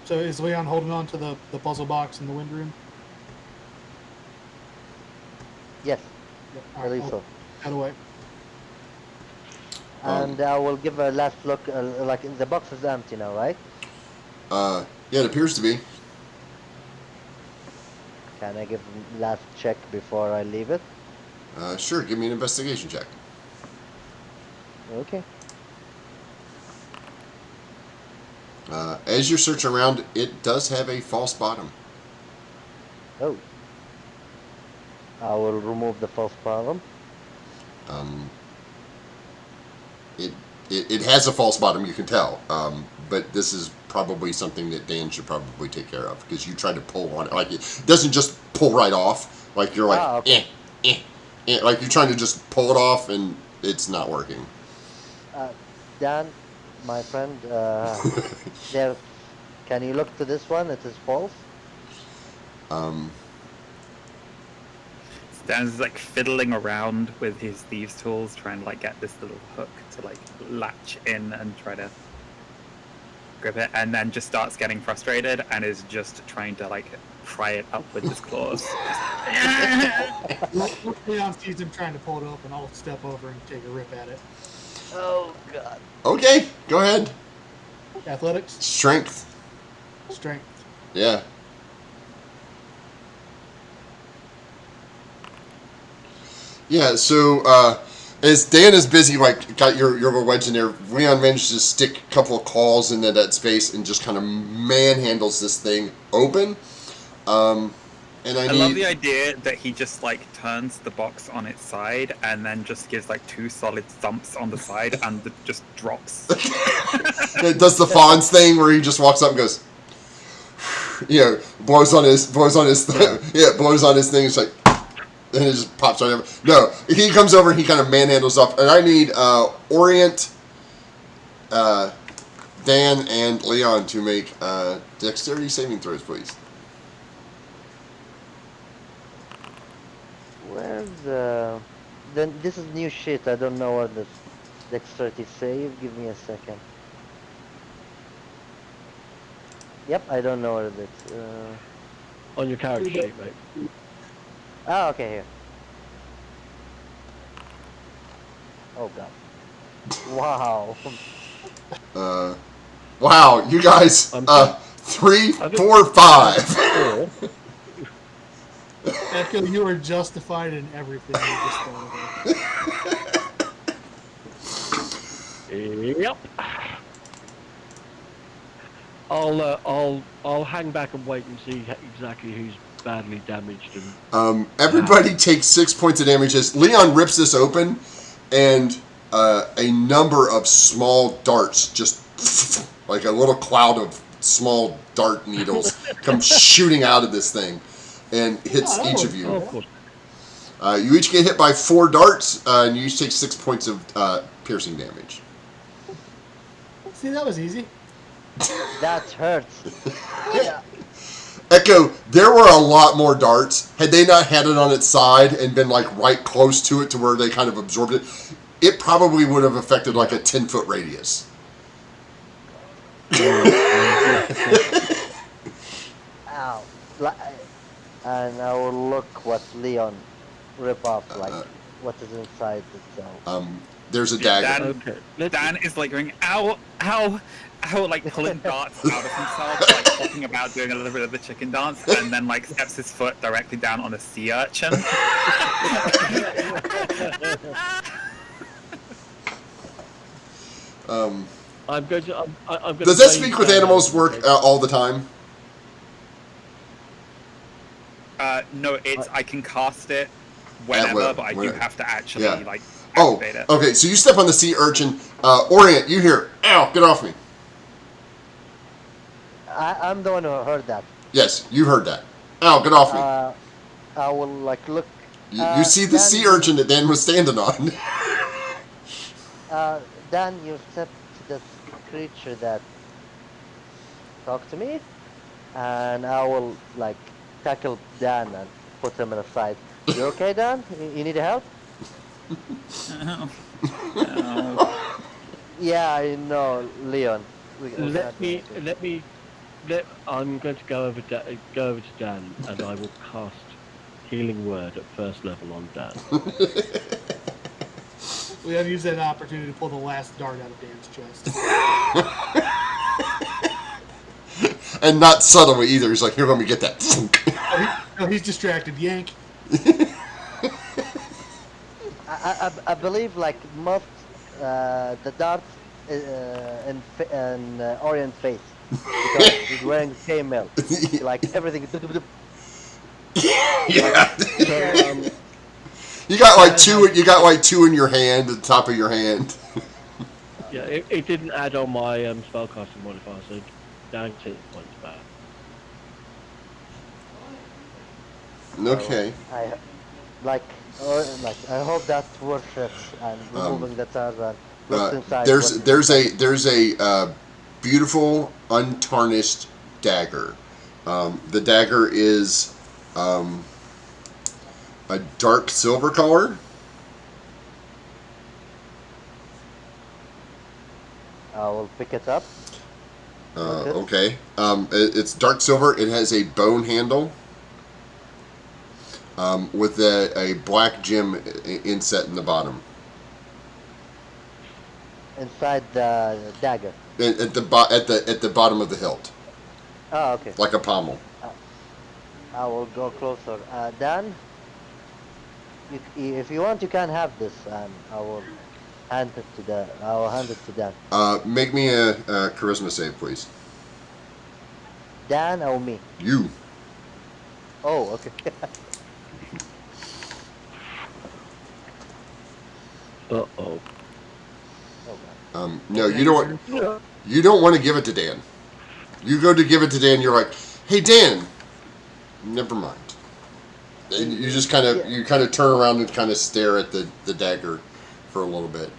So is Leon holding on to the puzzle box in the wind room? Yes. Yeah, I all right, believe I'll so. head away. And I will give a last look. Like the box is empty now, right? Yeah, it appears to be. Can I give a last check before I leave it? Sure, give me an investigation check. Okay. As you're searching around, it does have a false bottom. Oh. I will remove the false bottom. Um, it has a false bottom, you can tell. But this is probably something that Dan should probably take care of because you tried to pull on it. Like it doesn't just pull right off. Like you're like, okay. like you're trying to just pull it off and it's not working. Dan, my friend, there. Can you look to this one? It is false. Um, Stan's like fiddling around with his thieves' tools, trying to like get this little hook to like latch in and try to grip it, and then just starts getting frustrated and is just trying to like pry it up with his claws. Leon sees him trying to pull it up, and I'll step over and take a rip at it. Oh God. okay, go ahead. Athletics, Strength. strength. Yeah. Yeah, so as Dan is busy, like, got your little wedge in there, Leon manages to stick a couple of claws into that space and just kind of manhandles this thing open. And I I need... love the idea that he just like turns the box on its side and then just gives like 2 solid thumps on the side and it just drops. It does the Fonz thing where he just walks up and goes, you know, blows on his blows on his thing. It's like, and it just pops right over. No, he comes over and he kind of manhandles up. And I need Orient, Dan, and Leon to make dexterity saving throws, please. Where's the? Then this is new shit. I don't know what this dexterity save. Give me a second. Yep, I don't know what it is. On your character sheet, mate. Ah, okay, here. Oh God. Wow. Wow, you guys, 3, 4, 5. Echo, you are justified in everything you just thought of. Yep. I'll hang back and wait and see exactly who's badly damaged and. Everybody takes 6 points of damage as Leon rips this open, and a number of small darts, just like a little cloud of small dart needles, come shooting out of this thing and hits each of you. Oh, of course. You each get hit by 4 darts, and you each take 6 points of piercing damage. See, that was easy. That hurts. Yeah. Echo, there were a lot more darts. Had they not had it on its side and been like right close to it to where they kind of absorbed it, it probably would have affected like a 10-foot radius. Ow. And I will look what Leon rip off, like what is inside itself. There's a dagger. Dan is like going, ow, ow, ow, like pulling darts out of himself, like hopping about doing a little bit of the chicken dance, and then like steps his foot directly down on a sea urchin. I'm going to. I'm going Does that speak with animals work all the time? No, it's I can cast it whenever, will, but I do whenever. have to actually Yeah. like Oh, activate it. okay. So you step on the sea urchin. Orient, you hear? Ow! Get off me! I'm the one who heard that. Yes, you heard that. Ow! Get off me! I will like look. You see the Dan, sea urchin that Dan was standing on. Dan, you said to this creature that talk to me, and I will like tackle Dan and put him in a side. You okay, Dan? You need help? Oh. Oh. Yeah, I know, Leon. We cannot Let do me, anything. I'm going to go over to Dan, and I will cast Healing Word at first level on Dan. We have used that opportunity to pull the last dart out of Dan's chest. And not subtly either. He's like, here, let me get that. No, he's distracted. Yank. I believe like most the dart in Orient face because he's wearing chainmail. Like everything. Yeah. So, You got like two. You got like two in your hand, at the top of your hand. yeah, it didn't add on my spellcasting modifier, so Dan gets 6 points back. Okay. I like I hope that worth it and removing the Tarzan looks inside. There's a beautiful untarnished dagger. The dagger is a dark silver color. I will pick it up. Okay. It's dark silver. It has a bone handle with a black gem inset in the bottom. Inside the dagger. At the bottom of the hilt, Oh, okay. like a pommel. I will go closer. Dan, if you want, you can have this, and I will hand it to Dan. I will hand it to Dan. Make me a charisma save, please. Dan or me? You. Oh, okay. Uh-oh. Oh, God. No, you don't. You don't want to give it to Dan. You go to give it to Dan. You're like, hey Dan. Never mind. And you just kind of turn around and kind of stare at the dagger for a little bit.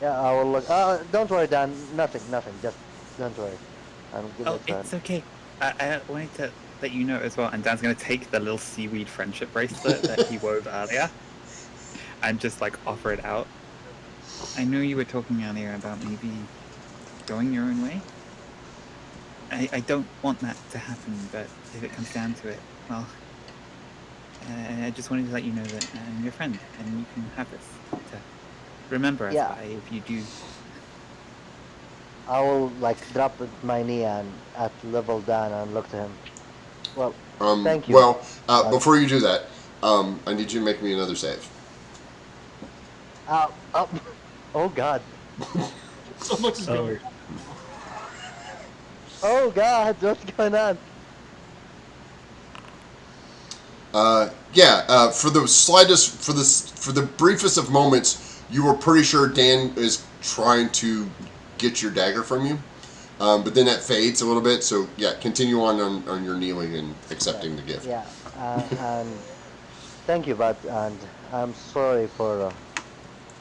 Yeah, I will look. Don't worry, Dan. Nothing. Just don't worry. I'm good Oh, at that. it's okay. I wanted to let you know as well, and Dan's going to take the little seaweed friendship bracelet that he wove earlier and just like offer it out. I know you were talking earlier about maybe going your own way. I don't want that to happen, but if it comes down to it, well, I just wanted to let you know that I'm your friend, and you can have this to remember us by if you do. I will like drop at my knee and at level down and look to him. Well, thank you. Well, before you do that, I need you to make me another save. Oh God. So much is going on. Oh God, what's going on? For the slightest, for the briefest of moments, you were pretty sure Dan is trying to get your dagger from you, but then that fades a little bit. So yeah, continue on your kneeling and accepting the gift. Yeah, and thank you, bud. And I'm sorry for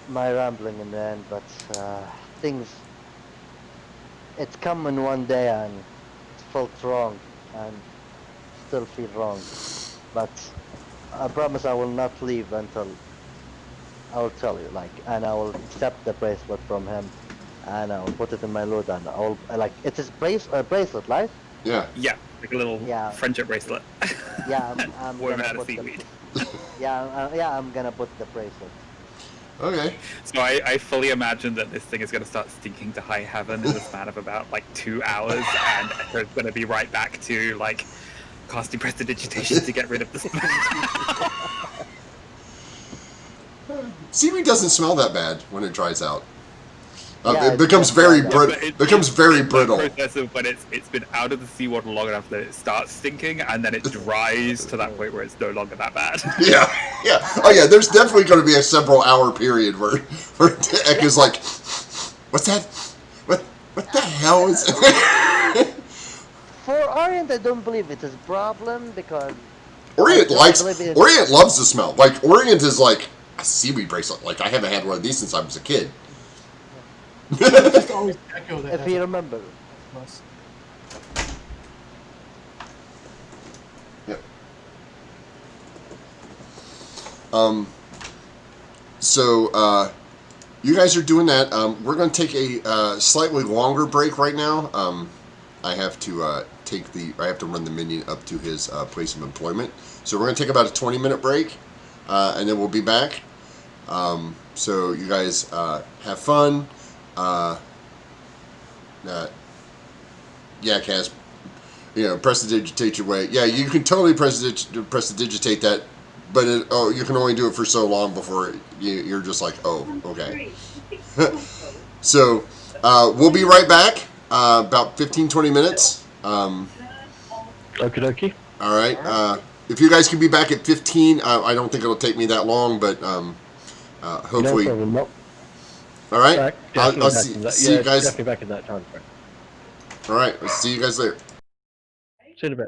my rambling in the end, but things. It's come in one day and it felt wrong and still feel wrong. But I promise I will not leave until I will tell you, and I will accept the bracelet from him, and I will put it in my loot, and I will it's his bracelet, right? Yeah. Yeah, like a little friendship bracelet. Yeah, I'm woven gonna out of put seaweed. I'm gonna put the bracelet. Okay. So I fully imagine that this thing is going to start stinking to high heaven in the span of about like 2 hours, and Echo's going to be right back to like casting prestidigitation to get rid of the smell. Seaweed doesn't smell that bad when it dries out. Yeah, It it's becomes just very dried up. brittle. But Becomes very it's brittle. that process of when it's been out of the seawater long enough that it starts stinking, and then it dries to that point where it's no longer that bad. Yeah, yeah. Oh yeah. There's definitely going to be a several-hour period where Ek is like, "What's that? What the hell is?" For Orient, I don't believe it is a problem because Orient I believe it. Orient loves the smell. Like Orient is like a seaweed bracelet. Like I haven't had one of these since I was a kid. It's just always Echo that If has you a remember, plus. Yep. So you guys are doing that. We're going to take a slightly longer break right now. I have to I have to run the minion up to his place of employment. So we're going to take about a 20-minute break, and then we'll be back. So you guys have fun. Yeah, Cass. Prestidigitate your way. Yeah, you can totally prestidigitate that, but you can only do it for so long before you're just like, oh, okay. So we'll be right back. About 15-20 minutes. Okie dokie. All right. If you guys can be back at 15, I don't think it'll take me that long, but No hopefully. problem. Not All right. back. I'll Definitely back see, in that. see Yeah, you guys. definitely back in that time frame. All right. I'll see you guys later. See you in a bit.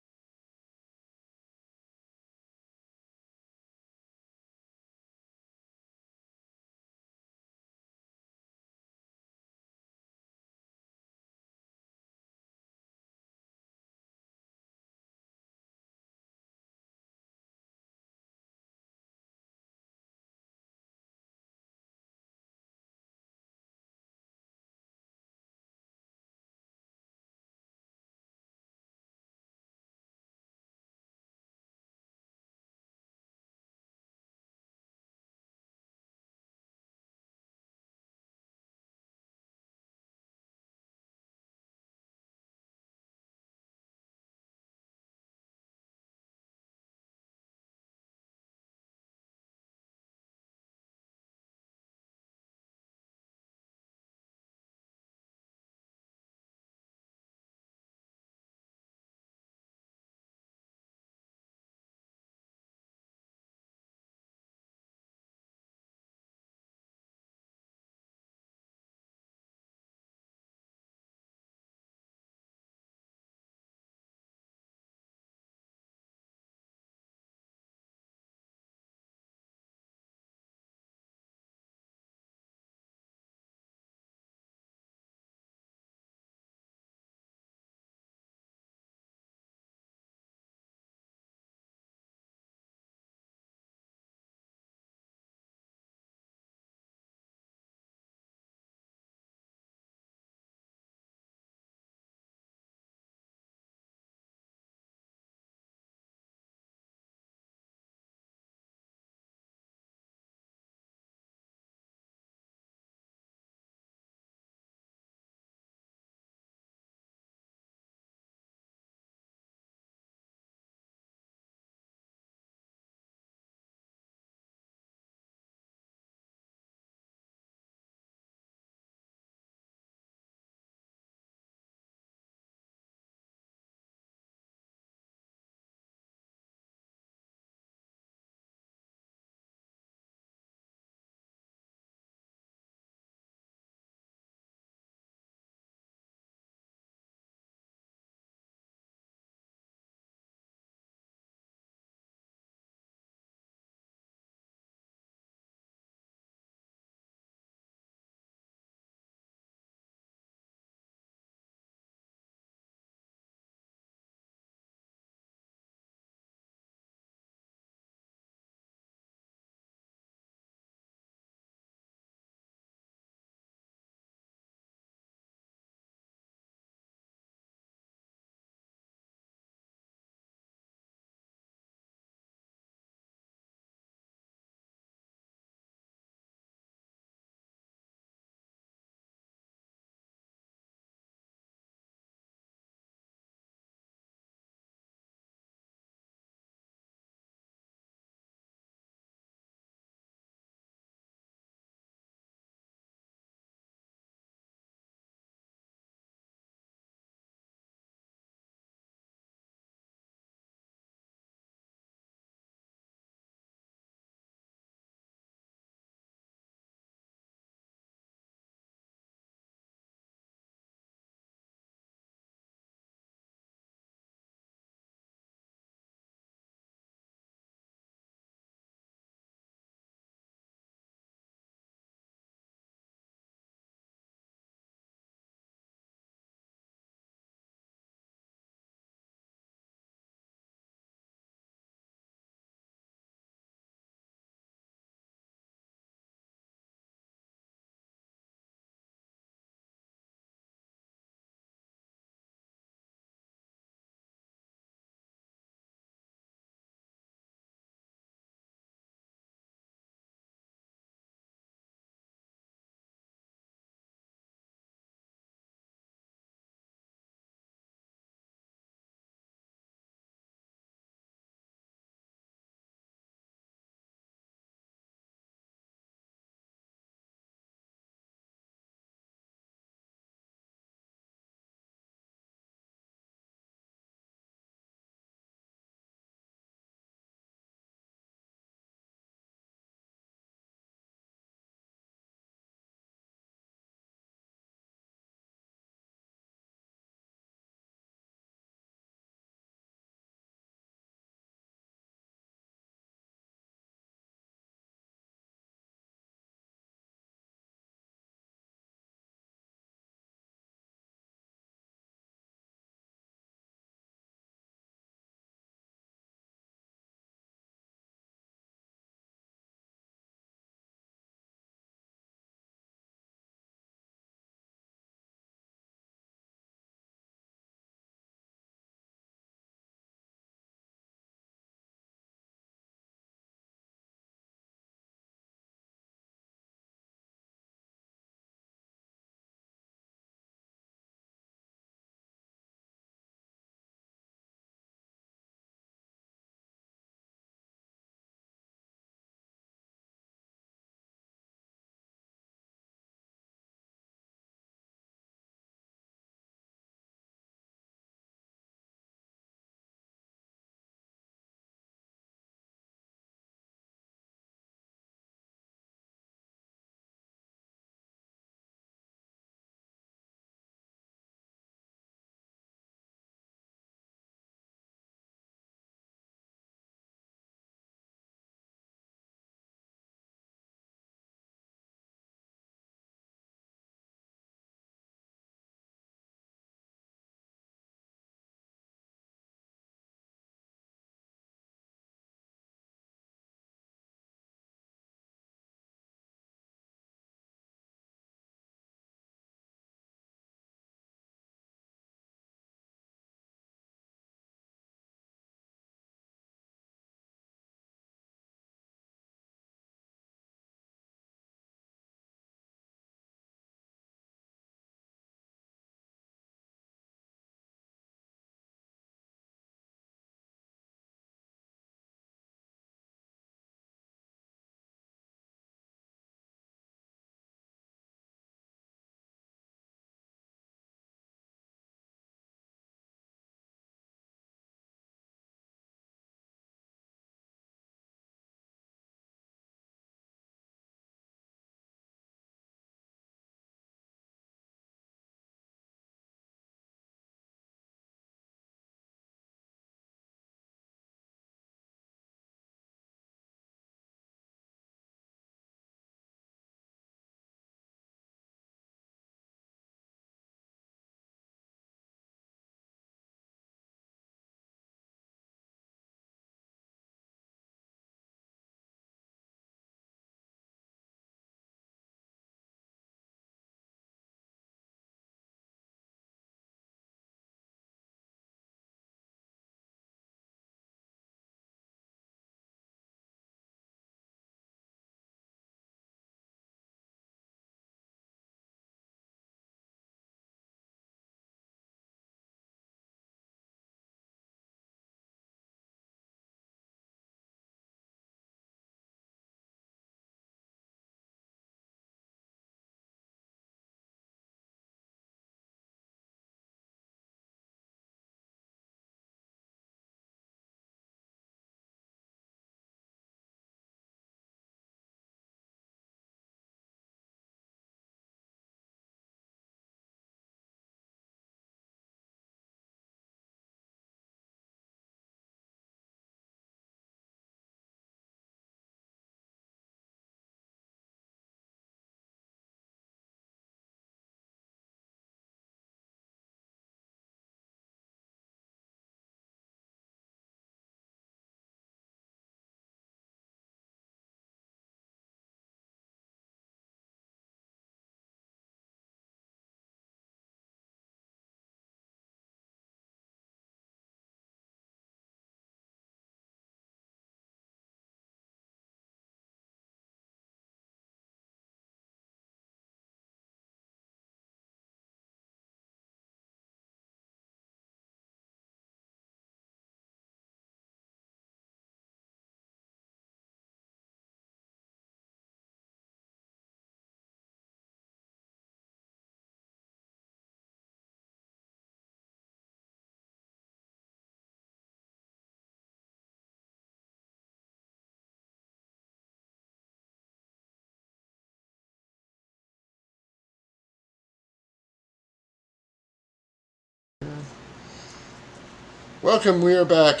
welcome. We are back.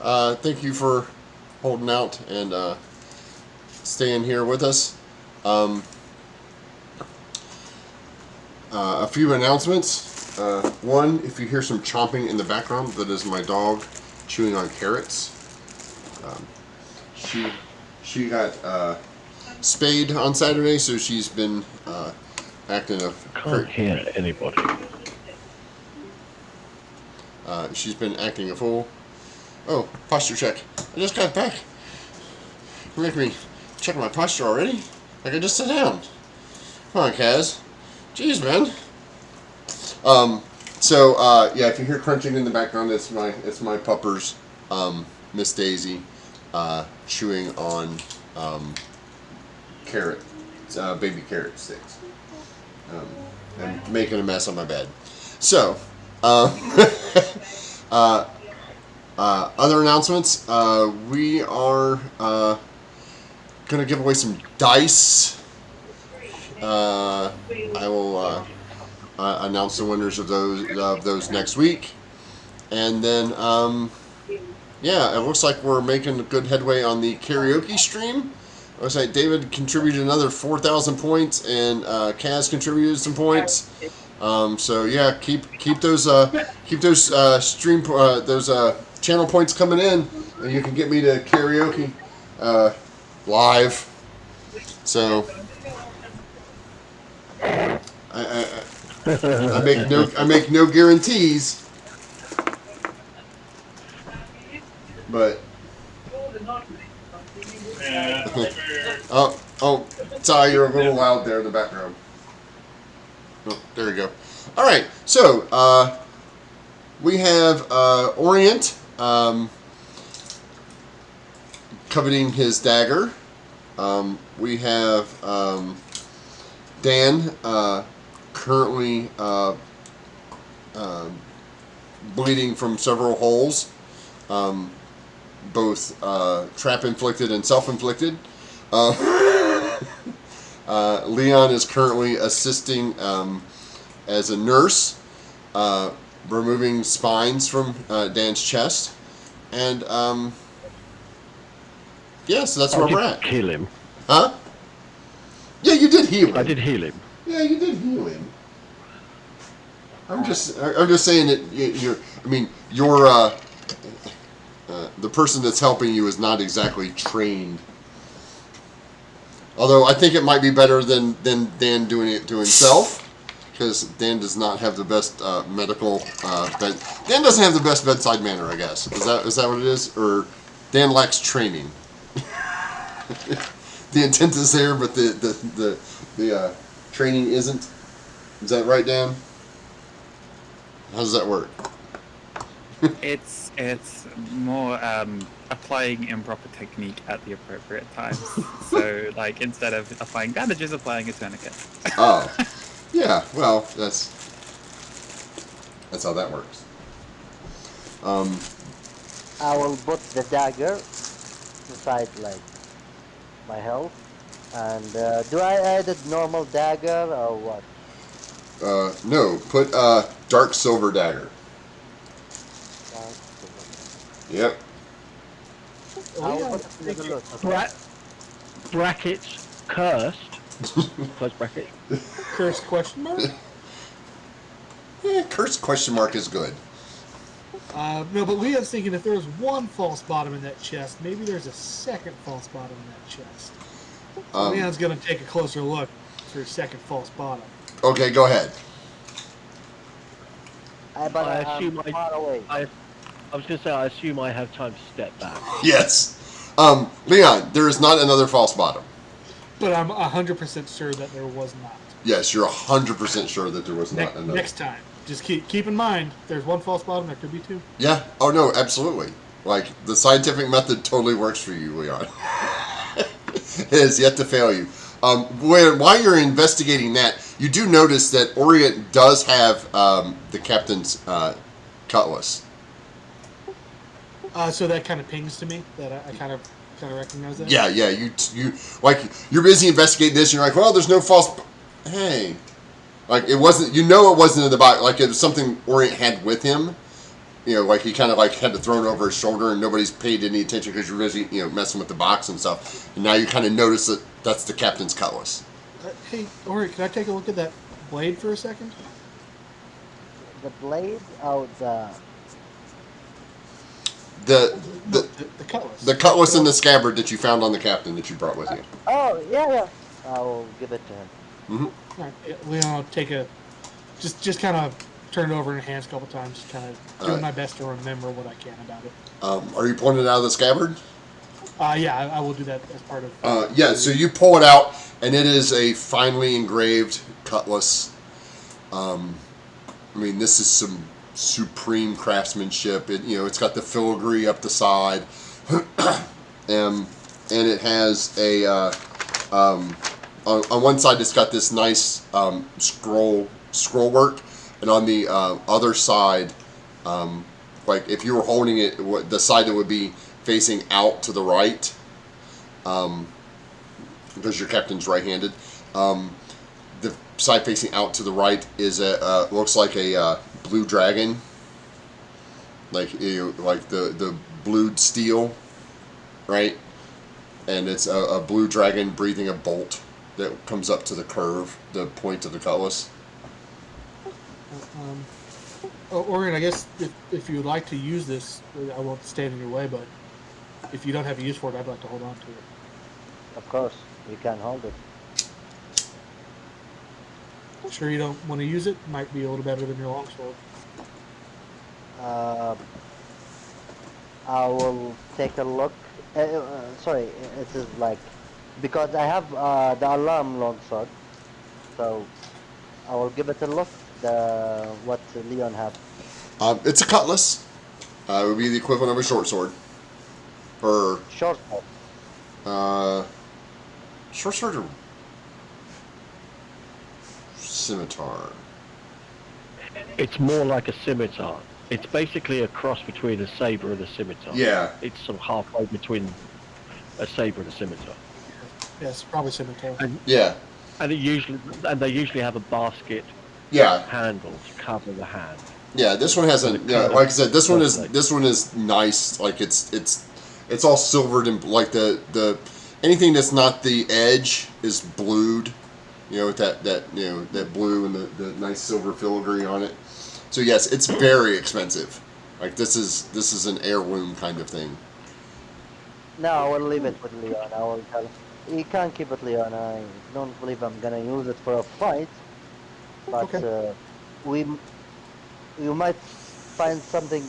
Thank you for holding out and staying here with us. A few announcements. One, if you hear some chomping in the background, that is my dog chewing on carrots. She got spayed on Saturday, so she's been acting a. Can't hear anybody. She's been acting a fool. Oh, posture check. I just got back. You're making me check my posture already? Like I just sat down. Come on, Kaz. Jeez, man. Yeah, if you hear crunching in the background, it's my puppers, Miss Daisy, chewing on baby carrot sticks, and making a mess on my bed. So, other announcements. We are gonna give away some dice. I will announce the winners of those next week, and then yeah, it looks like we're making good headway on the karaoke stream. It looks like David contributed another 4,000 points, and Kaz contributed some points. So yeah, keep those channel points coming in, and you can get me to karaoke live. So I make no guarantees, but oh, sorry, you're a little loud there in the background. Oh, there you go. All right, so we have Orient coveting his dagger. We have Dan currently bleeding from several holes, both trap-inflicted and self-inflicted. Leon is currently assisting as a nurse, removing spines from Dan's chest. And, yeah, so that's where we're at. Kill him. Huh? Yeah, you did heal him. I did heal him. Yeah, you did heal him. I'm just saying that you're the person that's helping you is not exactly trained. Although I think it might be better than Dan doing it to himself, because Dan does not have the best medical. Dan doesn't have the best bedside manner, I guess. Is that what it is? Or Dan lacks training. The intent is there, but the training isn't. Is that right, Dan? How does that work? It's more applying improper technique at the appropriate times. So, like, instead of applying bandages, applying a tourniquet. Oh, yeah. Well, that's how that works. I will put the dagger inside, like, my health. And do I add a normal dagger or what? No. Put dark silver dagger. Yep. I will put another look. Brackets cursed. Close bracket. Curse question mark? Cursed question mark is good. No, but Leon's thinking if there was one false bottom in that chest, maybe there's a second false bottom in that chest. Leon's going to take a closer look for a second false bottom. Okay, go ahead. But I I'm assume far away. I was going to say, I assume I have time to step back. Yes. Leon, there is not another false bottom. But I'm 100% sure that there was not. Yes, you're 100% sure that there was not another. Next time. Just keep in mind, there's one false bottom, there could be two. Yeah. Oh, no, absolutely. Like, the scientific method totally works for you, Leon. It has yet to fail you. While you're investigating that, you do notice that Orient does have the captain's cutlass. So that kind of pings to me that I kind of recognize that. Yeah. You like you're busy investigating this, and you're like, well, there's no false. Hey, like it wasn't. You know, it wasn't in the box. Like it was something Orient had with him, like he kind of like had to throw it over his shoulder, and nobody's paid any attention because you're busy, messing with the box and stuff. And now you kind of notice that that's the captain's cutlass. Hey, Ori, can I take a look at that blade for a second? The blade? Oh, The No, the the cutlass. the cutlass and the scabbard that you found on the captain that you brought with you. oh, yeah. I'll give it to him. Mm-hmm. All right, yeah, Leon, I'll take a just kind of turn it over in your hands a couple times, kind of doing my best to remember what I can about it. Are you pulling it out of the scabbard? Yeah, I will do that as part of. Yeah. So you pull it out, and it is a finely engraved cutlass. This is some supreme craftsmanship. It's got the filigree up the side, and it has a on one side it's got this nice scroll work, and on the other side, like if you were holding it, the side that would be facing out to the right, because your captain's right-handed. The side facing out to the right is looks like a blue dragon, like the blued steel, right? And it's a blue dragon breathing a bolt that comes up to the curve, the point of the cutlass. Orion, I guess if you would like to use this, I won't stand in your way, but if you don't have a use for it, I'd like to hold on to it. Of course, you can hold it. Sure you don't want to use it? Might be a little better than your longsword. I will take a look. Sorry, it is like because I have the alarm longsword, so I will give it a look. What Leon have. It's a cutlass. It would be the equivalent of a short sword, or Short sword. short sword or scimitar. It's more like a scimitar. It's basically a cross between a saber and a scimitar. Yeah. It's sort of halfway between a saber and a scimitar. Yes, probably scimitar. Yeah. And they usually have a basket Yeah. handle to cover the hand. Yeah, this one has like I said, this one is nice. Like it's all silvered and like the anything that's not the edge is blued. With that blue and the nice silver filigree on it. So yes, it's very expensive. Like this is an heirloom kind of thing. No, I will leave it with Leon. I will tell him. You can't keep it, Leon. I don't believe I'm gonna use it for a fight. But Okay. you might find something.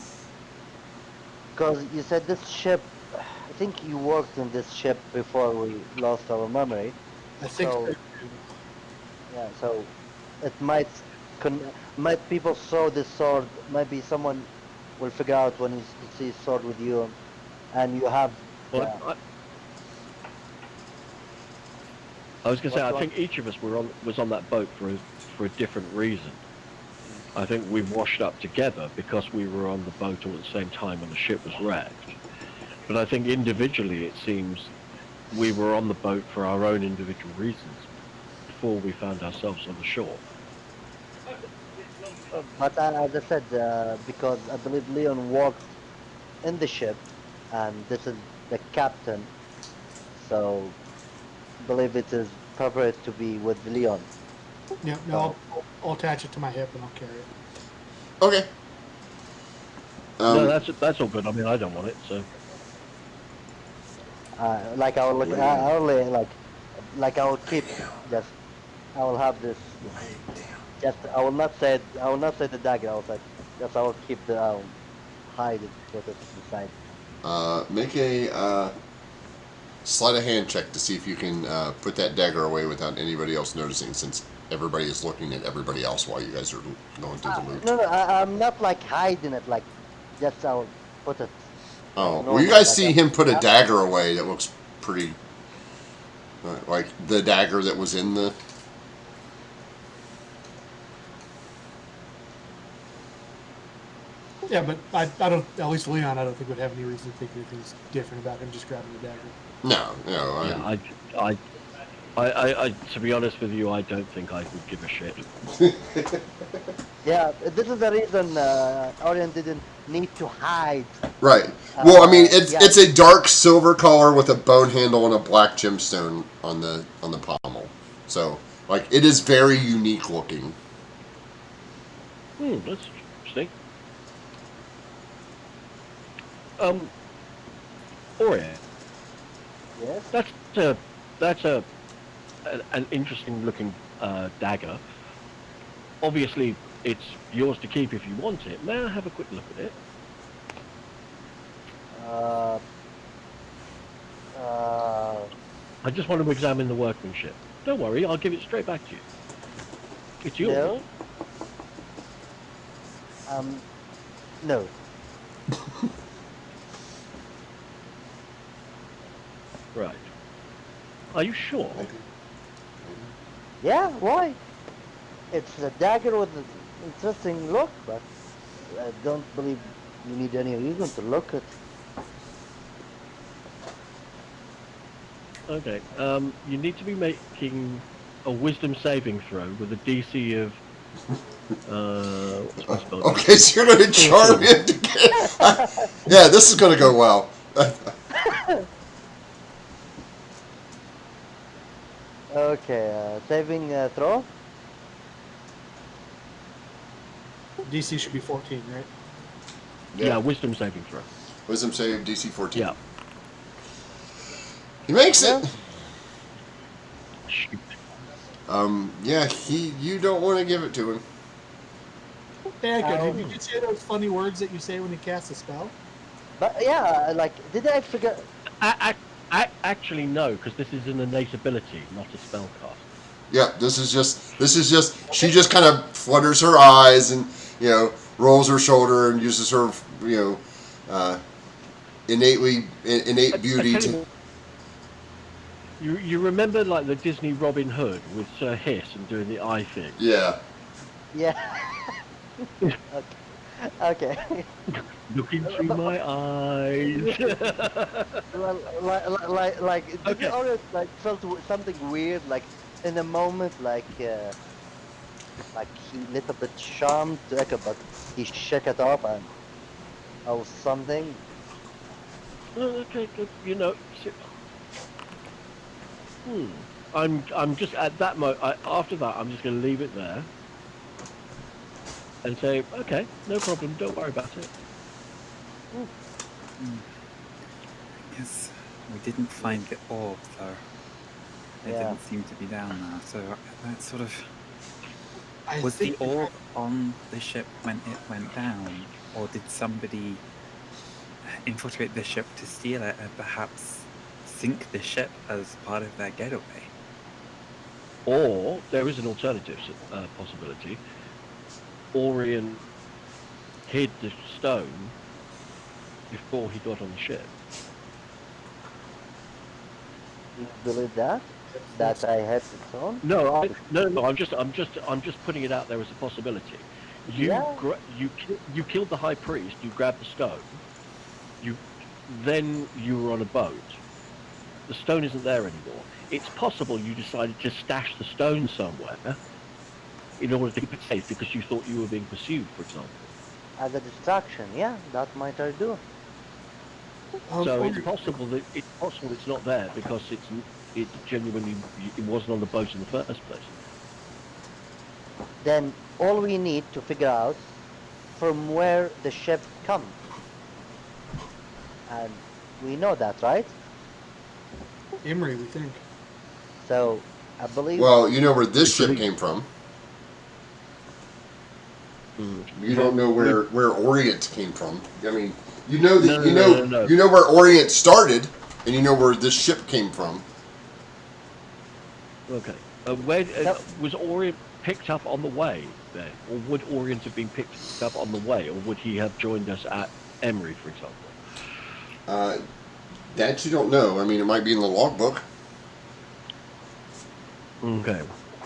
Because you said this ship. I think you worked in this ship before we lost our memory. I think So yeah, so it might people saw this sword. Maybe someone will figure out when he sees sword with you, and you have. Well, I was going to say, What I think each of us was on that boat for a different reason. I think we washed up together because we were on the boat all at the same time when the ship was wrecked. But I think individually, it seems we were on the boat for our own individual reasons before we found ourselves on the shore. But as I said, because I believe Leon worked in the ship, and this is the captain, so I believe it is appropriate to be with Leon. yeah, no, I'll attach it to my hip and I'll carry it. Okay. No, that's all good. I mean, I don't want it, so. Like I will look, I only like I will keep just, I will have this. Just I will not say the dagger. I will say just I will keep the hide it, put it beside. Make a sleight of hand check to see if you can put that dagger away without anybody else noticing, since everybody is looking at everybody else while you guys are going through the loot. No, I'm not like hiding it. Like just I will put it. Oh, No, well, you no, guys like see a- him put a dagger away that looks pretty, like the dagger that was in the. Yeah, but I don't. At least Leon, I don't think would have any reason to think anything's different about him just grabbing the dagger. No, Yeah, To be honest with you, I don't think I would give a shit. Yeah, this is the reason Orion didn't need to hide. Right. Well, I mean, Yeah, it's a dark silver color with a bone handle and a black gemstone on the pommel. So, like, it is very unique looking. That's interesting. Orion, yes. that's an interesting looking dagger. Obviously, it's yours to keep if you want it. May I have a quick look at it? Uh, uh, I just want to examine the workmanship. Don't worry, I'll give it straight back to you. It's yours. no. No. Right. Are you sure? Yeah, why? It's a dagger with an interesting look, but I don't believe you need any reason to look at. Okay. You need to be making a wisdom saving throw with a DC of. What's my spell? Okay, so you're gonna charm him to get. Yeah, this is gonna go well. Okay, saving throw. DC should be 14, right? Yeah, wisdom saving throw. Wisdom save DC 14. Yeah. He makes Yeah. it. Shoot. Yeah, you don't want to give it to him. Yeah, good. You can say those funny words that you say when you cast a spell. But yeah, like, did I figure? Actually, no, because this is an innate ability, not a spell cast. Yeah, this is just she just kind of flutters her eyes and rolls her shoulder and uses her innate beauty to. You remember like the Disney Robin Hood with Sir Hiss and doing the eye thing? Yeah. Yeah. Okay. Look into my eyes. Well, like, did Okay. you always like felt something weird, like in a moment, like he little bit charmed to echo, but he shook it off and or something. Okay, good. I'm just at that after that, I'm just going to leave it there and say, okay, no problem. Don't worry about it. Yes, we didn't find the orb, though. It Yeah. didn't seem to be down there, so that sort of... I Was the think orb on the ship when it went down, or did somebody infiltrate the ship to steal it and perhaps sink the ship as part of their getaway? Or there is an alternative possibility. Orion hid the stone before he got on the ship. You believe that? That I had it on? No, no. I'm just putting it out there as a possibility. Yeah. You killed the high priest. You grabbed the stone. Then you were on a boat. The stone isn't there anymore. It's possible you decided to stash the stone somewhere in order to keep it safe because you thought you were being pursued, for example. As a distraction, yeah, that might I do. So it's possible it's not there because it genuinely it wasn't on the boat in the first place. Then all we need to figure out from where the ship comes. And we know that, right? Imri, we think. So I believe. Well, you know where this ship came from. You don't know where Orient came from. I mean, you know that No. you know where Orient started, and you know where this ship came from. Okay. Where was Orient picked up on the way then, or would Orient have been picked up on the way, or would he have joined us at Emery, for example? That you don't know. I mean, it might be in the logbook. Okay.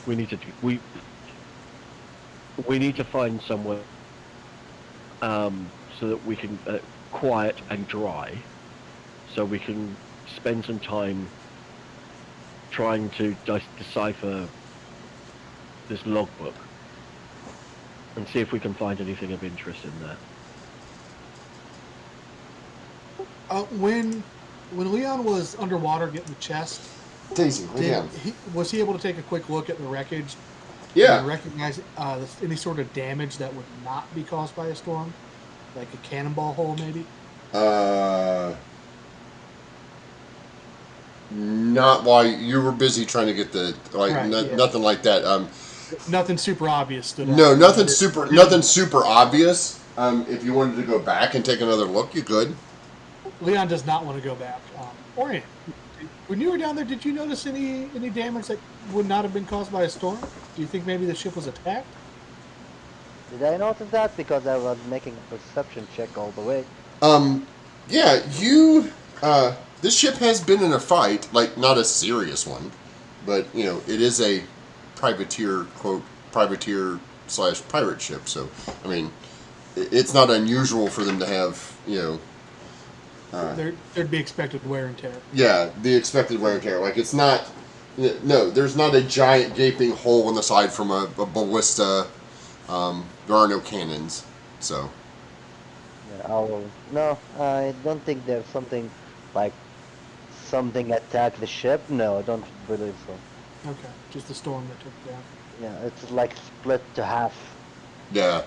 We need to find somewhere so that we can quiet and dry, so we can spend some time trying to decipher this logbook and see if we can find anything of interest in there. When Leon was underwater getting the chest, Daisy, lay down. was he able to take a quick look at the wreckage Yeah. and recognize any sort of damage that would not be caused by a storm, like a cannonball hole, maybe? Not while you were busy trying to get the Right, yeah. nothing like that. Nothing super obvious stood out. No, nothing super obvious. If you wanted to go back and take another look, you could. Leon does not want to go back. Orion, when you were down there, did you notice any damage that would not have been caused by a storm? Do you think maybe the ship was attacked? Did I notice that? Because I was making a perception check all the way. Yeah, you. This ship has been in a fight, like not a serious one, but you know it is a privateer / pirate ship. So I mean, it's not unusual for them to have There'd be expected wear and tear. Yeah, the expected wear and tear. Like it's not. No, there's not a giant gaping hole in the side from a ballista. There are no cannons, so. Yeah, no, I don't think there's something attacked the ship. No, I don't believe so. Okay, just the storm that took it down. Yeah, it's like split to half. Yeah,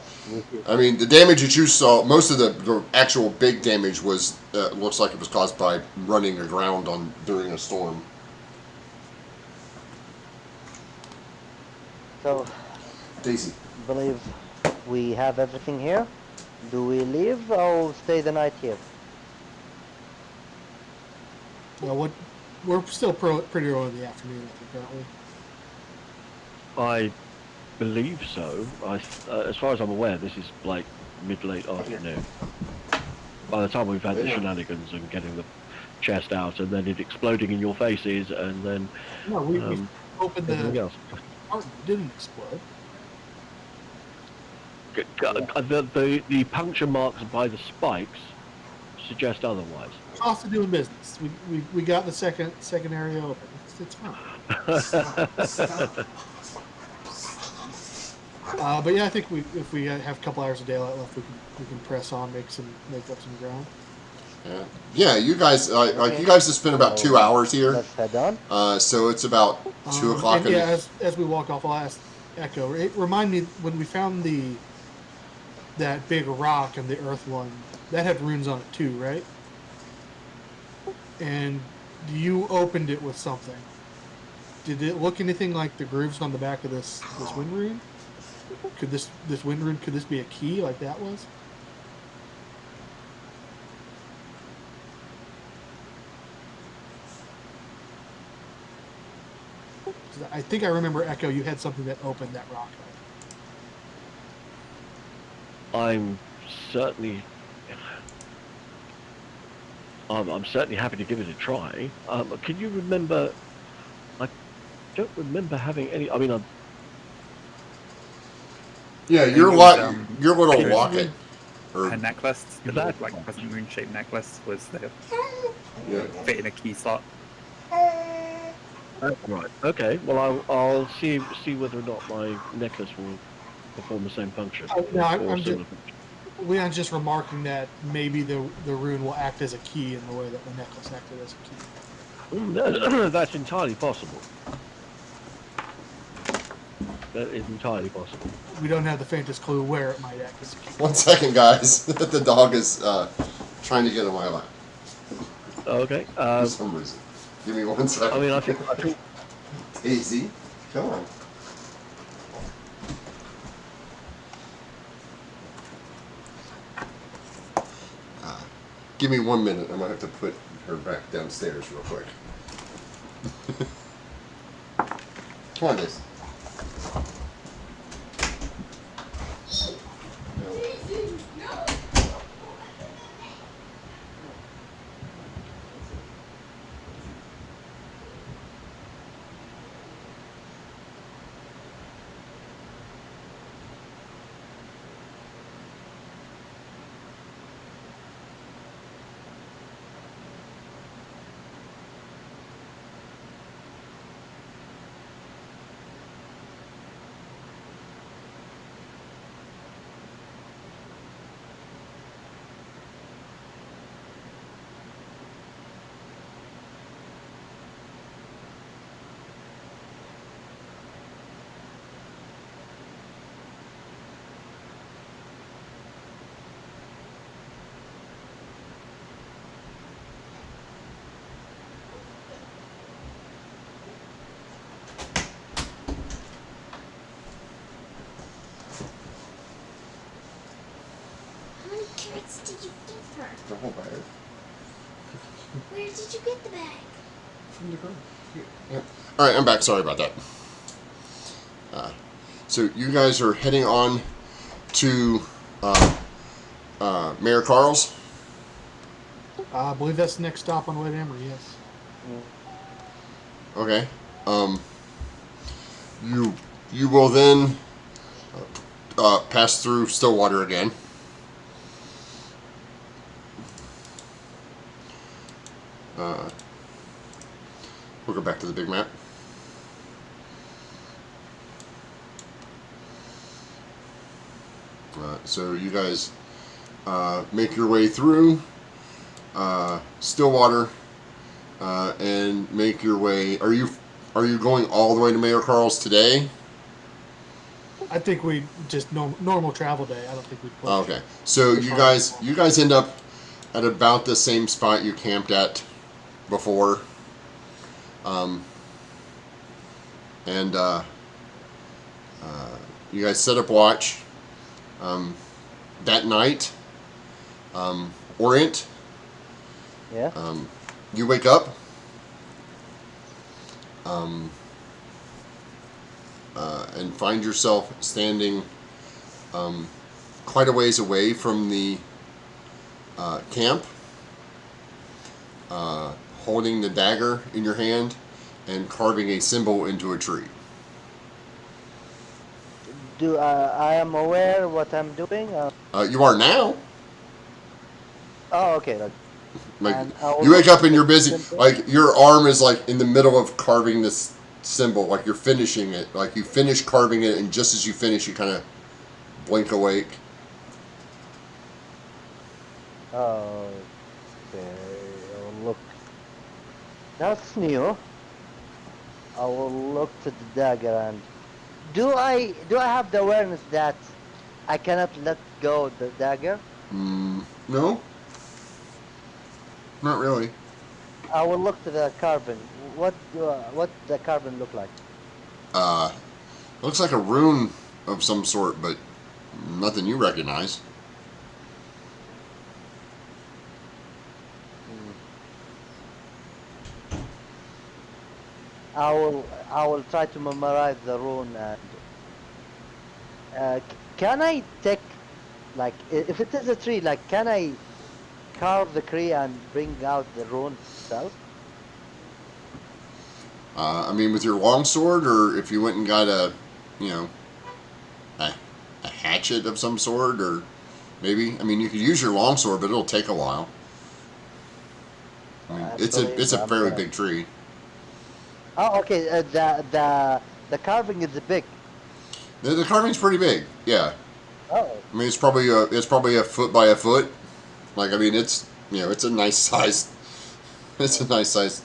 I mean the damage that you saw, most of the actual big damage was looks like it was caused by running aground during a storm. So, Daisy, believe we have everything here. Do we leave or stay the night here? Well, we're still pretty early in the afternoon, I think, aren't we? I believe so. As far as I'm aware, this is like mid-late afternoon. By the time we've had the shenanigans and getting the chest out, and then it exploding in your faces, and then No, we opened everything the else. part didn't explode. The puncture marks by the spikes suggest otherwise. Cost of doing business. We got the second area open. It's fine. But yeah, I think if we have a couple hours of daylight left, we can press on, make up some ground. yeah, you guys you guys have spent about 2 hours here. Let's head on. So it's about 2 o'clock. And yeah, as we walk off, I'll ask Echo. Remind me when we found that big rock and the earth one that had runes on it too, right? And you opened it with something. Did it look anything like the grooves on the back of this wind rune? Could this wind rune, could this be a key like that was? I think I remember, Echo, you had something that opened that rock. I'm certainly happy to give it a try. Can you remember? I don't remember having any. I mean, Yeah, your little locket. Her necklace, the little Exactly. like crescent moon shaped necklace, was the Yeah. fit in a key slot. right. Okay. Well, I'll see whether or not my necklace will perform the same function. No, or I'm just, similar function. Leon's just remarking that maybe the rune will act as a key in the way that the necklace acted as a key. That's entirely possible. That is entirely possible. We don't have the faintest clue where it might act as a key. 1 second, guys. The dog is trying to get on my lap Okay. for some reason. Give me 1 second. I mean, I think Daisy, come on. Give me 1 minute. I'm gonna have to put her back downstairs real quick. Come on, Daisy. carrots did you give her? The whole bag. Where did you get the bag? From the car. Yeah. All right, I'm back. Sorry about that. So you guys are heading on to Mayor Carl's. I believe that's the next stop on the way to Emory. Yes. Okay. You will then pass through Stillwater again. We'll go back to the big map. So you guys make your way through Stillwater and make your way. Are you going all the way to Mayor Carl's today? I think we just normal travel day. I don't think we'd push. Okay. So you guys end up at about the same spot you camped at before. And you guys set up watch. That night, Orient, Yeah. you wake up. And find yourself standing quite a ways away from the camp, holding the dagger in your hand and carving a symbol into a tree. Do I am aware what I'm doing? You are now. Oh, okay. Like And I will you wake up and you're look busy. at the symbol. Like your arm is like in the middle of carving this symbol. Like you're finishing it. Like you finish carving it, and just as you finish, you kind of blink awake. Oh, okay. I will look. That's new. I will look to the dagger and do I have the awareness that I cannot let go the dagger? No, not really. I will look to the carbon. What the carbon look like? Looks like a rune of some sort, but nothing you recognize. I will try to memorize the rune and can I take like if it is a tree, like can I carve the tree and bring out the rune itself? I mean, with your longsword, or if you went and got a, you know, a hatchet of some sort, or maybe. I mean, you could use your longsword, but it'll take a while. I mean, I it's believe a I'm fairly gonna- big tree. Oh, okay. The carving is big. The carving's pretty big. Yeah. Oh, I mean, it's probably a foot by a foot. Like, I mean, it's it's a nice size. It's a nice size.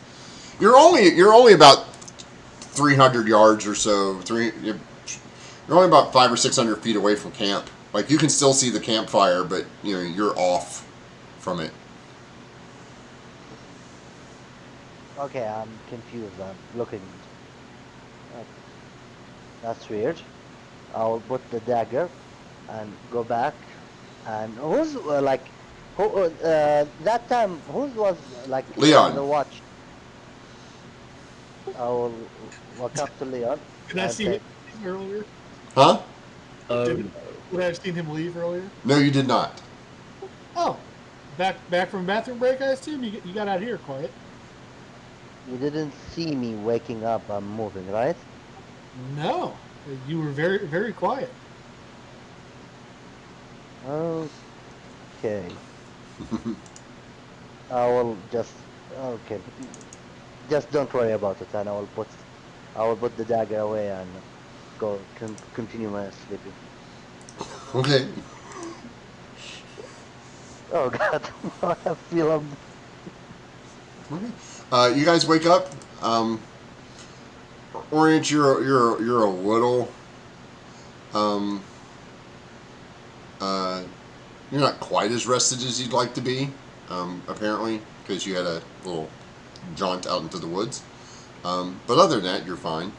You're only about 300 yards or so. You're only about 500 or 600 feet away from camp. Like, you can still see the campfire, but you're off from it. okay. I'm confused. I'm looking. Uh, That's weird. I will put the dagger and go back. And who's like, who that time? Who was like Leon. the watch? I will walk up to Leon Did I and see say, him leave earlier? Huh? Would I have seen him leave earlier? No, you did not. Oh, back from bathroom break. I assume you got out here quiet. "You didn't see me waking up. I'm moving, right?" No, you were very quiet. Okay. I will just okay. Just don't worry about it, and I will put the dagger away and continue my sleeping. Okay. Oh God, I feel Okay. You guys wake up. Orient, you're a little. Um, you're not quite as rested as you'd like to be. Apparently, because you had a little jaunt out into the woods. But other than that, you're fine.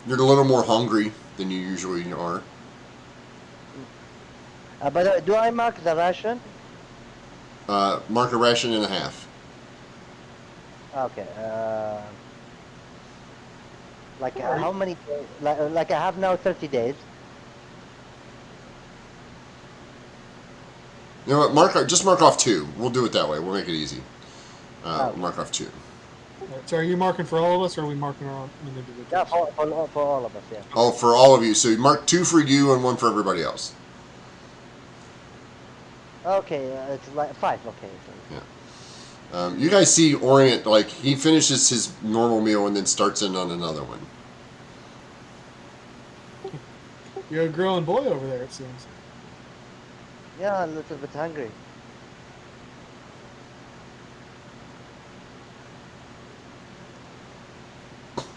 You're a little more hungry than you usually are. But do I mark the ration? Mark a ration and a half. Okay. Like how many? Like I have now 30 days. You know what? Just mark off 2. We'll do it that way. We'll make it easy. Okay. Mark off 2. Alright, so are you marking for all of us, or are we marking our own individuals? Yeah, for all of us. Yeah. Oh, for all of you. So you mark 2 for you and 1 for everybody else. Okay. It's like 5. Okay. You guys see Orient, like, he finishes his normal meal and then starts in on another one. You're a growing boy over there, it seems. Yeah, a little bit hungry.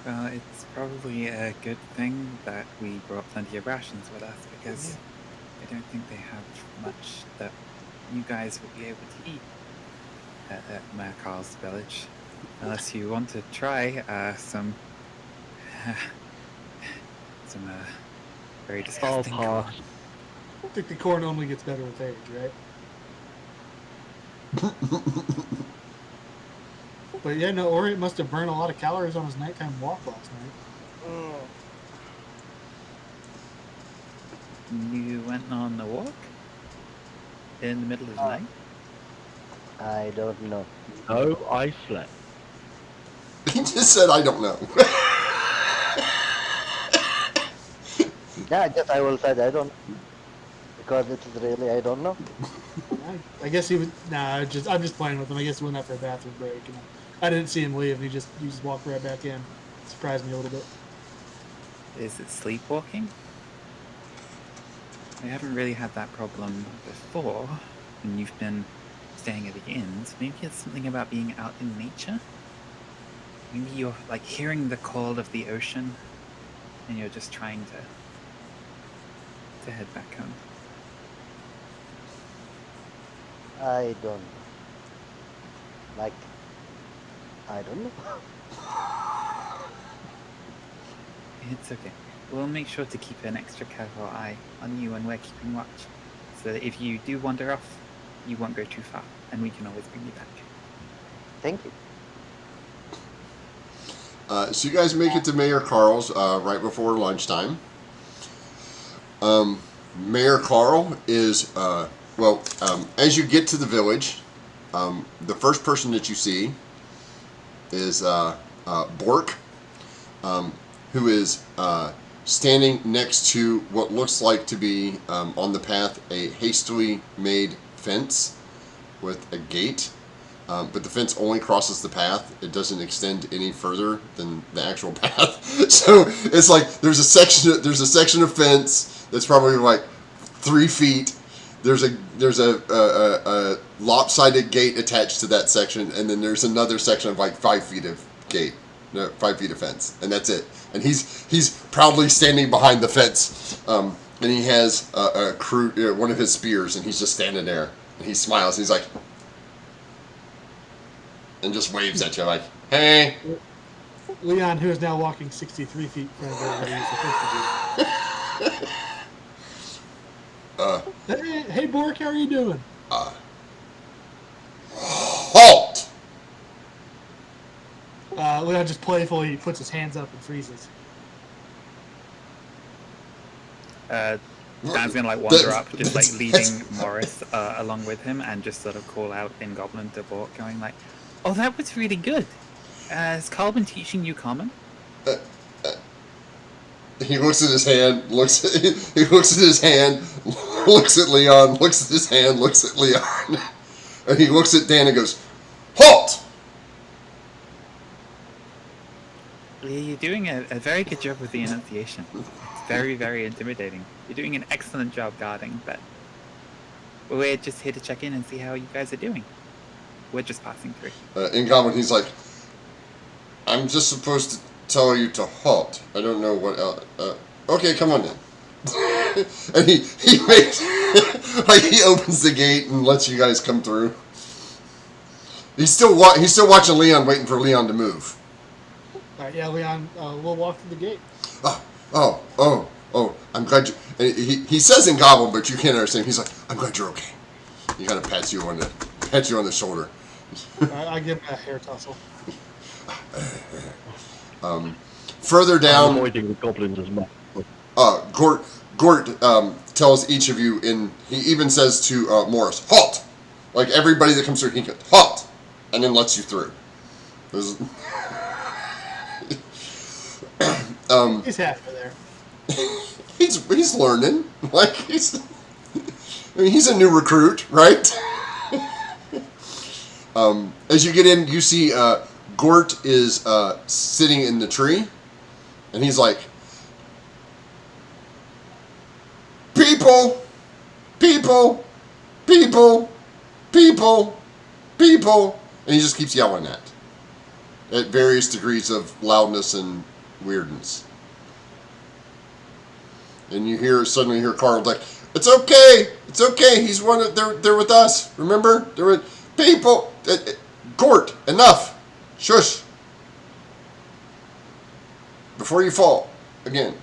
Well, it's probably a good thing that we brought plenty of rations with us because I don't think they have much that you guys would be able to eat at Mayor Carl's village. Unless you want to try some some very I'll disgusting corn. pass. I think the corn only gets better with age, right? But yeah, no, Orient must have burned a lot of calories on his nighttime walk last night. Mm. You went on a walk in the middle of the night? I don't know. No, I slept. He just said, I don't know. Yeah, I guess I will say I don't know. Because it is really I don't know. I guess he was. Nah, I'm just playing with him. I guess he went out for a bathroom break, and I didn't see him leave. And he just walked right back in. Surprised me a little bit. Is it sleepwalking? I haven't really had that problem before when you've been staying at the inns. Maybe it's something about being out in nature? Maybe you're like hearing the call of the ocean and you're just trying to head back home. I don't know. Like, I don't know. It's okay. We'll make sure to keep an extra careful eye on you when we're keeping watch, so that if you do wander off, you won't go too far, and we can always bring you back. Thank you. So you guys make it to Mayor Carl's right before lunchtime. Mayor Carl is, as you get to the village, the first person that you see is Bork, who is standing next to what looks like to be, on the path, a hastily made fence with a gate. But the fence only crosses the path. It doesn't extend any further than the actual path. So it's like there's a section of fence that's probably like 3 feet. There's a lopsided gate attached to that section, and then there's another section of like 5 feet of gate, 5 feet of fence, and that's it. And he's proudly standing behind the fence, and he has one of his spears, and he's just standing there, and he smiles. And he's like. And just waves at you like, hey. Leon, who is now walking 63 feet in front of everybody, is supposed to be. Hey, Bork, how are you doing? Halt! Leon just playfully puts his hands up and freezes. Dan's gonna like wander up, just like leading Morris along with him, and just sort of call out in Goblin to Bork, going like, "Oh, that was really good. Has Carl been teaching you common?" He looks at his hand, he looks at his hand, looks at Leon, looks at his hand, looks at Leon, and he looks at Dan and goes, halt! You're doing a very good job with the enunciation. It's very, very intimidating. You're doing an excellent job guarding, but we're just here to check in and see how you guys are doing. We're just passing through. In common, he's like, I'm just supposed to tell you to halt. I don't know what else. Okay, come on then. And he makes, like, he opens the gate and lets you guys come through. He's still watching Leon, waiting for Leon to move. All right, yeah, Leon, we'll walk through the gate. Oh, I'm glad you. And he says in Goblin, but you can't understand. He's like, I'm glad you're okay. He kind of pats you on the shoulder. I give him a hair tussle. Further I'm down, avoiding the goblins as much. Gort tells each of you, he even says to Morris, halt! Like everybody that comes through, he goes, halt! And then lets you through. He's halfway there. He's learning. Like he's a new recruit, right? As you get in, you see Gort is sitting in the tree, and he's like, people, people, people, people, people, and he just keeps yelling that at various degrees of loudness and weirdness. And you suddenly hear Carl like, it's okay, he's they're with us, remember? They're with people, Gort, enough, shush, before you fall, again.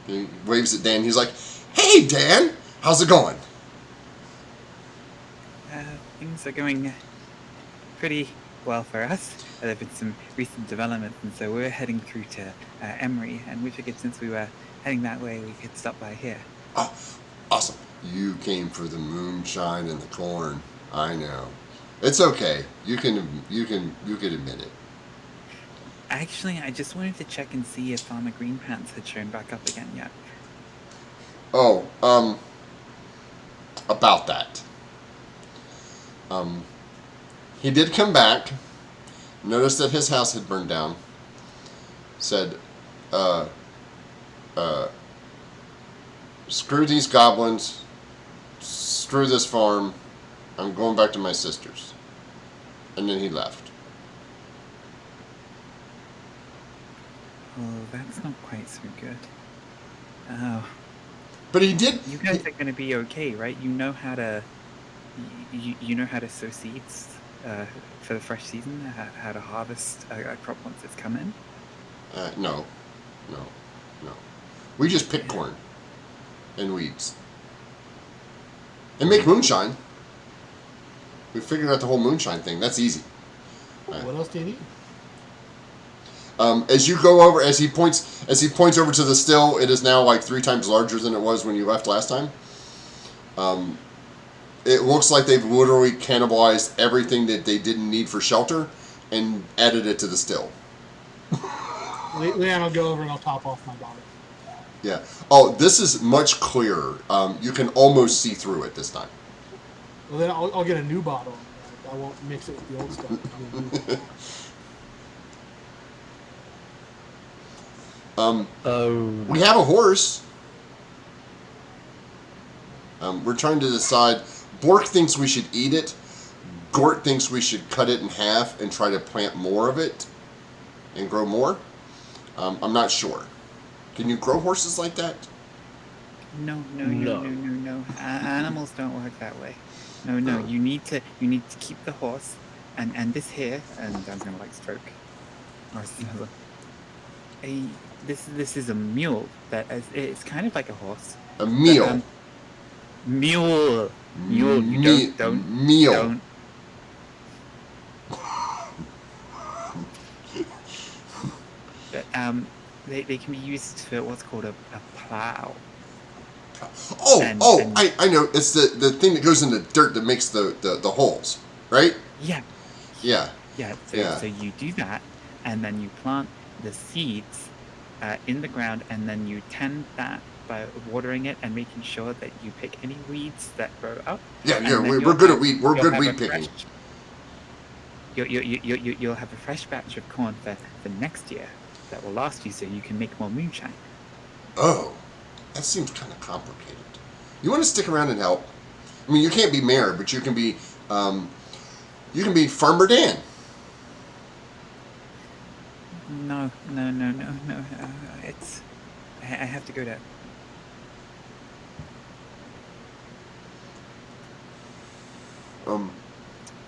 He waves at Dan, he's like, hey Dan, how's it going? Things are going pretty well for us. There have been some recent developments, and so we're heading through to Emery, and we figured since we were heading that way, we could stop by here. Oh, awesome. You came for the moonshine and the corn. I know. It's okay. You can admit it. Actually, I just wanted to check and see if Farmer Green Pants had shown back up again yet. Oh, about that. He did come back, noticed that his house had burned down, said, screw these goblins, screw this farm, I'm going back to my sister's. And then he left. Oh, that's not quite so good. Oh. But he did. You guys are going to be okay, right? You know how to... You know how to sow seeds for the fresh season? How to harvest a crop once it's come in? No. We just pick corn and weeds. And make moonshine. We figured out the whole moonshine thing. That's easy. What else do you need? As you go over, as he points over to the still, it is now like 3 times larger than it was when you left last time. It looks like they've literally cannibalized everything that they didn't need for shelter and added it to the still. Leon will go over and I'll top off my bottle. Yeah. Oh, this is much clearer. You can almost see through it this time. Well, then I'll get a new bottle. I won't mix it with the old stuff. We have a horse. We're trying to decide. Bork thinks we should eat it. Gort thinks we should cut it in half and try to plant more of it and grow more. I'm not sure. Can you grow horses like that? No. Animals don't work that way. No. You need to keep the horse, and this here, and I'm gonna like stroke. This is a mule it's kind of like a horse. A meal. But, mule. You don't. Meal. Don't. But, they can be used for what's called a plow. I know. It's the thing that goes in the dirt that makes the holes, right? Yeah. Yeah. So you do that, and then you plant the seeds in the ground, and then you tend that by watering it and making sure that you pick any weeds that grow up. Yeah. We're good at weed. We're good weed picking. You'll have a fresh batch of corn for next year that will last you, so you can make more moonshine. Oh, that seems kind of complicated. You want to stick around and help? I mean, you can't be mayor, but you can be Farmer Dan. No. It's I have to go to.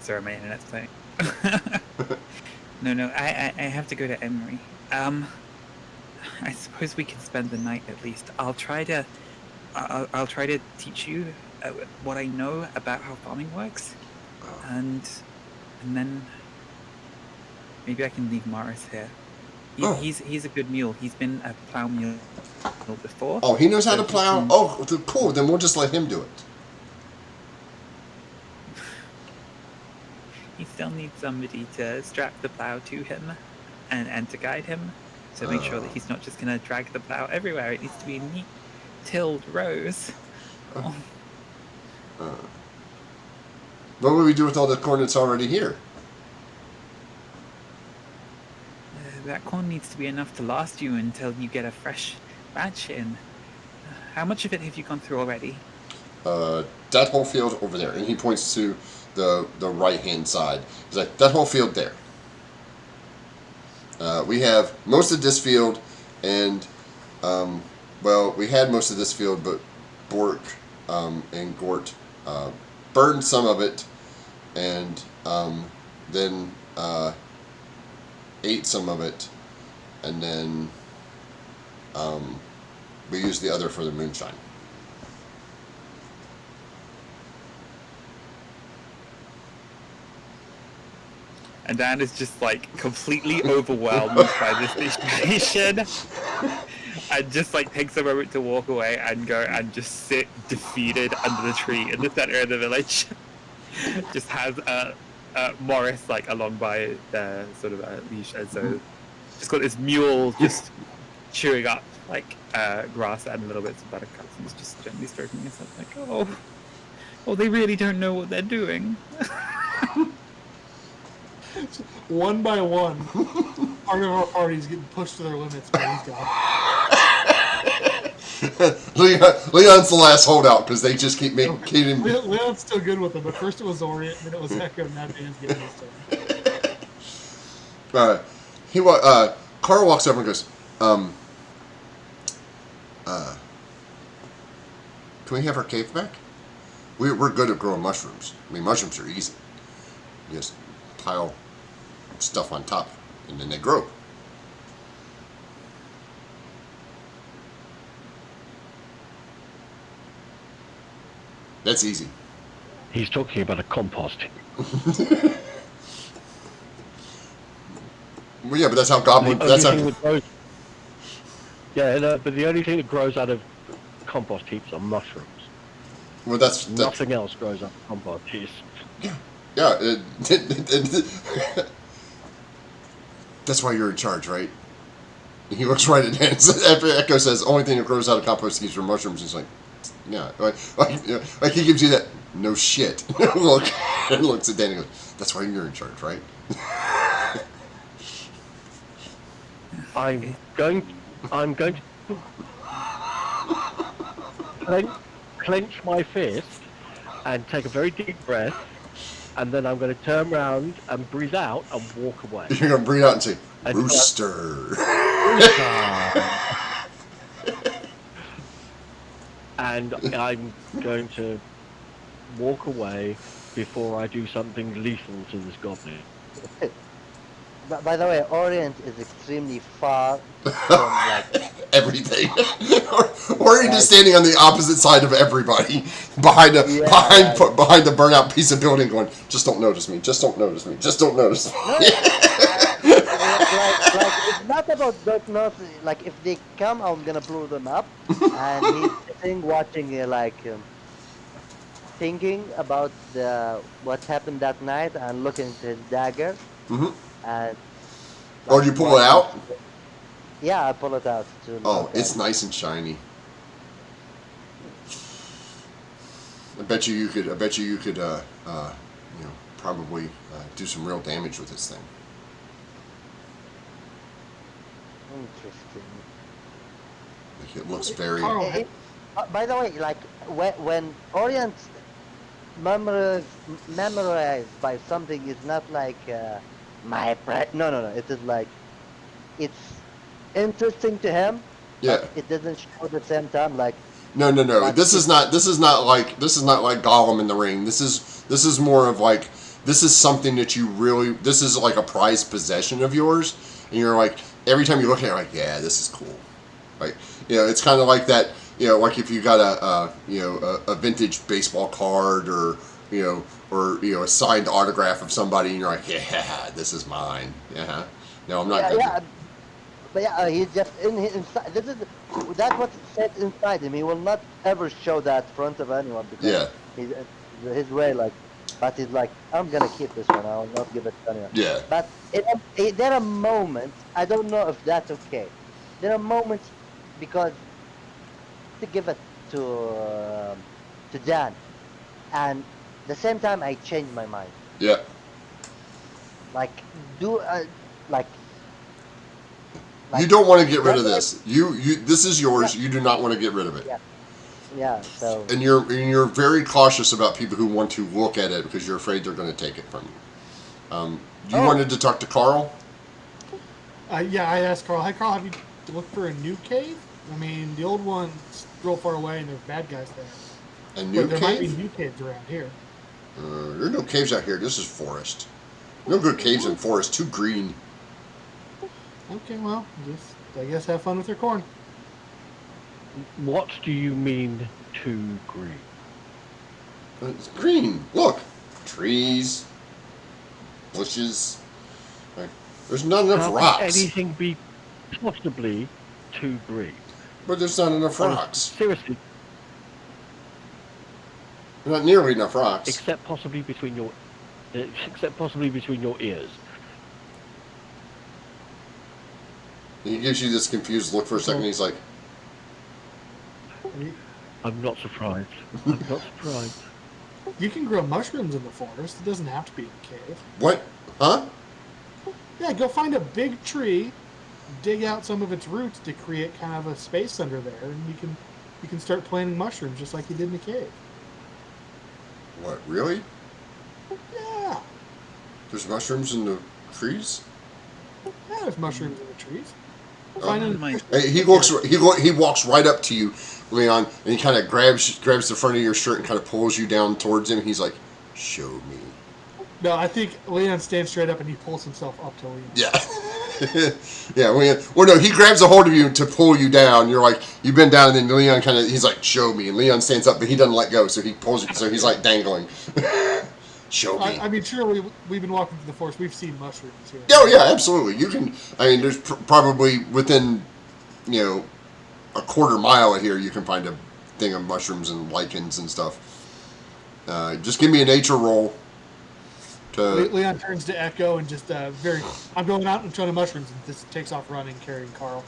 Sorry, my internet's playing. No, I have to go to Emery. I suppose we can spend the night at least. I'll try to teach you what I know about how farming works, and then maybe I can leave Morris here. He's a good mule. He's been a plow mule before. Oh, he knows how so to plow? can- Oh, cool. Then we'll just let him do it. He still needs somebody to strap the plow to him and to guide him. So make sure that he's not just going to drag the plow everywhere. It needs to be neat, tilled rows. Oh, What would we do with all the corn that's already here? that corn needs to be enough to last you until you get a fresh batch in. How much of it have you gone through already? That whole field over there. And he points to the right-hand side. He's like, that whole field there. We have most of this field, and, well, we had most of this field, but Bork and Gort burned some of it, and then ate some of it, and then we used the other for the moonshine. And Dan is just like completely overwhelmed by this situation, and just like takes a moment to walk away and go and just sit defeated under the tree in the center of the village. Just has Morris like along by the sort of leash, and so just got this mule just chewing up like grass and little bits of buttercups, and he's just gently stroking himself like, oh, they really don't know what they're doing. One by one, part of our party's getting pushed to their limits by these guys. Leon's the last holdout because they just keep making. Leon's still good with them, but first it was Orient, then it was Echo, and now Dan's getting this time. Carl walks over and goes, can we have our cave back? We're good at growing mushrooms. I mean, mushrooms are easy. You just pile stuff on top, and then they grow. That's easy. He's talking about a compost. Well, yeah, but that's how goblin. That's how. Yeah, no, but the only thing that grows out of compost heaps are mushrooms. Well, that's Nothing else grows out of compost heaps. Yeah. That's why you're in charge, right? And he looks right at him. After Echo says, "Only thing that grows out of compost heaps are mushrooms," he's like, "Yeah." Like he gives you that no shit look, and looks at Danny and goes, "That's why you're in charge, right?" I'm going to clench my fist and take a very deep breath, and then I'm going to turn around and breathe out and walk away. You're going to breathe out and say, "Rooster." And I'm going to walk away before I do something lethal to this goblin. By the way, Orient is extremely far from like Everything. Or you're just standing on the opposite side of everybody, behind the burnout piece of building, going, "Just don't notice me. Just don't notice me. Just don't notice me." like it's not about not like if they come, I'm gonna blow them up. And he's sitting watching thinking about what happened that night and looking at his dagger. Mm-hmm. And Or you pull it out? Yeah, I pull it out too. Oh, it's nice and shiny. I bet you could probably do some real damage with this thing. Interesting. Like, it looks very. By the way, like when Orient memorized by something is not like no. It is like it's interesting to him. Yeah. But it doesn't show at the same time like. No. This is not like Gollum in the Ring. This is more of like, this is something that you really, this is like a prized possession of yours, and you're like, every time you look at it, you're like, yeah, this is cool. Like, it's kind of like that. Like if you got a vintage baseball card or a signed autograph of somebody, and you're like, yeah, this is mine. Yeah. No, I'm not Yeah, gonna. yeah, but yeah, he's just inside. That's what's set inside him. He will not ever show that front of anyone because Yeah. he's his way. Like, but he's like, I'm gonna keep this one. I'll not give it to anyone. Yeah. But there are moments. I don't know if that's okay. There are moments because to give it to Dan, and the same time I changed my mind. Yeah. Like do like You like don't want to get rid Dan, of this. This is yours. yeah, You do not want to get rid of it. yeah, yeah. So. And you're very cautious about people who want to look at it because you're afraid they're going to take it from you. You Oh. wanted to talk to Carl? Yeah, I asked Carl. Hi, Carl. Have you looked for a new cave? I mean, the old one's real far away, and there's bad guys there. A new But there might be cave? new caves around here. There are no caves out here. This is forest. No good caves in forest. Too green. Okay, well, I guess have fun with your corn. What do you mean too green? It's green. Look, trees, bushes. Like, there's not enough How rocks. can anything be possibly too green? But there's not enough rocks. Seriously, Not nearly enough rocks. except possibly between your ears. He gives you this confused look for a second. He's like, I'm not surprised. I'm not surprised. You can grow mushrooms in the forest. It doesn't have to be in a cave. "What? Huh?" Yeah, go find a big tree, dig out some of its roots to create kind of a space under there, and you can start planting mushrooms just like you did in the cave. What? Really? Yeah, There's mushrooms in the trees? yeah, there's mushrooms in the trees. Oh. Find an My- Hey, he walks right up to you, Leon, and he kind of grabs the front of your shirt and kind of pulls you down towards him. He's like, "Show me." No, I think Leon stands straight up and he pulls himself up to Leon. Yeah. Yeah, Leon. Well, no, he grabs a hold of you to pull you down. You're like, you've been down, and then Leon he's like, "Show me." And Leon stands up, but he doesn't let go, so he pulls you, so he's like dangling. Show me. I mean, sure, we've been walking through the forest. We've seen mushrooms here. Oh, yeah, absolutely. You can, there's probably within, a quarter mile of here, you can find a thing of mushrooms and lichens and stuff. Just give me a nature roll. Leon turns to Echo and just I'm going out and trying mushrooms, and just takes off running, carrying Carl.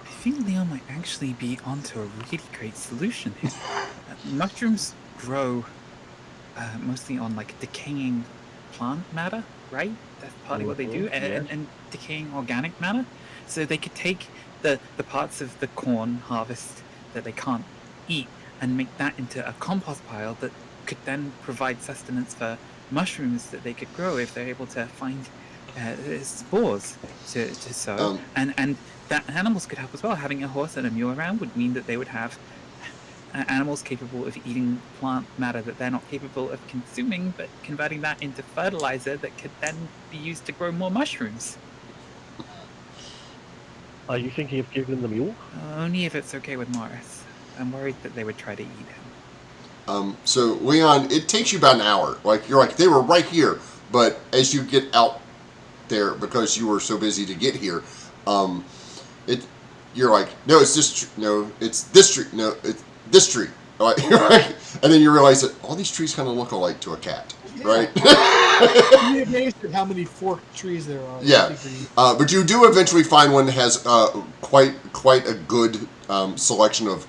I think Leon might actually be onto a really great solution here. Mushrooms grow mostly on like decaying plant matter, right? That's partly what they do, and decaying organic matter. So they could take the parts of the corn harvest that they can't eat and make that into a compost pile that could then provide sustenance for mushrooms that they could grow if they're able to find spores to sow. And that animals could help as well. Having a horse and a mule around would mean that they would have animals capable of eating plant matter that they're not capable of consuming, but converting that into fertilizer that could then be used to grow more mushrooms. Are you thinking of giving them the mule? Only if it's okay with Morris. I'm worried that they would try to eat him. So, Leon, it takes you about an hour. You're like, they were right here, but as you get out there, because you were so busy to get here, you're like, no, it's this, no, it's this tree, no, it's this tree. Right? And then you realize that all these trees kind of look alike to a cat, right? You'd be amazed at how many forked trees there are. Yeah, but you do eventually find one that has quite a good selection of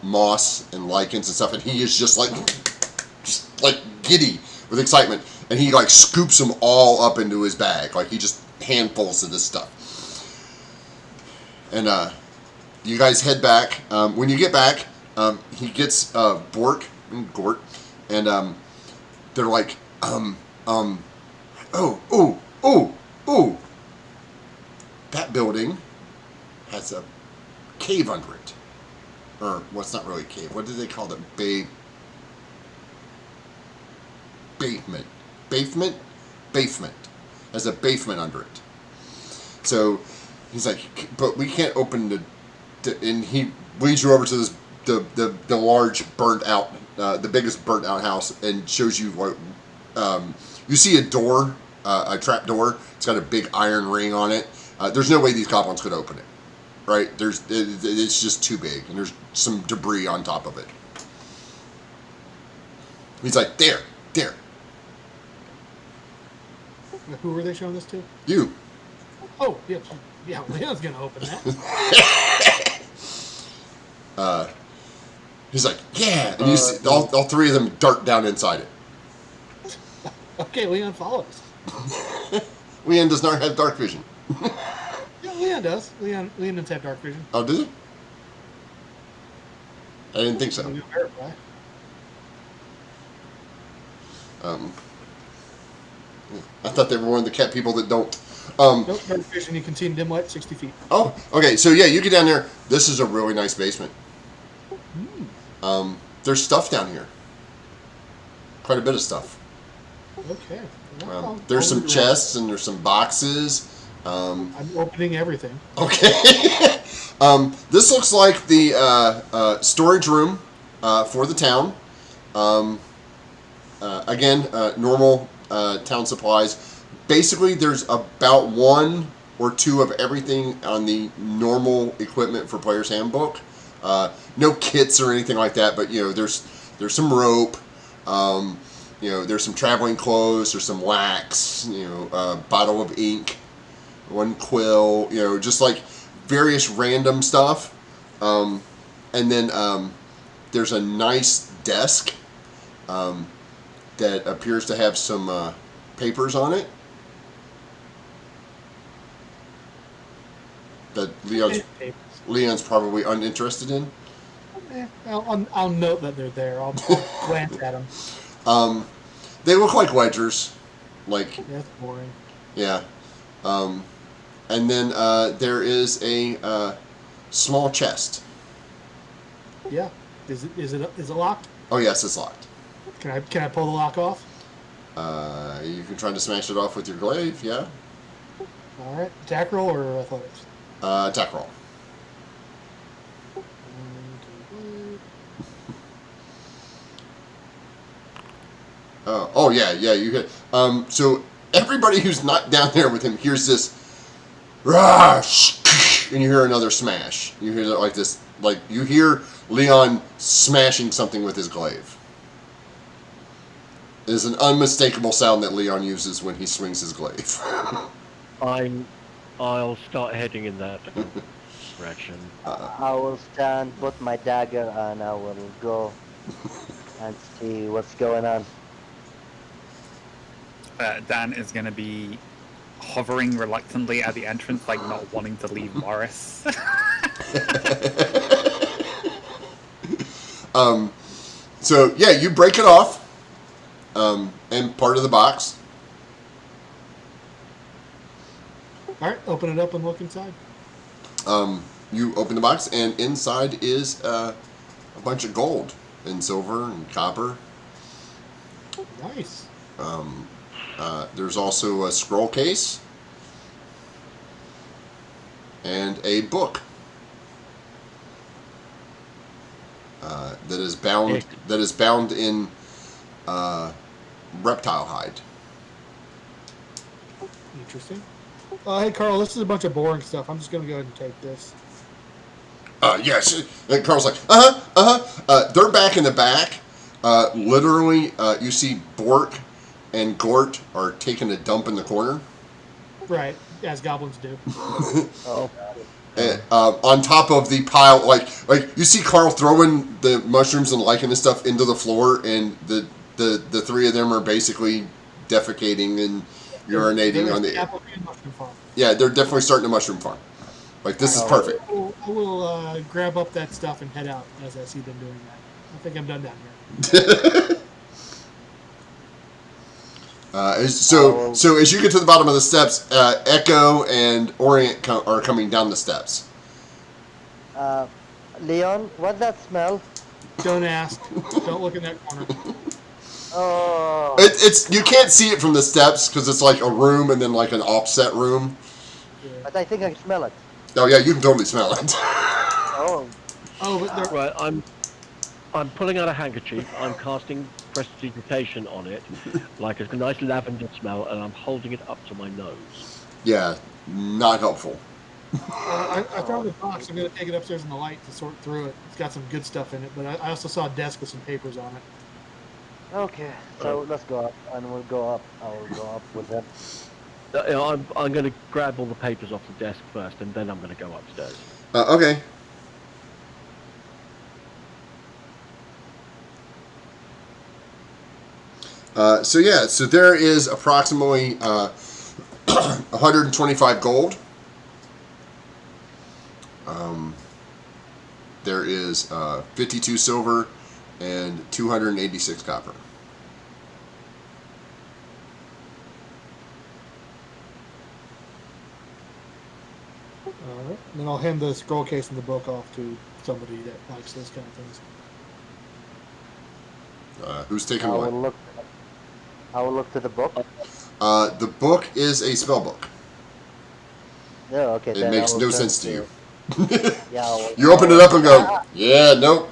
moss and lichens and stuff, and he is just like giddy with excitement, and he like scoops them all up into his bag, like he just handfuls of this stuff. And you guys head back. When you get back, he gets Bork and Gort, and they're like, oh, that building has a cave under it. Or, well, it's not really a cave. What do they call it? Basement. Has a basement under it. So He's like, but we can't open and he leads you over to this the large burnt out, the biggest burnt out house, and shows you what you see a door, a trap door. It's got a big iron ring on it. There's no way these goblins could open it, right? It's just too big, and there's some debris on top of it. He's like, there. Who were they showing this to? You. Oh, yeah. Yeah, Leon's going to open that. He's like, yeah. And you see all three of them dart down inside it. Okay, Leon follows. Leon does not have dark vision. Yeah, Leon does. Leon does have dark vision. Oh, does he? I didn't think so. We'll verify. I thought they were one of the cat people that don't. Nope, dark vision, you can see in dim light 60 feet. Oh, okay. So, yeah, you get down there. This is a really nice basement. There's stuff down here. Quite a bit of stuff. Okay. There's some chests and there's some boxes. I'm opening everything. Okay. This looks like the storage room for the town. Again, normal town supplies. Basically, there's about 1 or 2 of everything on the normal equipment for Player's Handbook. No kits or anything like that, but there's some rope. There's some traveling clothes. There's some wax. A bottle of ink, 1 quill. Just like various random stuff. And then there's a nice desk that appears to have some papers on it that Leon's probably uninterested in. I'll note that they're there. I'll glance at them. They look like ledgers. Like, That's boring. yeah. And then there is a small chest. Yeah. Is it locked? Oh yes, it's locked. Can I pull the lock off? You can try to smash it off with your glaive. Yeah. All right. Attack roll or athletics? Attack roll. Oh yeah, you hit. So everybody who's not down there with him hears this, rush, and you hear another smash. You hear it like this, like you hear Leon smashing something with his glaive. It is an unmistakable sound that Leon uses when he swings his glaive. I'll start heading in that direction. I will stand, put my dagger, and I will go and see what's going on. Dan is going to be hovering reluctantly at the entrance, like not wanting to leave Morris. So yeah, you break it off, and part of the box. All right. Open it up and look inside. You open the box, and inside is a bunch of gold and silver and copper. Nice. There's also a scroll case and a book that is bound in reptile hide. Interesting. Hey, Carl, this is a bunch of boring stuff. I'm just going to go ahead and take this. Yes. And Carl's like, they're back in the back. Literally, you see Bork and Gort are taking a dump in the corner. Right, as goblins do. Oh. And, on top of the pile, like you see Carl throwing the mushrooms and lichen and stuff into the floor, and the three of them are basically defecating and urinating on the. Mushroom farm. Yeah, they're definitely starting a mushroom farm. Like, this is perfect. I will grab up that stuff and head out as I see them doing that. I think I'm done down here. So as you get to the bottom of the steps, Echo and Orient are coming down the steps. Leon, what's that smell? Don't ask. Don't look in that corner. Oh. It's you can't see it from the steps because it's like a room and then like an offset room. But I think I smell it. Oh yeah, you can totally smell it. Oh, Oh, but there. Right, I'm pulling out a handkerchief. I'm casting prestidigitation on it, like a nice lavender smell, and I'm holding it up to my nose. Yeah, not helpful. I found the box. I'm going to take it upstairs in the light to sort through it. It's got some good stuff in it, but I also saw a desk with some papers on it. okay. So let's go up, and we'll go up. I will go up with him. I'm going to grab all the papers off the desk first, and then I'm going to go upstairs. Okay. So there is approximately 125 gold. There is 52 silver and 286 copper. All right. And then I'll hand the scroll case and the book off to somebody that likes those kind of things. Who's taking I what? will look. I will look to the book. The book is a spell book. Yeah. Okay. It then makes I will no turn sense to you. Yeah. You open it up and go, yeah, nope,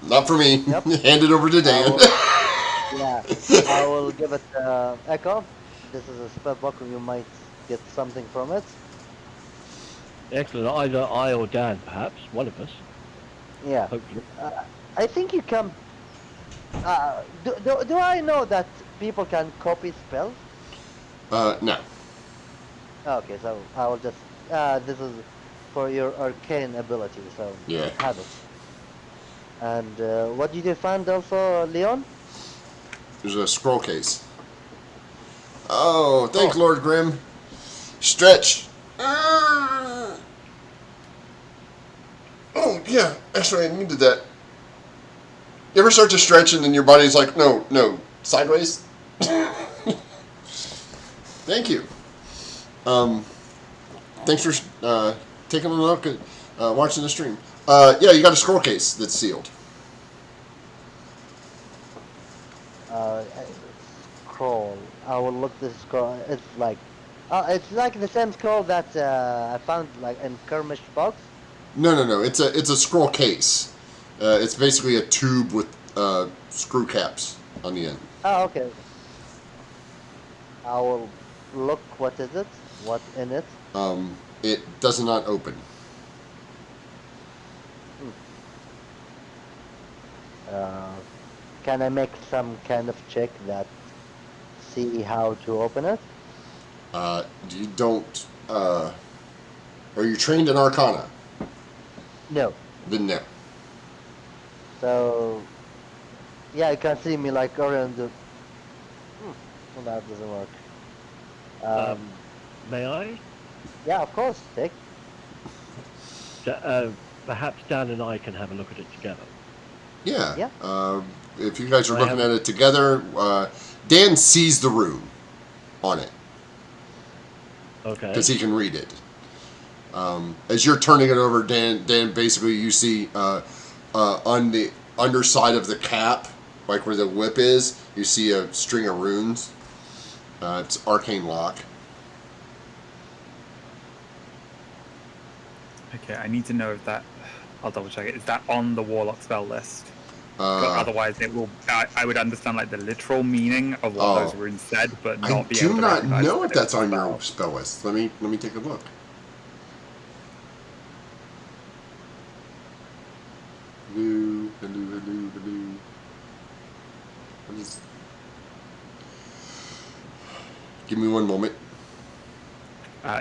not for me. Yep. Hand it over to Dan. Yeah. I will give it echo. This is a spell book. You might get something from it. Excellent. Either I or Dan, perhaps one of us. Yeah. Hopefully. I think you can. Do I know that people can copy spells? No. Okay, so I will just. This is for your arcane ability, so Yeah. have it. And what did you find also, Leon? There's a scroll case. Oh, thanks, Oh. Lord Grim. Stretch. Oh, yeah. Actually, I needed that. You ever start to stretch and then your body's like, no, sideways? Thank you. Thanks for taking a look at watching the stream. Yeah, you got a scroll case that's sealed. Uh, Scroll. I will look this scroll. It's like the same scroll that I found like in Kermish box. No. It's a scroll case. It's basically a tube with screw caps on the end. Oh, okay. I will look. What is it? What in it? It does not open. Hmm. Can I make some kind of check that see how to open it? You don't. Are you trained in Arcana? No. Then no. So yeah, you can see me like around the. Well, that doesn't work. May I? Yeah, of course. Take. Perhaps Dan and I can have a look at it together. Yeah. Yeah. If you guys are I looking have- at it together, Dan sees the rune on it Okay. because he can read it. As you're turning it over, Dan basically you see on the underside of the cap, like where the whip is, you see a string of runes. It's arcane lock. Okay, I need to know if that. I'll double check it. Is that on the Warlock spell list? 'Cause otherwise, it will. I would understand like the literal meaning of what those runes said, but I not be do able to not recognize know that if it's that's a on your spell. spell list. Let me take a look. Hello. What is? Give me one moment.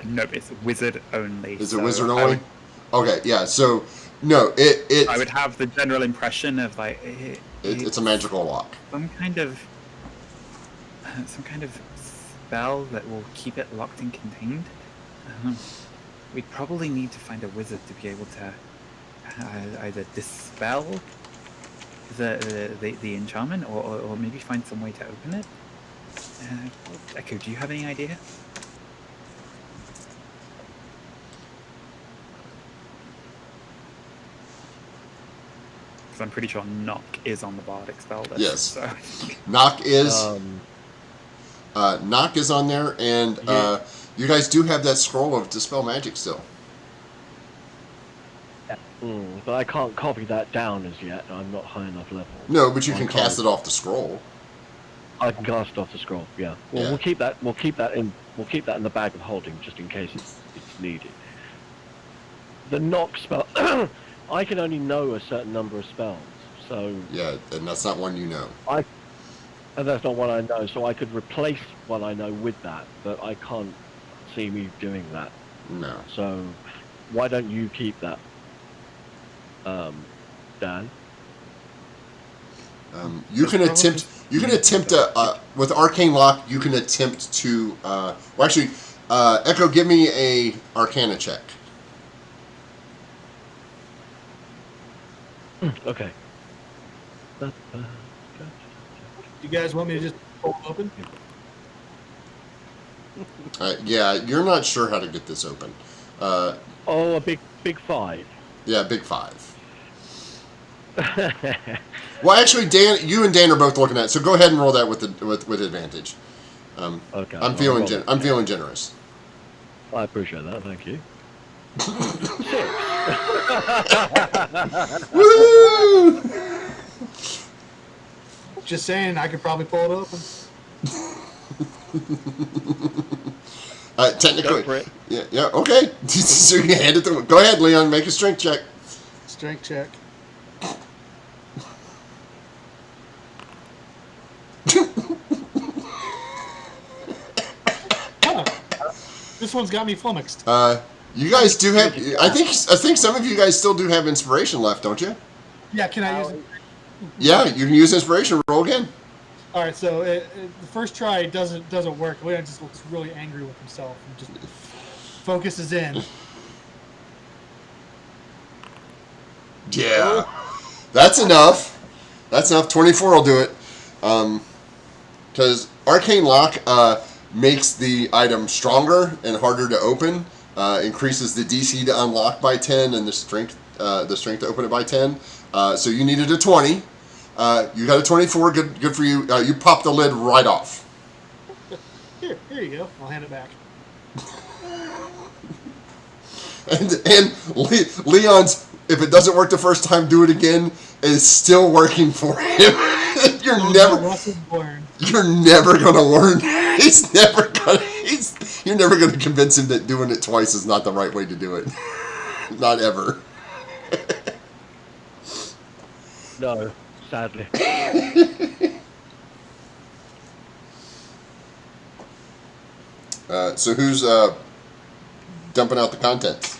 Nope, it's wizard only. Is it so wizard I only? Okay, yeah. So no, I would have the general impression of like it's a magical lock. some kind of spell that will keep it locked and contained. We'd probably need to find a wizard to be able to either dispel the enchantment or maybe find some way to open it. Echo, do you have any idea? Because I'm pretty sure knock is on the bardic spell list. Yes. So. Knock is Um, knock is on there, and Yeah. you guys do have that scroll of dispel magic still. But I can't copy that down as yet. I'm not high enough level. No, but you I can can't- cast it off the scroll. I can cast off the scroll. Yeah. Well, Yeah. we'll keep that. We'll keep that in. We'll keep that in the bag of holding just in case it's needed. The knock spell. I can only know a certain number of spells, so Yeah, and that's not one you know. and that's not what I know. So I could replace what I know with that, but I can't see me doing that. No. So why don't you keep that, Dan? You can attempt. You can attempt to with arcane lock. You can attempt to. Well, actually, Echo, give me a Arcana check. Okay. You guys want me to just pull it open? Yeah, you're not sure how to get this open. Oh, a big 5. Yeah, big 5. Well, actually, Dan, you and Dan are both looking at it, so go ahead and roll that with advantage. Okay. I'm feeling generous. I appreciate that. Thank you. 6. Woo! Just saying, I could probably pull it open. Technically, Go for it. yeah, okay. So you hand it to him. Go ahead, Leon. Make a strength check. Strength check. Oh, this one's got me flummoxed. You guys do have. I think some of you guys still do have inspiration left, don't you? Yeah, can I use it? Yeah, you can use inspiration. Roll again. All right, so the first try doesn't work. Leon just looks really angry with himself and just focuses in. Yeah, that's enough. That's enough. 24 will do it. Because arcane lock makes the item stronger and harder to open. Increases the DC to unlock by 10 and the strength to open it by 10. So you needed a 20. You got a 24. Good for you. You pop the lid right off. Here you go. I'll hand it back. And Leon's, if it doesn't work the first time, do it again, is still working for him. You're never gonna learn. You're never gonna convince him that doing it twice is not the right way to do it. Not ever. No, sadly. So who's dumping out the contents?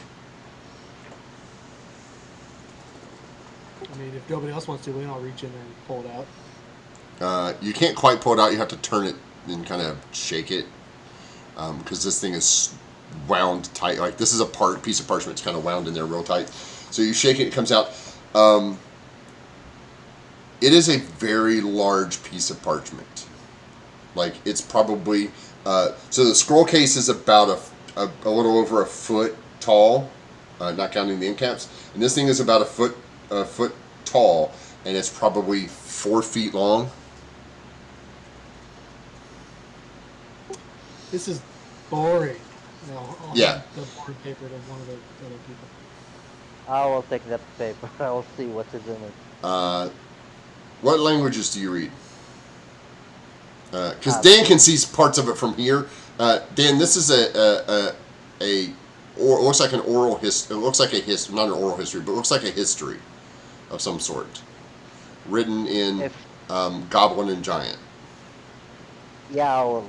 I mean, if nobody else wants to, then I'll reach in there and pull it out. You can't quite pull it out. You have to turn it and kind of shake it because this thing is wound tight. Like this is a piece of parchment. It's kind of wound in there real tight. So you shake it, it comes out. It is a very large piece of parchment. Like it's probably so the scroll case is about a little over a foot tall, not counting the end caps, and this thing is about a foot tall, and it's probably 4 feet long. This is boring. No, I'll Yeah. hand the board paper to one of the other people. I will take that paper. I will see what is in it. What languages do you read? Because Dan can see parts of it from here. Dan, this is looks like an oral history. It looks like not an oral history, but it looks like a history of some sort, written in Goblin and Giant. Yeah, I will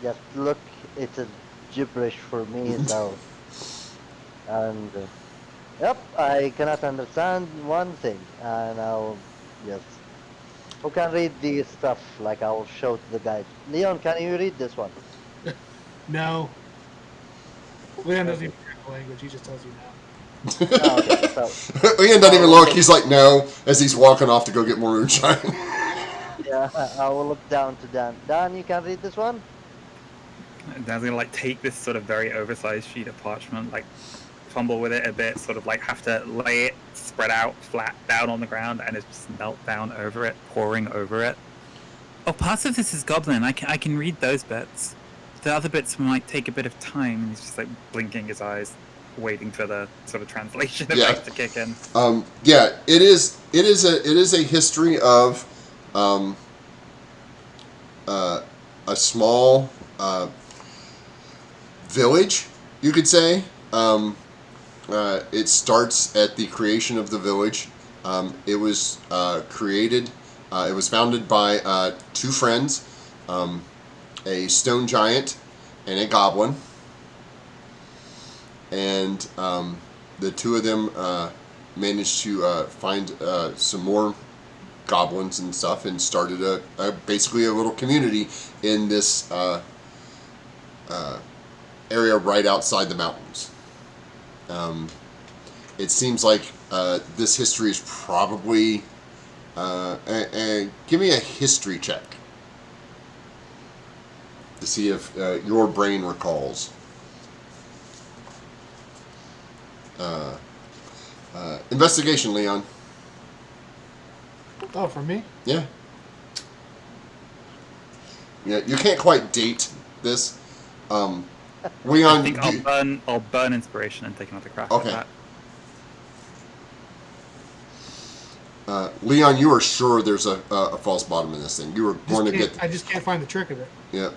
just look. It's a gibberish for me, so. And yep, I cannot understand one thing, and I'll just. Who can read the stuff? Like I will show to the guys. Leon, can you read this one? No. Leon doesn't even hear the language. He just tells you no. Oh, okay, so Ian doesn't even look. He's like, no, as he's walking off to go get more moonshine. yeah, I will look down to Dan. Dan, you can read this one? Dan's gonna like take this sort of very oversized sheet of parchment, like fumble with it a bit, sort of like have to lay it spread out flat down on the ground, and it's just melt down over it, pouring over it. Oh, parts of this is Goblin. I can read those bits. The other bits might take a bit of time. And he's just like blinking his eyes. waiting for the sort of translation Yeah. effect to kick in. Yeah, it is a history of a small village, you could say. It starts at the creation of the village. It was created. It was founded by two friends, a stone giant and a goblin, and the two of them managed to find some more goblins and stuff, and started basically a little community in this area right outside the mountains. It seems like this history is probably. Give me a history check to see if your brain recalls. Investigation, Leon. Oh, from me? Yeah. Yeah, you can't quite date this. Leon, I think I'll burn inspiration and take another crack Okay. at that. Leon, you are sure there's a false bottom in this thing. You were going to get. I just can't find the trick of it. Yeah.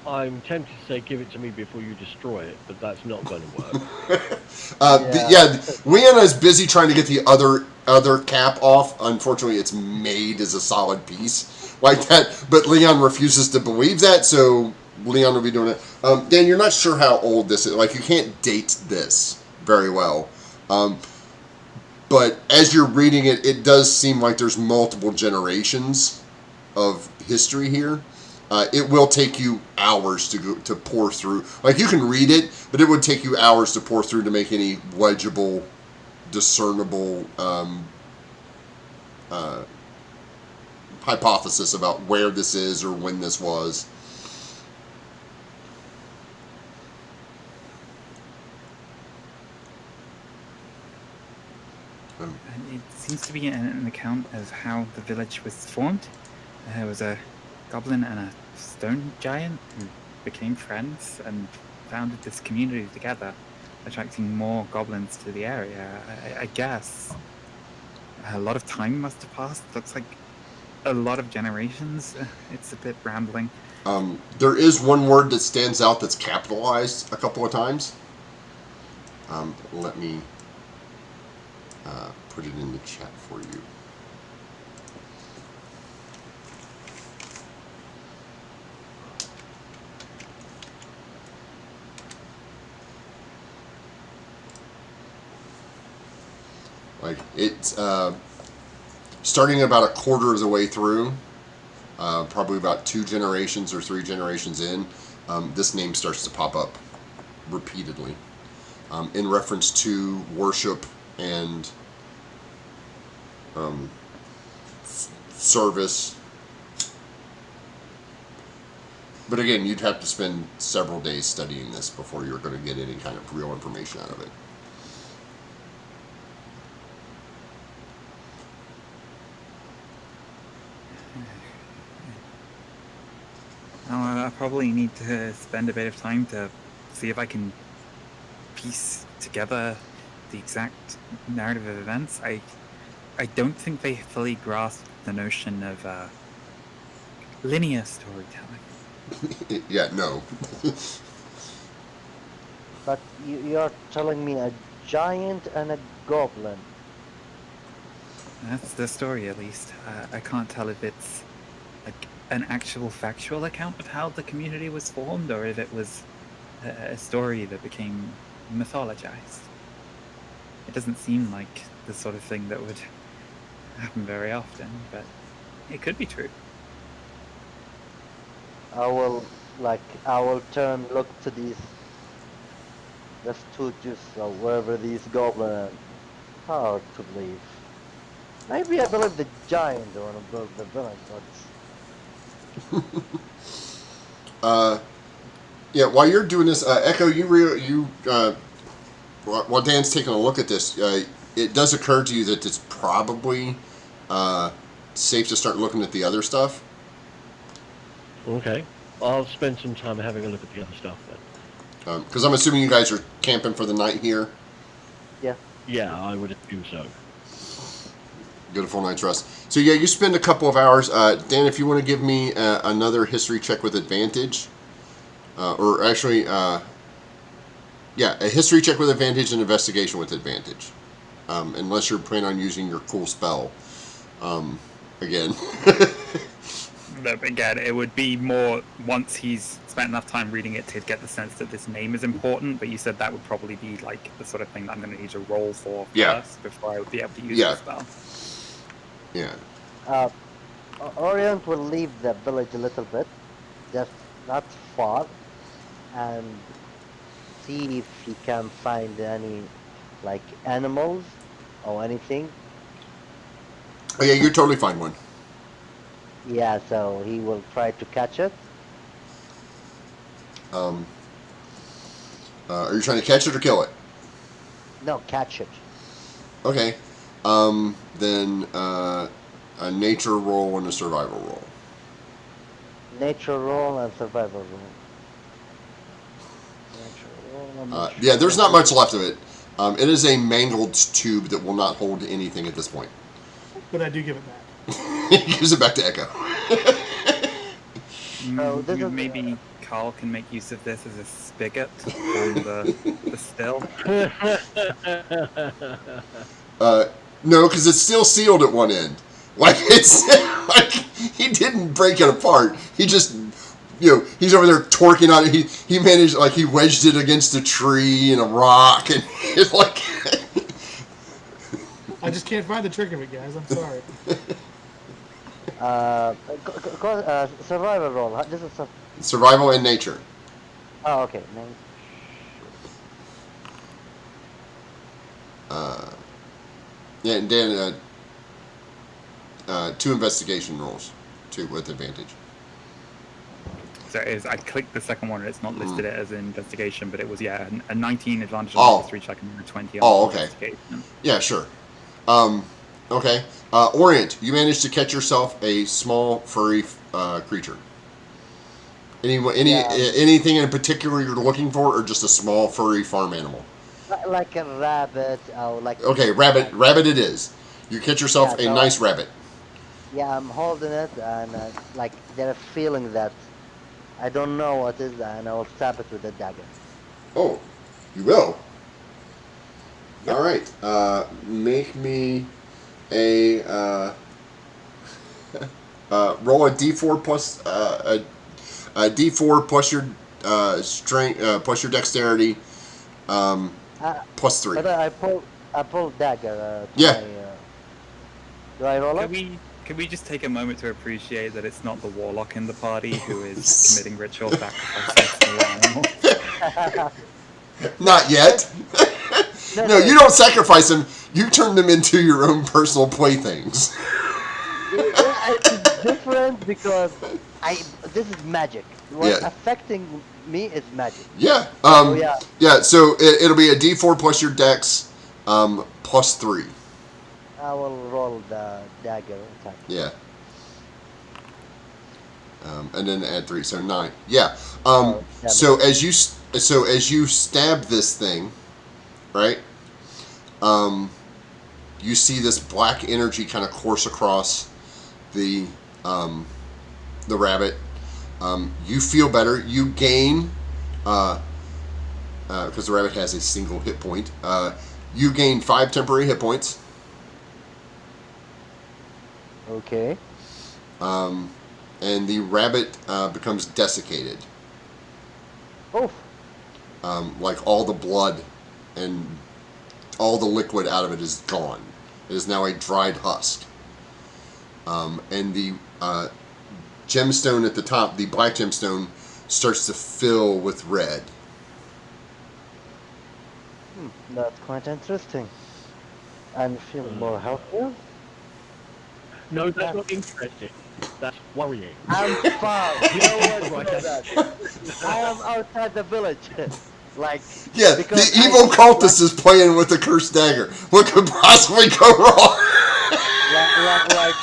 I'm tempted to say give it to me before you destroy it, but that's not going to work. Leon is busy trying to get the other cap off. Unfortunately, it's made as a solid piece like that. But Leon refuses to believe that, so Leon will be doing it. Dan, you're not sure how old this is. Like, you can't date this very well. But as you're reading it, it does seem like there's multiple generations of history here. It will take you hours to pour through. Like, you can read it, but it would take you hours to pour through to make any legible, discernible hypothesis about where this is or when this was. And it seems to be an account of how the village was formed. There was a goblin and a stone giant who became friends and founded this community together, attracting more goblins to the area. I guess a lot of time must have passed. Looks like a lot of generations. It's a bit rambling. There is one word that stands out that's capitalized a couple of times. Let me put it in the chat for you. Like, it's starting about a quarter of the way through, probably about 2 generations or 3 generations in, this name starts to pop up repeatedly in reference to worship and service. But again, you'd have to spend several days studying this before you're going to get any kind of real information out of it. I probably need to spend a bit of time to see if I can piece together the exact narrative of events. I don't think they fully grasp the notion of linear storytelling. Yeah, no. But you're telling me a giant and a goblin. That's the story, at least. I can't tell if it's like an actual factual account of how the community was formed, or if it was a story that became mythologized. It doesn't seem like the sort of thing that would happen very often, but it could be true. I will look to these Stooges or wherever these goblins are. Hard to believe. Maybe I believe the giant one of the villain, but Yeah, while you're doing this, Echo, while Dan's taking a look at this, it does occur to you that it's probably safe to start looking at the other stuff. Okay. I'll spend some time having a look at the other stuff then. Because I'm assuming you guys are camping for the night here. Yeah. Yeah, I would assume so. Get a full night's rest. So yeah, you spend a couple of hours. Dan, if you want to give me another history check with advantage, or actually, yeah, a history check with advantage and investigation with advantage, unless you're planning on using your cool spell again. But again, it would be more once he's spent enough time reading it to get the sense that this name is important. But you said that would probably be like the sort of thing that I'm going to need to roll for Yeah. first before I would be able to use Yeah. the spell. Yeah. Orient will leave the village a little bit, just not far, and see if he can find any, like, animals or anything. Oh yeah, you're totally fine one. Yeah, so he will try to catch it. Are you trying to catch it or kill it? No, catch it. Okay. Then a nature roll and a survival roll. Nature roll and survival roll. Nature roll. I'm not Yeah, sure there's what not much it left of it. It is a mangled tube that will not hold anything at this point. But I do give it back. Gives it back to Echo. So this is- Maybe Carl can make use of this as a spigot on the still. No, because it's still sealed at one end. Like it's like he didn't break it apart. He just, he's over there torquing on it. He managed, like, he wedged it against a tree and a rock, and it's like. I just can't find the trick of it, guys. I'm sorry. Survival roll. This is Survival and nature. oh, okay. Nice. Yeah, and Dan, 2 investigation rolls, 2 with advantage. So I clicked the second one and it's not listed it as an investigation, but it was a 19 advantage Oh. on the history check and a 20 on Oh, okay. investigation. Yeah, sure. Okay. Orient, you managed to catch yourself a small furry creature. Anything in particular you're looking for, or just a small furry farm animal? Like a rabbit, or like. Okay, rabbit. Rabbit it is. You catch yourself Yeah, a so nice rabbit. Yeah, I'm holding it, and like they're feeling that I don't know what is that, and I will stab it with a dagger. Oh, you will. Yep. All right. Make me a roll a d4 plus a d4 plus your strength plus your dexterity plus 3. But I pull dagger. Yeah. Do I roll it? Can we just take a moment to appreciate that it's not the warlock in the party who is committing ritual sacrifice to the animal? Not yet. No, you don't sacrifice them. You turn them into your own personal playthings. It's different because this is magic. What's Yeah. affecting me is magic. Yeah. Yeah. Yeah. So it'll be a d4 plus your dex plus 3. I will roll the dagger attack. Yeah. And then add 3, so 9. Yeah. Oh, damn So as you stab this thing, right? You see this black energy kind of course across the rabbit. You feel better. You gain because the rabbit has a single hit point. You gain 5 temporary hit points. Okay. And the rabbit becomes desiccated. Oof. Like all the blood and all the liquid out of it is gone. It is now a dried husk. And the gemstone at the top, the black gemstone, starts to fill with red. That's quite interesting. And feel more healthier? No, that's not interesting. That's worrying. I'm far. You know what? I am outside the village. Like, Yeah, because the evil cultist is playing with the cursed dagger. What could possibly go wrong? like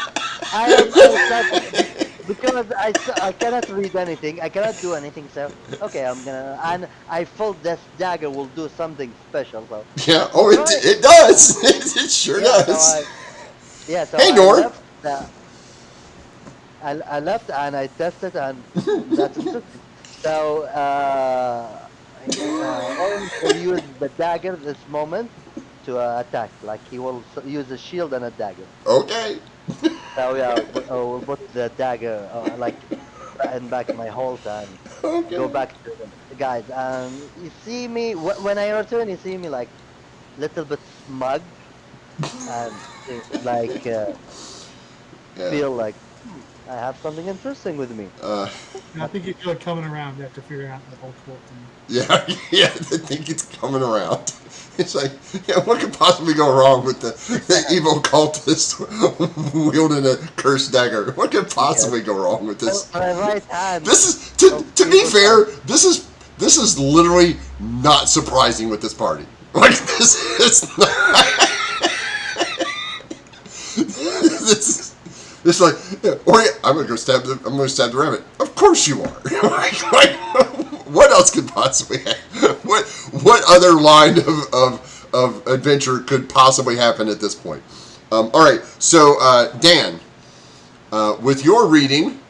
I am outside because I cannot read anything. I cannot do anything. So okay, I'm gonna and I felt this dagger will do something special. So Yeah. let's Oh, try it. it does. It sure Yeah. So does. so Hey, I Nor. left the I left and I tested and that's interesting. So Orange will use the dagger this moment to attack. Like he will use a shield and a dagger. Okay. So yeah, we'll put the dagger like and back my hold and go Okay. back to the guys. And you see me when I return, you see me like little bit smug and like Yeah. feel like I have something interesting with me. Uh, And I think you feel it coming around after figuring out that whole cult thing. yeah. Yeah. I think it's coming around. It's like, yeah, what could possibly go wrong with the evil cultist wielding a cursed dagger? What could Yes. possibly go wrong with So this? my right hand This is of to be evil fair. cult. This is literally not surprising with this party. Like this is not. This it's like, yeah, or yeah, I'm gonna go stab the rabbit. Of course you are. like, what else could possibly happen? What other line of adventure could possibly happen at this point? All right, so Dan, with your reading,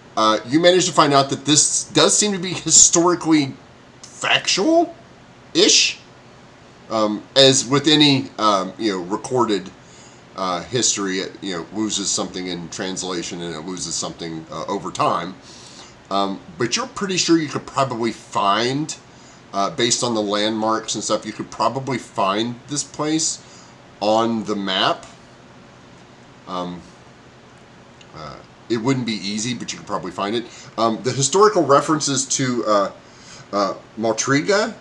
you managed to find out that this does seem to be historically factual ish, as with any recorded history. It loses something in translation and it loses something over time. But you're pretty sure you could probably find, based on the landmarks and stuff, you could probably find this place on the map. Um, it wouldn't be easy, but you could probably find it. The historical references to Maltriga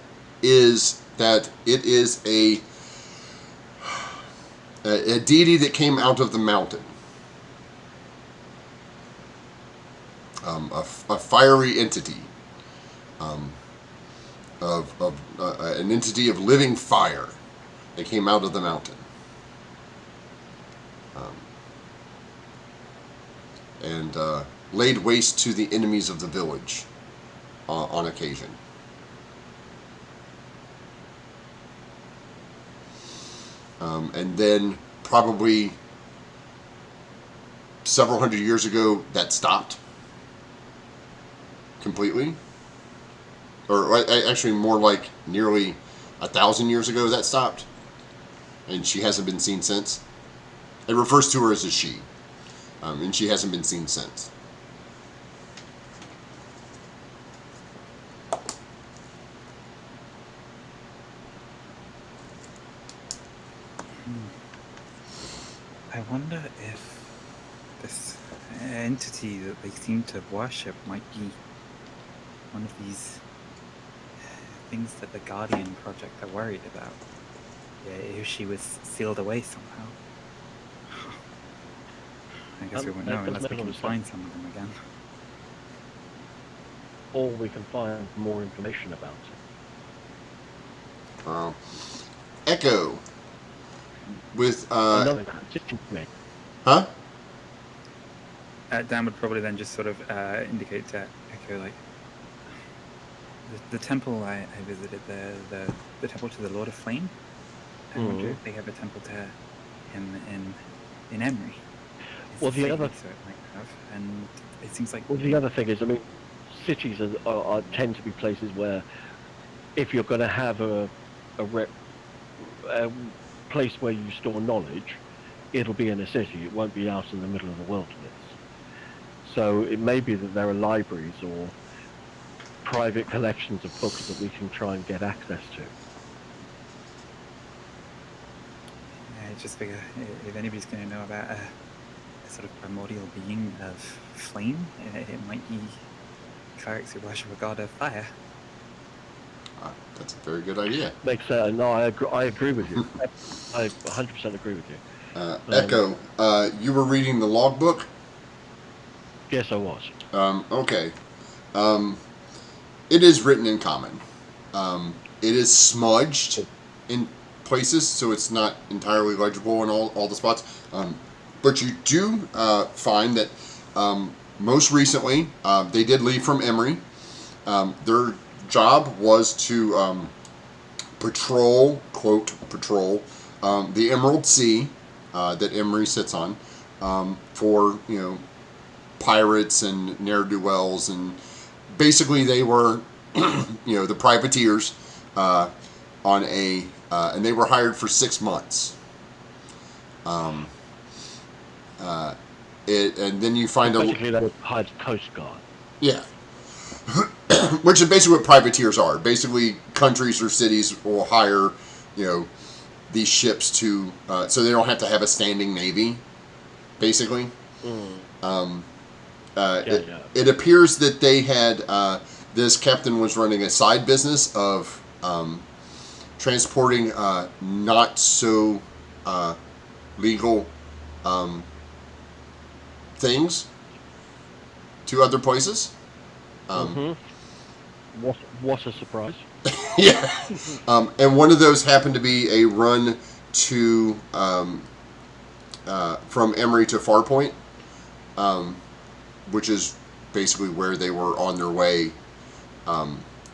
is that it is a deity that came out of the mountain. A fiery entity. Of an entity of living fire that came out of the mountain. And laid waste to the enemies of the village on occasion. And then probably several hundred years ago, that stopped completely. Or actually more like nearly 1,000 years ago that stopped. And she hasn't been seen since. It refers to her as a she. And she hasn't been seen since. I wonder if this entity that they seem to worship might be one of these things that the Guardian Project are worried about. Yeah, if she was sealed away somehow. I guess we won't know That does unless we make a can lot of find sense. some of them again. Or we can find more information about it. Echo. With, Another just me. huh? Dan would probably then just sort of indicate to Echo, like, the temple I visited, the temple to the Lord of Flame. I wonder if they have a temple to him in Emery. Well, the other So it might have, and it seems like. Well, the other thing is, I mean, cities tend to be places where, if you're going to have a place where you store knowledge, it'll be in a city. It won't be out in the middle of the wilderness. So it may be that there are libraries or private collections of books that we can try and get access to. I just figure if anybody's going to know about a sort of primordial being of flame, it might be clerics who worship a god of fire. That's a very good idea. Makes no, I agree with you. I 100% agree with you. Echo, you were reading the logbook? Yes, I was. Okay. It is written in common. It is smudged in places, so it's not entirely legible in all the spots. But you do find that most recently, they did leave from Emery. Their job was to patrol, quote, patrol, the Emerald Sea that Emery sits on for, pirates and ne'er-do-wells. And basically they were, the privateers on and they were hired for 6 months. And then you find Basically, that was hired Coast Guard. yeah. Which is basically what privateers are. Basically, countries or cities will hire, these ships to, so they don't have to have a standing navy. Basically, it appears that they had this captain was running a side business of transporting not so legal things to other places. What a surprise! Yeah, and one of those happened to be a run to from Emery to Farpoint, which is basically where they were on their way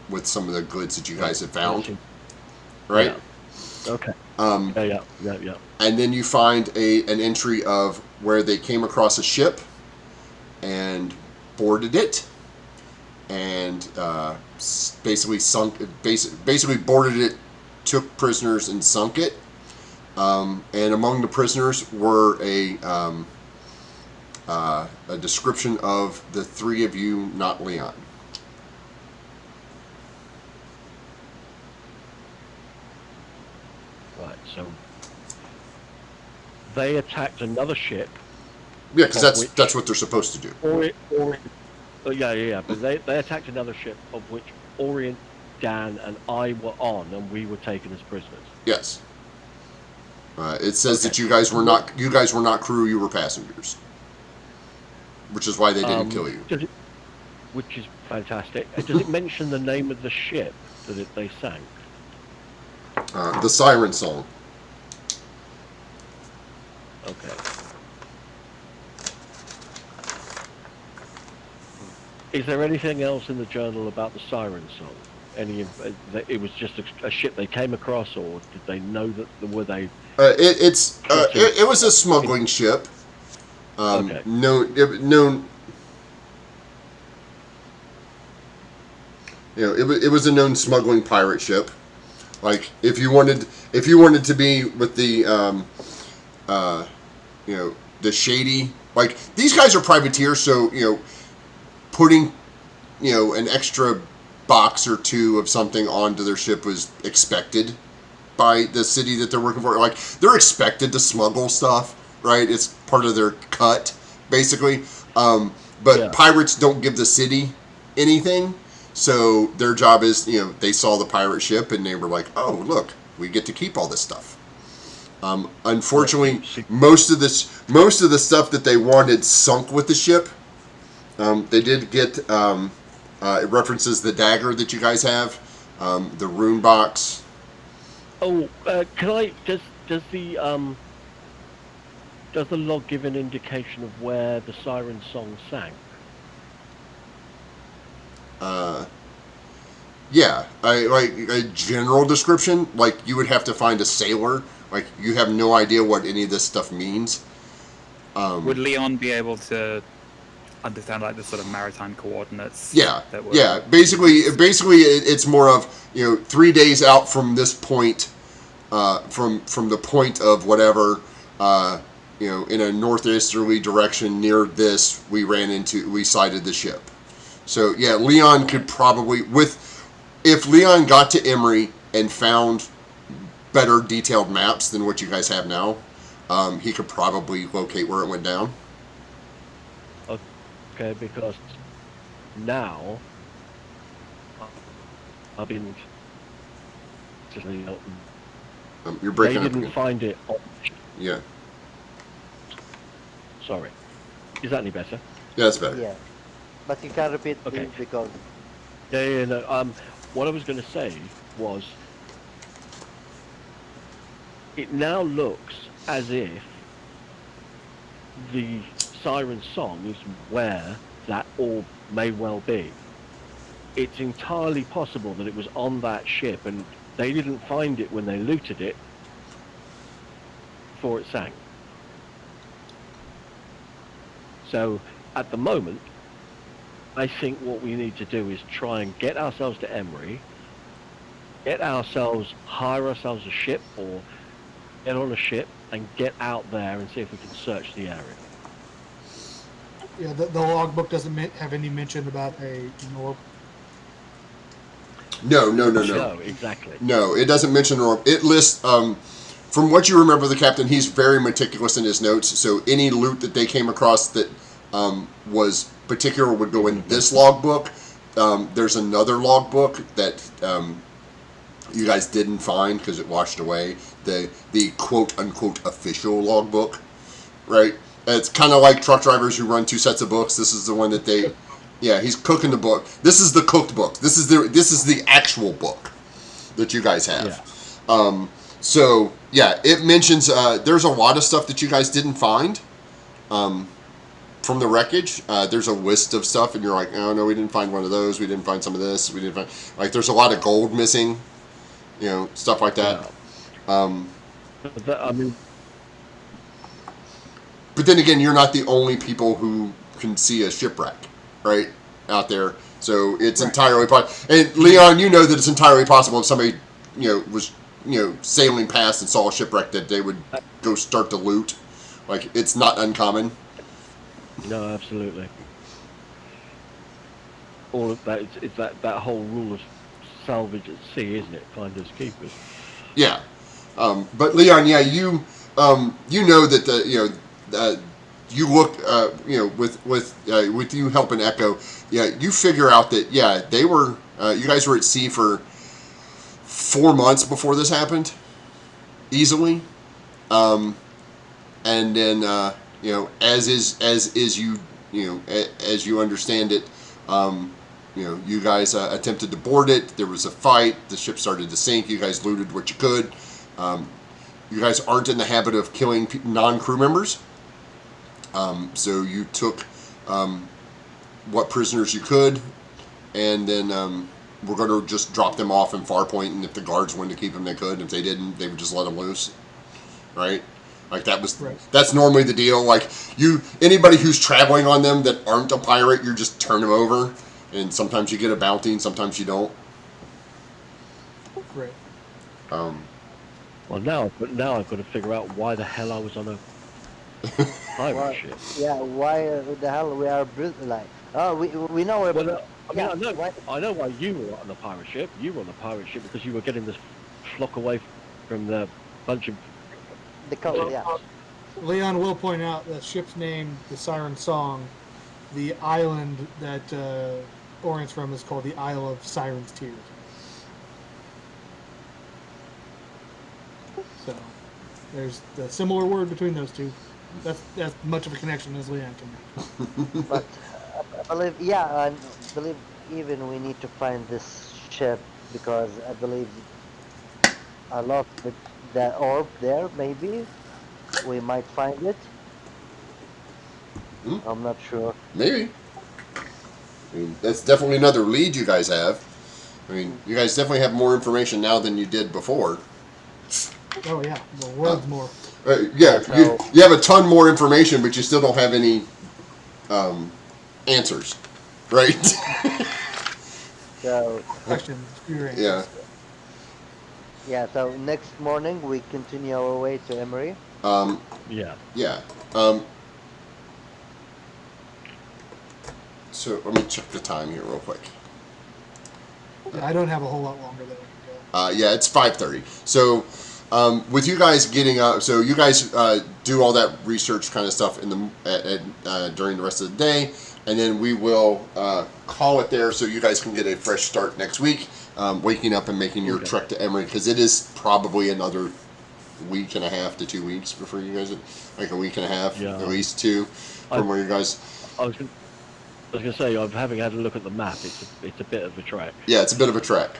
with some of the goods that you guys had found, right? Yeah. Okay. Yeah. And then you find an entry of where they came across a ship and boarded it, and basically boarded it, took prisoners, and sunk it. And among the prisoners were a description of the 3 of you, not Leon. Right. So they attacked another ship. Yeah, because that's what they're supposed to do. But they attacked another ship of which Orient, Dan, and I were on, and we were taken as prisoners. Yes. It says that you guys were not crew, you were passengers, which is why they didn't kill you. Which is fantastic. Does it mention the name of the ship that they sank? The Siren Song. Okay. Is there anything else in the journal about the Siren Song? It was just a ship they came across, or did they know that were they? It was a smuggling ship. Okay. Known. It was a known smuggling pirate ship. Like if you wanted to be with the the shady, like these guys are privateers, so putting an extra box or 2 of something onto their ship was expected by the city that they're working for. Like they're expected to smuggle stuff, right? It's part of their cut, basically. But pirates don't give the city anything, so their job is, they saw the pirate ship and they were like, oh look, we get to keep all this stuff. Unfortunately, most of the stuff that they wanted sunk with the ship. They did get, it references the dagger that you guys have, the rune box. Oh, does the log give an indication of where the Siren Song sank? Yeah, like a general description, like you would have to find a sailor, like you have no idea what any of this stuff means. Would Leon be able to understand like the sort of maritime coordinates? Yeah. Basically, it's more of 3 days out from this point, from the point of whatever, in a northeasterly direction near this, we sighted the ship. So yeah, Leon could probably, if Leon got to Emery and found better detailed maps than what you guys have now, he could probably locate where it went down. Okay, because now I've been. You're breaking They up didn't again. find it. Yeah. Sorry. Is that any better? Yeah, that's better. Yeah, but you can repeat Okay. because No. What I was going to say was, it now looks as if the Siren Song is where that orb may well be. It's entirely possible that it was on that ship and they didn't find it when they looted it before it sank. So at the moment, I think what we need to do is try and get ourselves to Emery, hire ourselves a ship or get on a ship and get out there and see if we can search the area. Yeah, the logbook doesn't have any mention about an orb. No. No, exactly. No, it doesn't mention an orb. It lists, from what you remember, the captain, he's very meticulous in his notes. So any loot that they came across that was particular would go in this logbook. There's another logbook that you guys didn't find because it washed away. The quote unquote official logbook, right? It's kind of like truck drivers who run two sets of books. This is the one that they, yeah, he's cooking the book. This is the cooked book. This is the actual book that you guys have. Yeah. So yeah, it mentions there's a lot of stuff that you guys didn't find from the wreckage. There's a list of stuff, and you're like, oh no, we didn't find one of those. We didn't find some of this. We didn't find, like, there's a lot of gold missing. You know, stuff like that. Yeah. I mean, but then again, you're not the only people who can see a shipwreck, right, out there. So it's entirely possible. And Leon, you know that it's entirely possible if somebody, was, sailing past and saw a shipwreck that they would go start to loot. Like, it's not uncommon. no, absolutely. All of that is that whole rule of salvage at sea, isn't it? Finders keepers. Yeah. But Leon, yeah, you know that you look, with you helping Echo, yeah, you figure out that, yeah, they were, you guys were at sea for 4 months before this happened, easily. And then, as you understand it, you guys attempted to board it. There was a fight. The ship started to sink. You guys looted what you could. You guys aren't in the habit of killing non-crew members. So you took what prisoners you could, and then we're going to just drop them off in Farpoint, and if the guards wanted to keep them, they could. If they didn't, they would just let them loose. Right? Like, that's normally the deal. Like, anybody who's traveling on them that aren't a pirate, you just turn them over, and sometimes you get a bounty, and sometimes you don't. Right. Well, now I've got to figure out why the hell I was on a pirate ship. Yeah, why the hell we are like? Oh, we know we're. Well, I know why- I know why you were on the pirate ship. You were on the pirate ship because you were getting this flock away from the bunch of. the code, yeah. Leon will point out the ship's name, the Siren Song. The island that orients from is called the Isle of Siren's Tears. So there's the similar word between those two. That's much of a connection as Leon can make. But I believe, yeah, I believe even we need to find this ship because I believe I lost the orb there. Maybe we might find it. I'm not sure. Maybe. I mean, that's definitely another lead you guys have. I mean, you guys definitely have more information now than you did before. Oh yeah, the world's more. Yeah, So- you have a ton more information, but you still don't have any answers, right? So Questions, your answers. Yeah. yeah, so next morning we continue our way to Emery. Yeah. Yeah. So let me check the time here real quick. Yeah, I don't have a whole lot longer than I can go. Yeah, it's 5:30. So with you guys getting up, so you guys do all that research kind of stuff in the during the rest of the day, and then we will call it there so you guys can get a fresh start next week, waking up and making your trek to Emery, because it is probably another week and a half to 2 weeks before you guys, like a week and a half, Yeah. at least two, from where you guys. I was gonna say, having had a look at the map, it's a bit of a trek. Yeah, it's a bit of a trek.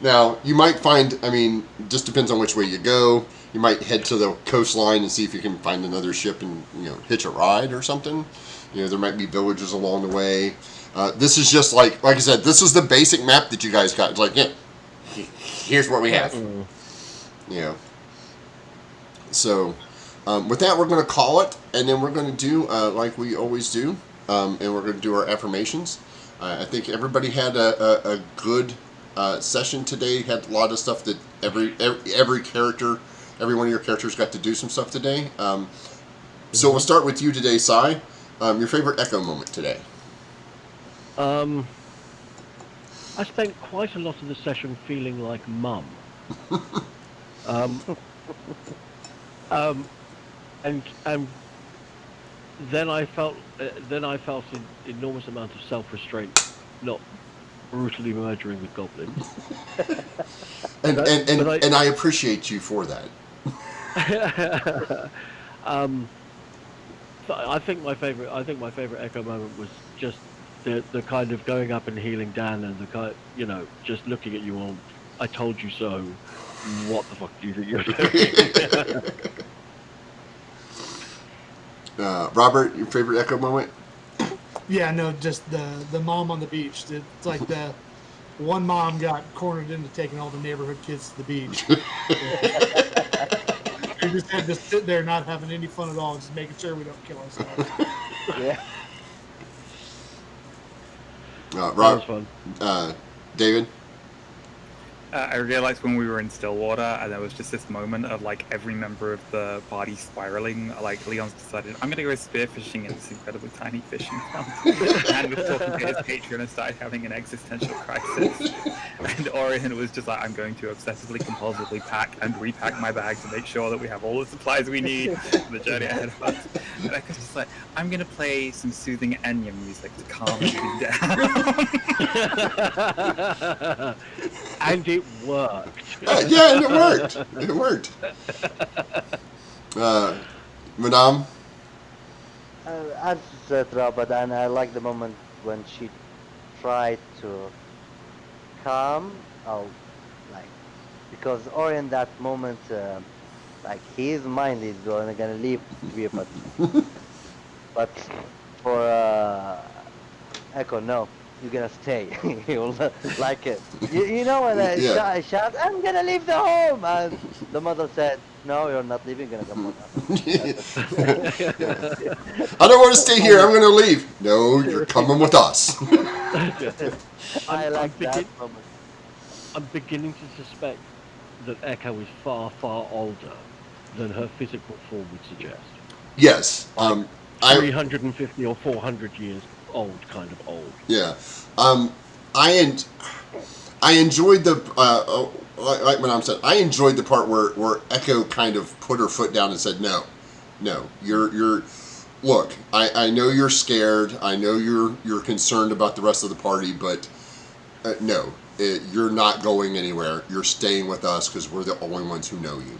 Now, you might find, I mean, just depends on which way you go. You might head to the coastline and see if you can find another ship and, hitch a ride or something. There might be villages along the way. This is just like I said, this is the basic map that you guys got. It's like, here's what we have. So, with that, we're going to call it, and then we're going to do like we always do, and we're going to do our affirmations. I think everybody had a good session today. Had a lot of stuff that every character, every one of your characters got to do some stuff today. So we'll start with you today, Sai. Your favorite Echo moment today? I spent quite a lot of the session feeling like mum. And then I felt an enormous amount of self-restraint, not brutally murdering the goblins. And I appreciate you for that. I think my favorite Echo moment was just the kind of going up and healing Dan, and the kind, just looking at you all. I told you so. What the fuck do you think you're doing? Robert, your favorite Echo moment? Yeah, no, just the mom on the beach. It's like the one mom got cornered into taking all the neighborhood kids to the beach. We just had to sit there not having any fun at all, just making sure we don't kill ourselves. Yeah. That was fun. David? I realized when we were in Stillwater, and there was just this moment of like every member of the party spiraling. Like Leon's decided, I'm gonna go spearfishing in this incredibly tiny fishing fountain, and was talking to his patron and started having an existential crisis. And Orion was just like, I'm going to obsessively, compulsively pack and repack my bag to make sure that we have all the supplies we need for the journey ahead of us. And I was just like, I'm gonna play some soothing Enya music to calm me down. And it worked. Yeah, and it worked. It worked. Madame? I said Robert, and I like the moment when she tried to calm, because Orion that moment, his mind is gonna leave here, but for Echo, no. You're gonna stay. You'll like it. You know when I shout, I'm gonna leave the home, and the mother said, no, you're not leaving. You're gonna come on. I don't want to stay here. I'm going to leave. No, you're coming with us. I like that moment. I'm beginning to suspect that Echo is far, far older than her physical form would suggest. Yes. 350 or 400 years old, kind of old. Yeah. I enjoyed the like Madame said, I enjoyed the part where Echo kind of put her foot down and said, no, you're look, I know you're scared, I know you're concerned about the rest of the party, but no, you're not going anywhere. You're staying with us because we're the only ones who know you.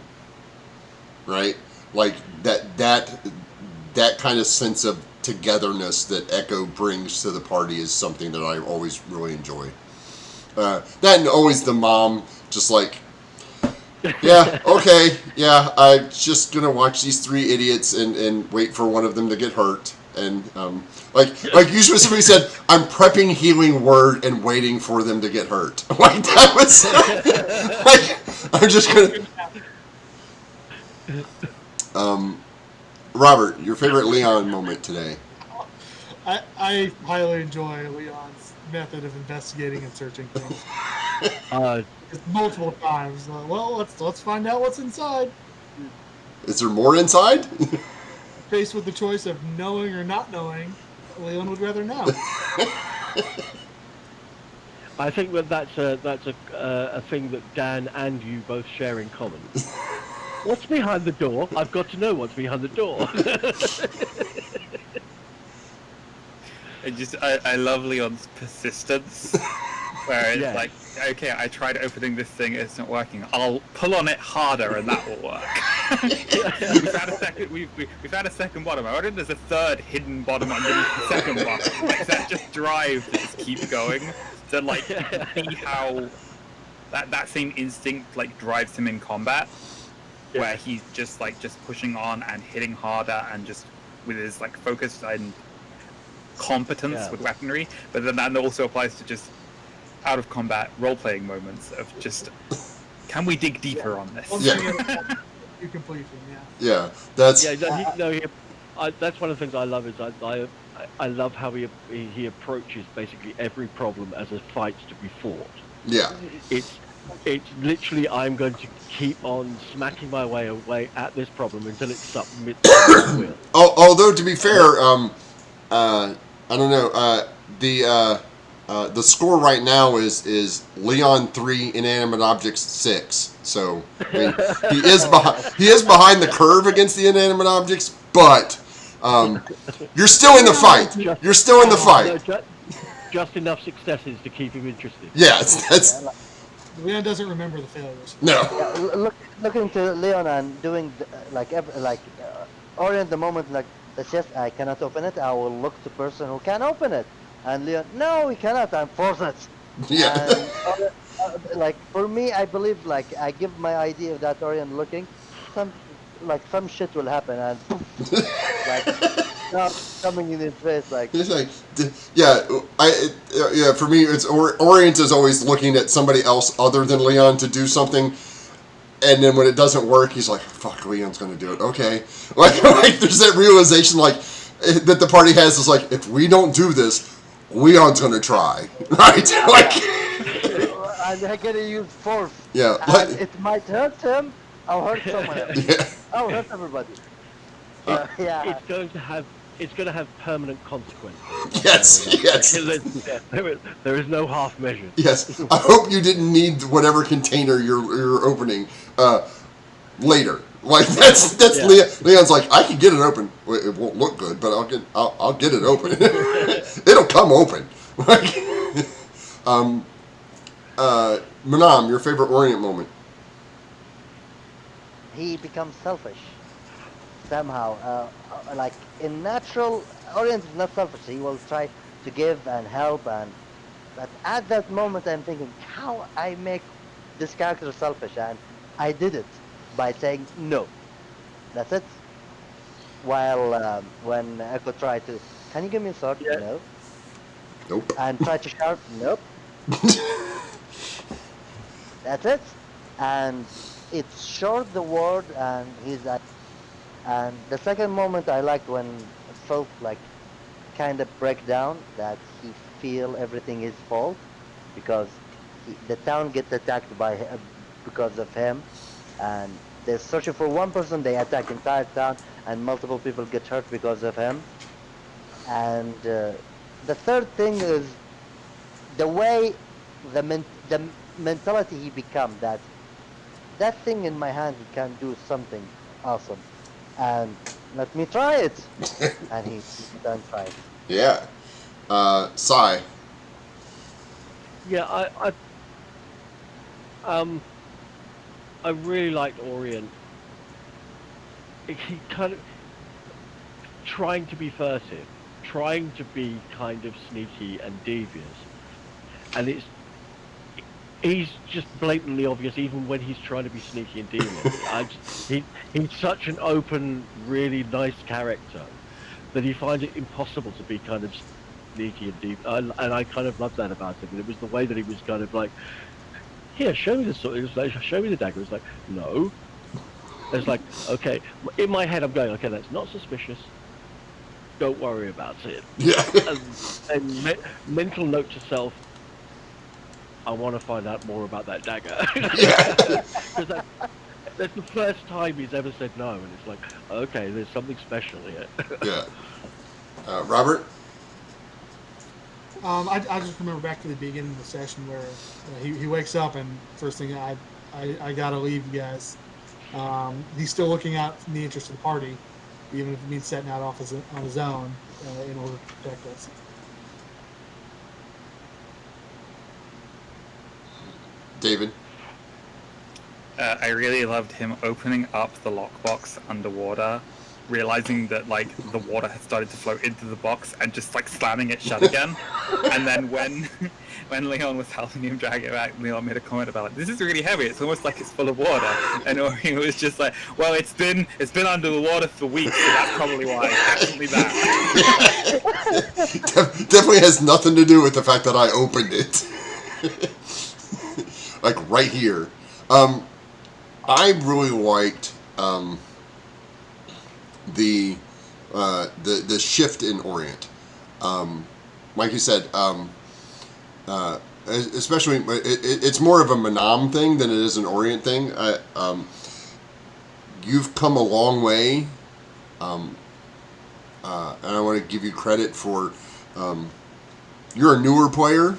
Right? Like that kind of sense of togetherness that Echo brings to the party is something that I always really enjoy. That and always the mom just like, yeah, okay, yeah, I'm just gonna watch these three idiots and wait for one of them to get hurt. And like you specifically said, I'm prepping healing word and waiting for them to get hurt. Like that was like I'm just gonna. Robert, your favorite Leon moment today? I highly enjoy Leon's method of investigating and searching things. Just multiple times. Well, let's find out what's inside. Is there more inside? Faced with the choice of knowing or not knowing, Leon would rather know. I think that's a thing that Dan and you both share in common. What's behind the door? I've got to know what's behind the door. I love Leon's persistence, where it's like, okay, I tried opening this thing, it's not working. I'll pull on it harder, and that will work. We've had a second bottom. I wonder if there's a third hidden bottom underneath the second bottom. Like that just drive to just keep going. To like see how that same instinct like drives him in combat, Yeah. where he's just pushing on and hitting harder and just with his like focus and competence Yeah. with weaponry. But then that also applies to just out of combat role playing moments of just can we dig deeper on this? One Yeah. thing at a time, to completion. Yeah. Yeah, that's Yeah, that's one of the things I love is I love how he approaches basically every problem as a fight to be fought. yeah. It's literally I'm going to keep on smacking my way away at this problem until it submits to my will. Although to be fair, I don't know. The score right now is Leon 3, inanimate objects 6. So I mean, he is behind the curve against the inanimate objects, but you're still in the fight. You're still in the No, fight. just enough successes to keep him interested. Yes, that's Leon doesn't remember the failures. no. Looking to Leon and doing orient the moment like that's just I cannot open it. I will look to person who can open it, and Leon, no, we cannot. I'm forced it. Yeah. And, like for me, I believe like I give my idea of that Orient looking, some shit will happen and like coming in his face like. It's like, yeah. For me, it's Orient is always looking at somebody else other than Leon to do something, and then when it doesn't work, he's like, "Fuck, Leon's gonna do it." Okay, like there's that realization like that the party has is like, if we don't do this, Leon's gonna try, right? Like, And I gotta use force. yeah, And it might hurt him. I'll hurt someone else. yeah, I'll hurt everybody. Yeah. It's going to have permanent consequences. yes. There is no half measure. Yes, I hope you didn't need whatever container you're opening later. Like that's Yeah. Leon's like, I can get it open. Well, it won't look good, but I'll get it open. It'll come open. Like, Manam, your favorite Orient moment? He becomes selfish somehow. Like in natural, Orient is not selfish. He will try to give and help, but at that moment, I'm thinking how I make this character selfish, and I did it by saying no. That's it. While when Echo tried to, can you give me a sword? Yeah. No. Nope. And try to shout? Nope. That's it. And it short the word, and he's at. And the second moment I liked when it felt like kind of break down that he feel everything his fault because the town gets attacked by because of him, and they're searching for one person, they attack entire town, and multiple people get hurt because of him. And the third thing is the way the mentality he become that thing in my hand he can do something awesome, and let me try it. And he done try it. Yeah. Sai. Yeah, I really liked Orient. He kind of trying to be furtive, trying to be kind of sneaky and devious, and he's just blatantly obvious even when he's trying to be sneaky and devious. He's such an open, really nice character that he finds it impossible to be kind of sneaky and deep, and I kind of love that about him. And it was the way that he was kind of like, here, show me the sword. It was like, show me the dagger. It's like, no. It's like, okay. In my head, I'm going, okay, that's not suspicious. Don't worry about it. Yeah. And mental note to self, I want to find out more about that dagger. Yeah. Because that's the first time he's ever said no, and it's like, okay, there's something special here. Yeah. Robert. I just remember back to the beginning of the session where he wakes up and first thing I gotta leave you guys. He's still looking out in the interest of the party, even if it means setting out off on his own in order to protect us. David. I really loved him opening up the lockbox underwater realizing that like the water had started to flow into the box and just like slamming it shut again. And then when Leon was helping him drag it back, Leon made a comment about like, this is really heavy. It's almost like it's full of water. And Ori was just like, well, it's been under the water for weeks, so that's probably why. Definitely that. Definitely has nothing to do with the fact that I opened it. Like right here. I really liked the shift in Orient. Like you said, especially it's more of a Manam thing than it is an Orient thing. You've come a long way, and I want to give you credit for. You're a newer player,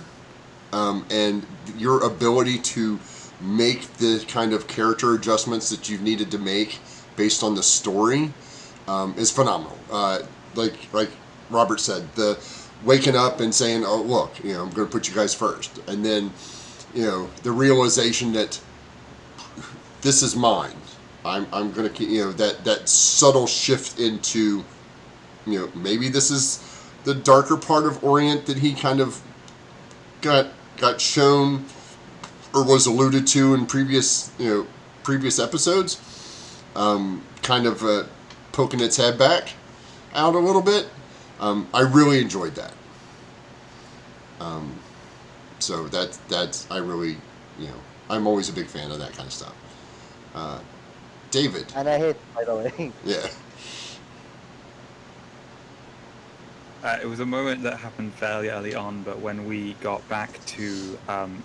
and your ability to make the kind of character adjustments that you've needed to make based on the story is phenomenal. Like Robert said, the waking up and saying, "Oh, look, I'm going to put you guys first," and then, the realization that this is mine. I'm going to keep, that subtle shift into, maybe this is the darker part of Orient that he kind of got shown or was alluded to in previous episodes, kind of poking its head back out a little bit. I really enjoyed that. So that's I really, I'm always a big fan of that kind of stuff. David. And I hate, by the way. Yeah. It was a moment that happened fairly early on, but when we got back to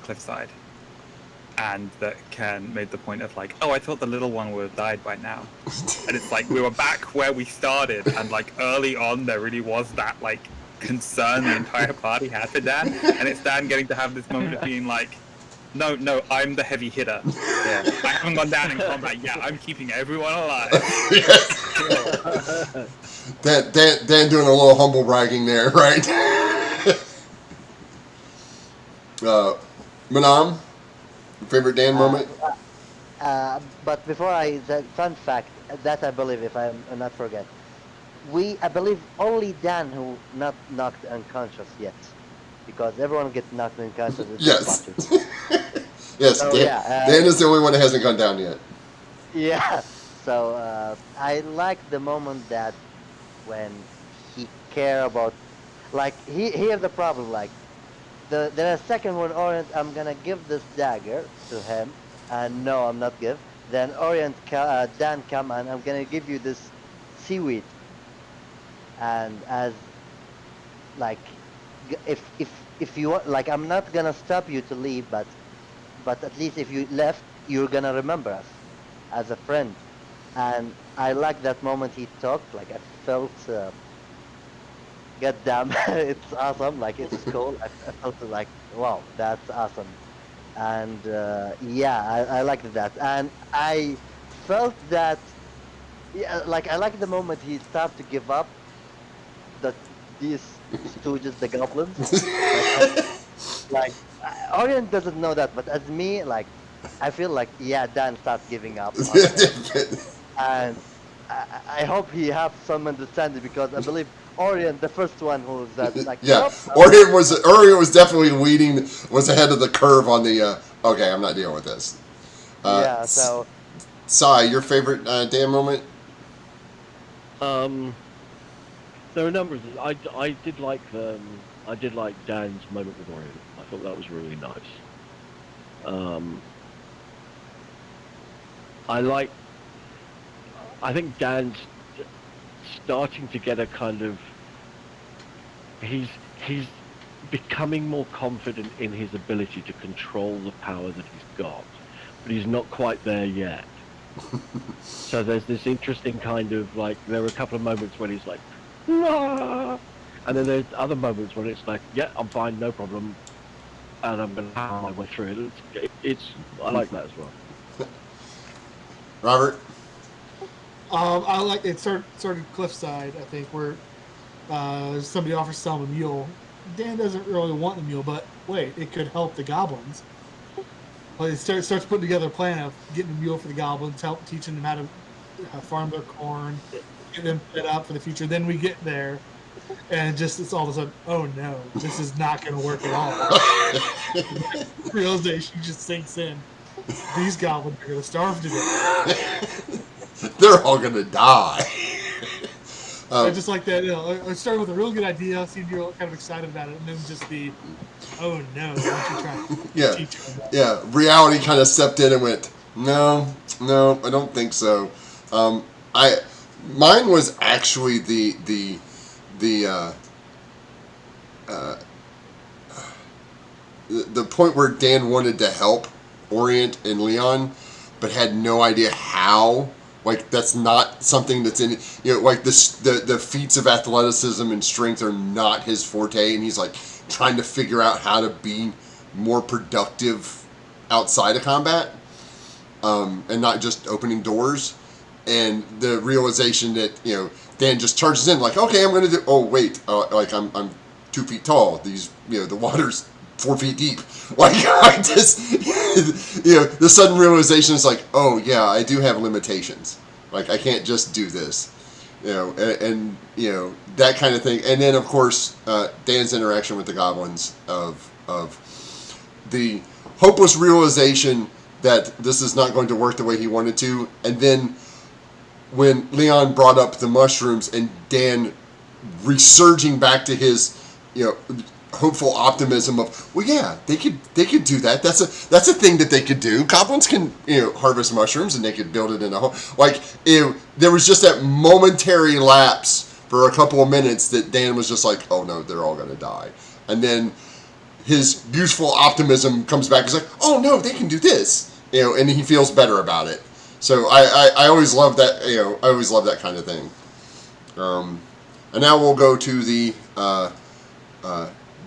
Cliffside, and that Ken made the point of like, oh, I thought the little one would have died by now. And it's like, we were back where we started, and like early on there really was that like concern the entire party had for Dan, and it's Dan getting to have this moment of being like, no, I'm the heavy hitter. Yeah, I haven't gone down in combat. Yeah, I'm keeping everyone alive. Dan doing a little humble bragging there, right? Manam, your favorite Dan moment? But before the fun fact that I believe, if I'm not forget, I believe only Dan who not knocked unconscious yet, because everyone gets knocked unconscious. Yes. Yes. So, Dan is the only one that hasn't gone down yet. Yeah. So I like the moment that when he care about, like here's the problem, like the second one, Orient, I'm gonna give this dagger to him, and no, I'm not give. Then Orient, Dan, come and I'm gonna give you this seaweed. And as like, if you want, like, I'm not gonna stop you to leave, but at least if you left, you're gonna remember us as a friend. And I like that moment he talked. Like I felt. God damn, it's awesome. Like it's cool. I felt like, wow, that's awesome. And I liked that. And I felt that, like I like the moment he started to give up. That these stooges, the goblins, like Orient doesn't know that, but as me, like I feel like Dan starts giving up. And I hope he have some understanding, because I believe Orient, the first one who's like, yeah, nope, Orient was definitely was ahead of the curve on the. Okay, I'm not dealing with this. So. Sai, your favorite Dan moment? There are a number of things. I did like Dan's moment with Orient. I thought that was really nice. I think Dan's starting to get a kind of, he's becoming more confident in his ability to control the power that he's got, but he's not quite there yet. So there's this interesting kind of like, there are a couple of moments when he's like, nah! And then there's other moments when it's like, yeah, I'm fine, no problem, and I'm gonna power my way through it. I like that as well. Robert? I like it. Started Cliffside, I think, where somebody offers to sell him a mule. Dan doesn't really want the mule, but wait, it could help the goblins. Well, he starts putting together a plan of getting a mule for the goblins, teaching them how to farm their corn, get them set up for the future. Then we get there, and just it's all of a sudden, oh no, this is not going to work at all. Realization just sinks in. These goblins are going to starve to death. They're all gonna die. I just like that. I started with a real good idea, seemed you're kind of excited about it, and then just the, oh no, once you try to Yeah, teach them about it. yeah. Reality kind of stepped in and went, no, no, I don't think so. I mine was actually the the point where Dan wanted to help Orient and Leon, but had no idea how. Like that's not something that's in like this. The feats of athleticism and strength are not his forte, and he's like trying to figure out how to be more productive outside of combat, and not just opening doors. And the realization that Dan just charges in like, okay, I'm gonna do. Oh wait, like I'm 2 feet tall. These the water's 4 feet deep. Like I just the sudden realization is like, oh yeah, I do have limitations. Like I can't just do this. And that kind of thing. And then of course Dan's interaction with the goblins of the hopeless realization that this is not going to work the way he wanted to, and then when Leon brought up the mushrooms and Dan resurging back to his hopeful optimism of, well, yeah, they could do that. That's a thing that they could do. Goblins can harvest mushrooms and they could build it in a home. Like there was just that momentary lapse for a couple of minutes that Dan was just like, oh no, they're all gonna die, and then his youthful optimism comes back. He's like, oh no, they can do this, and he feels better about it. So I always love that. I always love that kind of thing. And now we'll go to the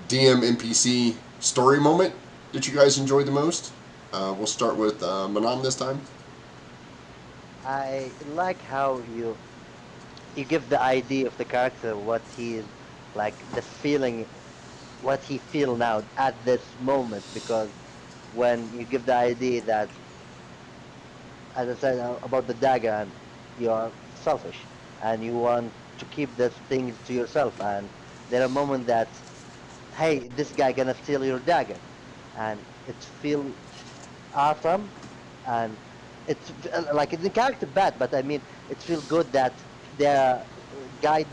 DM NPC story moment that you guys enjoyed the most. We'll start with Manan this time. I like how you give the idea of the character, what he is like, the feeling, what he feel now at this moment, because when you give the idea that, as I said about the dagger, and you are selfish and you want to keep these things to yourself, and there are moments that, hey, this guy gonna steal your dagger, and it feel awesome, and it's like the character bad, but I mean it feels good that they're guide,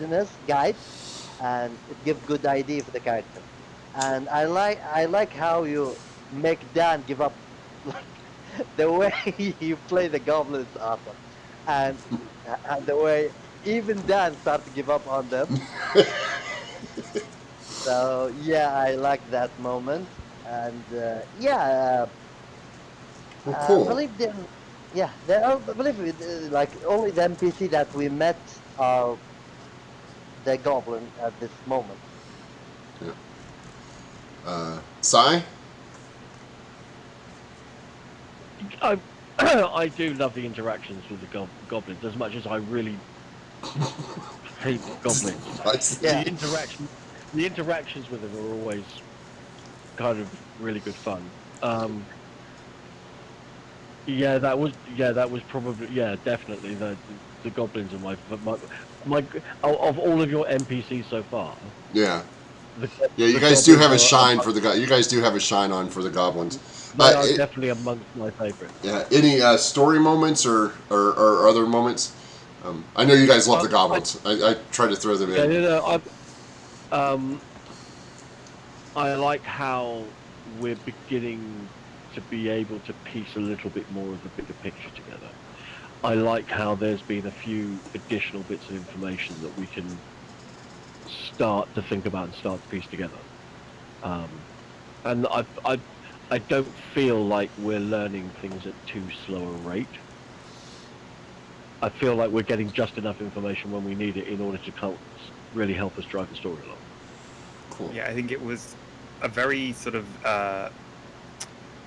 and it gives good idea for the character, and I like how you make Dan give up. Like the way you play the goblin is awesome, and the way even Dan start to give up on them. So yeah, I like that moment, and yeah, Well, I cool. believe them. Yeah, there are, I believe like only the NPC that we met are the goblin at this moment. Sai? I I do love the interactions with the goblins as much as I really hate goblins. Yeah. The interactions with them are always kind of really good fun. That was probably definitely the goblins are my of all of your NPCs so far. Yeah. The, Yeah, you the guys do goblins have a are shine for the you guys do have a shine on for the goblins. they are definitely amongst my favourites. Yeah. Any story moments or other moments? I know you guys love the goblins. I try to throw them in. I like how we're beginning to be able to piece a little bit more of the bigger picture together. I like how there's been a few additional bits of information that we can start to think about and start to piece together. And I don't feel like we're learning things at too slow a rate. I feel like we're getting just enough information when we need it in order to really help us drive the story along. Cool. Yeah, I think it was a very sort of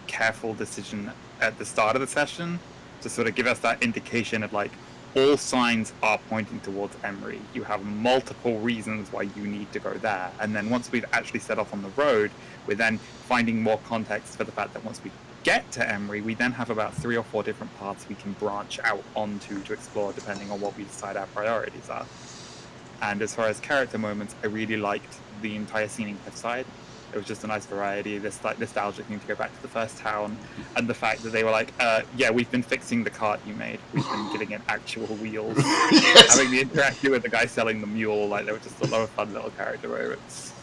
careful decision at the start of the session to sort of give us that indication of like all signs are pointing towards Emery. You have multiple reasons why you need to go there, and then once we've actually set off on the road, we're then finding more context for the fact that once we get to Emery, we then have about 3 or 4 different paths we can branch out onto to explore, depending on what we decide our priorities are. And as far as character moments, I really liked the entire scening side. It was just a nice variety, this like nostalgic thing to go back to the first town, and the fact that they were like, yeah, we've been fixing the cart you made. We've been giving it actual wheels. Yes. Having the interaction with the guy selling the mule, like there were just a lot of fun little character moments.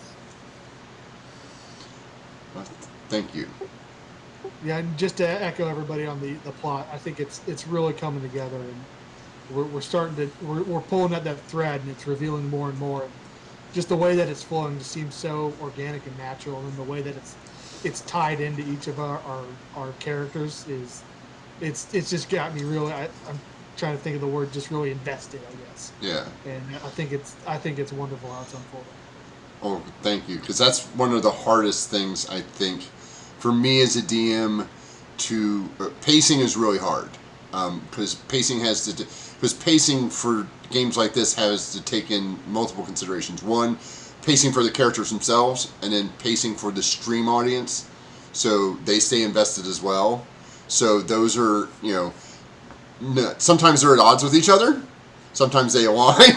Thank you. Yeah, and just to echo everybody on the plot, I think it's really coming together, and we're starting to we're pulling at that thread, and it's revealing more and more. And just the way that it's flowing just seems so organic and natural, and the way that it's tied into each of our characters is it's just got me really. I'm trying to think of the word, just really invested, I guess. Yeah. And I think it's wonderful how it's unfolding. Oh, thank you, because that's one of the hardest things I think for me as a DM to pacing is really hard because pacing for games like this has to take in multiple considerations. One, pacing for the characters themselves, and then pacing for the stream audience, so they stay invested as well. So those are, sometimes they're at odds with each other, sometimes they align.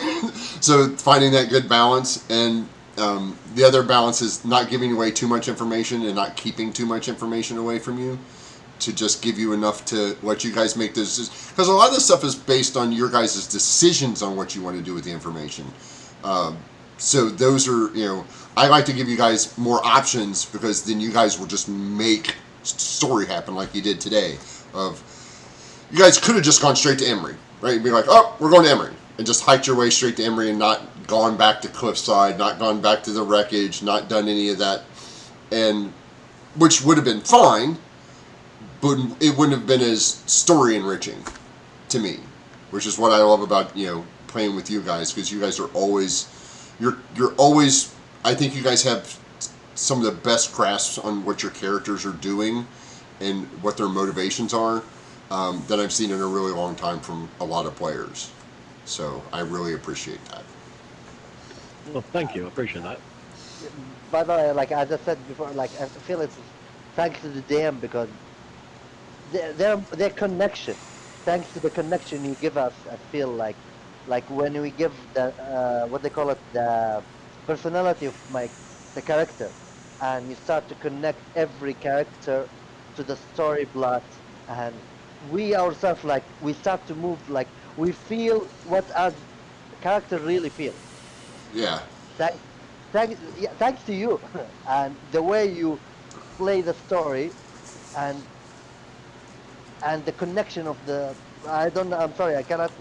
So finding that good balance, and the other balance is not giving away too much information and not keeping too much information away from you, to just give you enough to let you guys make this. Because a lot of this stuff is based on your guys' decisions on what you want to do with the information. So those are, I like to give you guys more options, because then you guys will just make story happen like you did today. You guys could have just gone straight to Emery, right? You'd be like, oh, we're going to Emery. And just hiked your way straight to Emery and not gone back to Cliffside, not gone back to the wreckage, not done any of that. And which would have been fine, but it wouldn't have been as story enriching to me, which is what I love about, playing with you guys, because you guys are always, you're always, I think you guys have some of the best grasps on what your characters are doing and what their motivations are that I've seen in a really long time from a lot of players. So I really appreciate that. Well, thank you. I appreciate that. By the way, like as I said before, like I feel it's thanks to the DM, because their connection, thanks to the connection you give us, I feel like when we give the what they call it, the personality of the character, and you start to connect every character to the story plot, and we ourselves, like we start to move, like we feel what our character really feels. Yeah. Thanks to you and the way you play the story, and the connection of the, I don't know, I'm sorry, I cannot,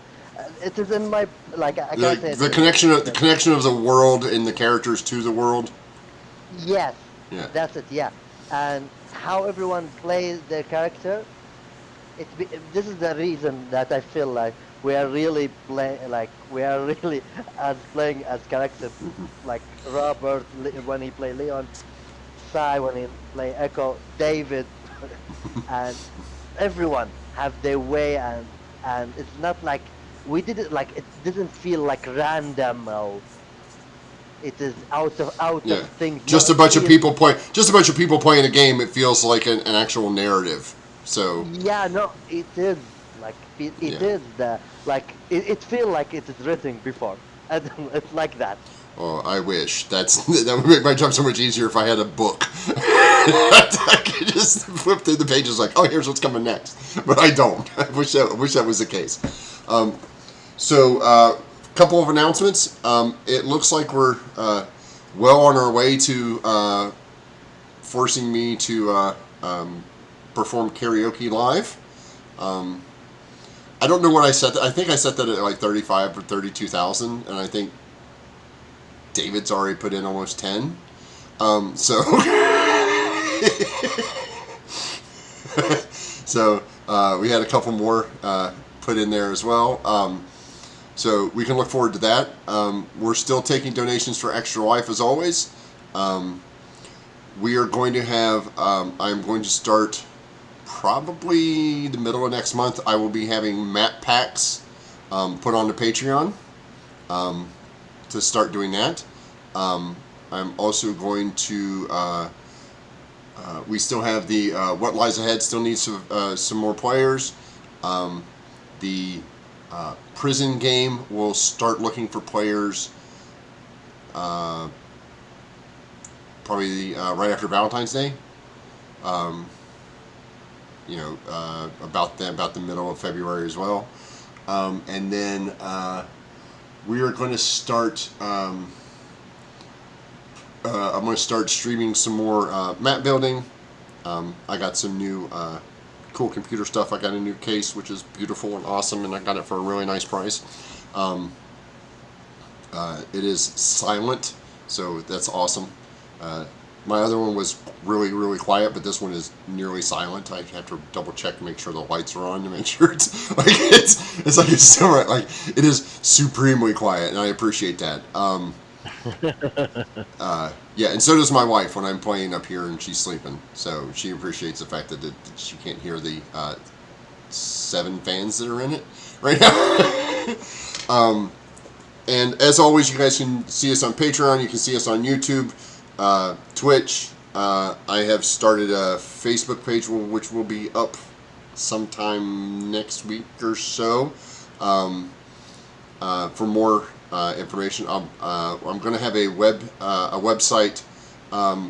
it is in my, like I can't say it. The connection of the world and the characters to the world. Yes. Yeah. That's it. Yeah. And how everyone plays their character, this is the reason that I feel like we are really as playing as characters, like Robert when he play Leon, Sai when he play Echo, David, and everyone have their way, and it's not like we did it, like it didn't feel like random, or it is out of things. Just a bunch of people playing a game. It feels like an actual narrative. So yeah, no, it is like it is the, like it feel like it is written before. It's like that. Oh, I wish that would make my job so much easier if I had a book. I could just flip through the pages like, oh, here's what's coming next. But I don't. I wish that was the case. So, couple of announcements. It looks like we're well on our way to forcing me to perform karaoke live. I don't know what I set. I think I set that at like 35 or 32,000, and I think David's already put in almost 10. So we had a couple more put in there as well. So we can look forward to that. We're still taking donations for Extra Life as always. We are going to have, I'm going to start probably the middle of next month. I will be having map packs put onto Patreon to start doing that. I'm also going to We still have the What Lies Ahead. Still needs some more players. The prison game will start looking for players. Probably right after Valentine's Day. About the middle of February as well. And then we are going to start. I'm going to start streaming some more map building. I got some new cool computer stuff. I got a new case, which is beautiful and awesome, and I got it for a really nice price. It is silent, so that's awesome. My other one was really, really quiet, but this one is nearly silent. I have to double check to make sure the lights are on to make sure it's like it's like it's still right. Like it is supremely quiet, and I appreciate that. Yeah, and so does my wife when I'm playing up here and she's sleeping. So she appreciates the fact that she can't hear the 7 fans that are in it right now. And as always, you guys can see us on Patreon. You can see us on YouTube, Twitch. I have started a Facebook page which will be up sometime next week or so. For more information, I'm going to have a website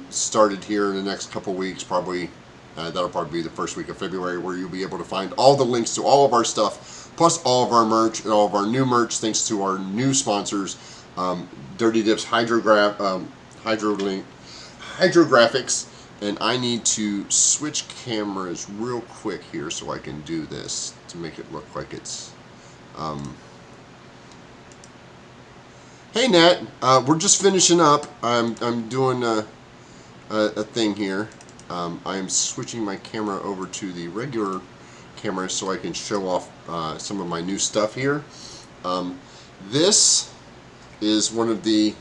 started here in the next couple weeks. Probably that'll probably be the first week of February, where you'll be able to find all the links to all of our stuff, plus all of our merch and all of our new merch, thanks to our new sponsors, Dirty Dips Hydrographics. And I need to switch cameras real quick here so I can do this to make it look like it's. Hey Nat, we're just finishing up. I'm doing a thing here. I'm switching my camera over to the regular camera so I can show off some of my new stuff here. This is one of the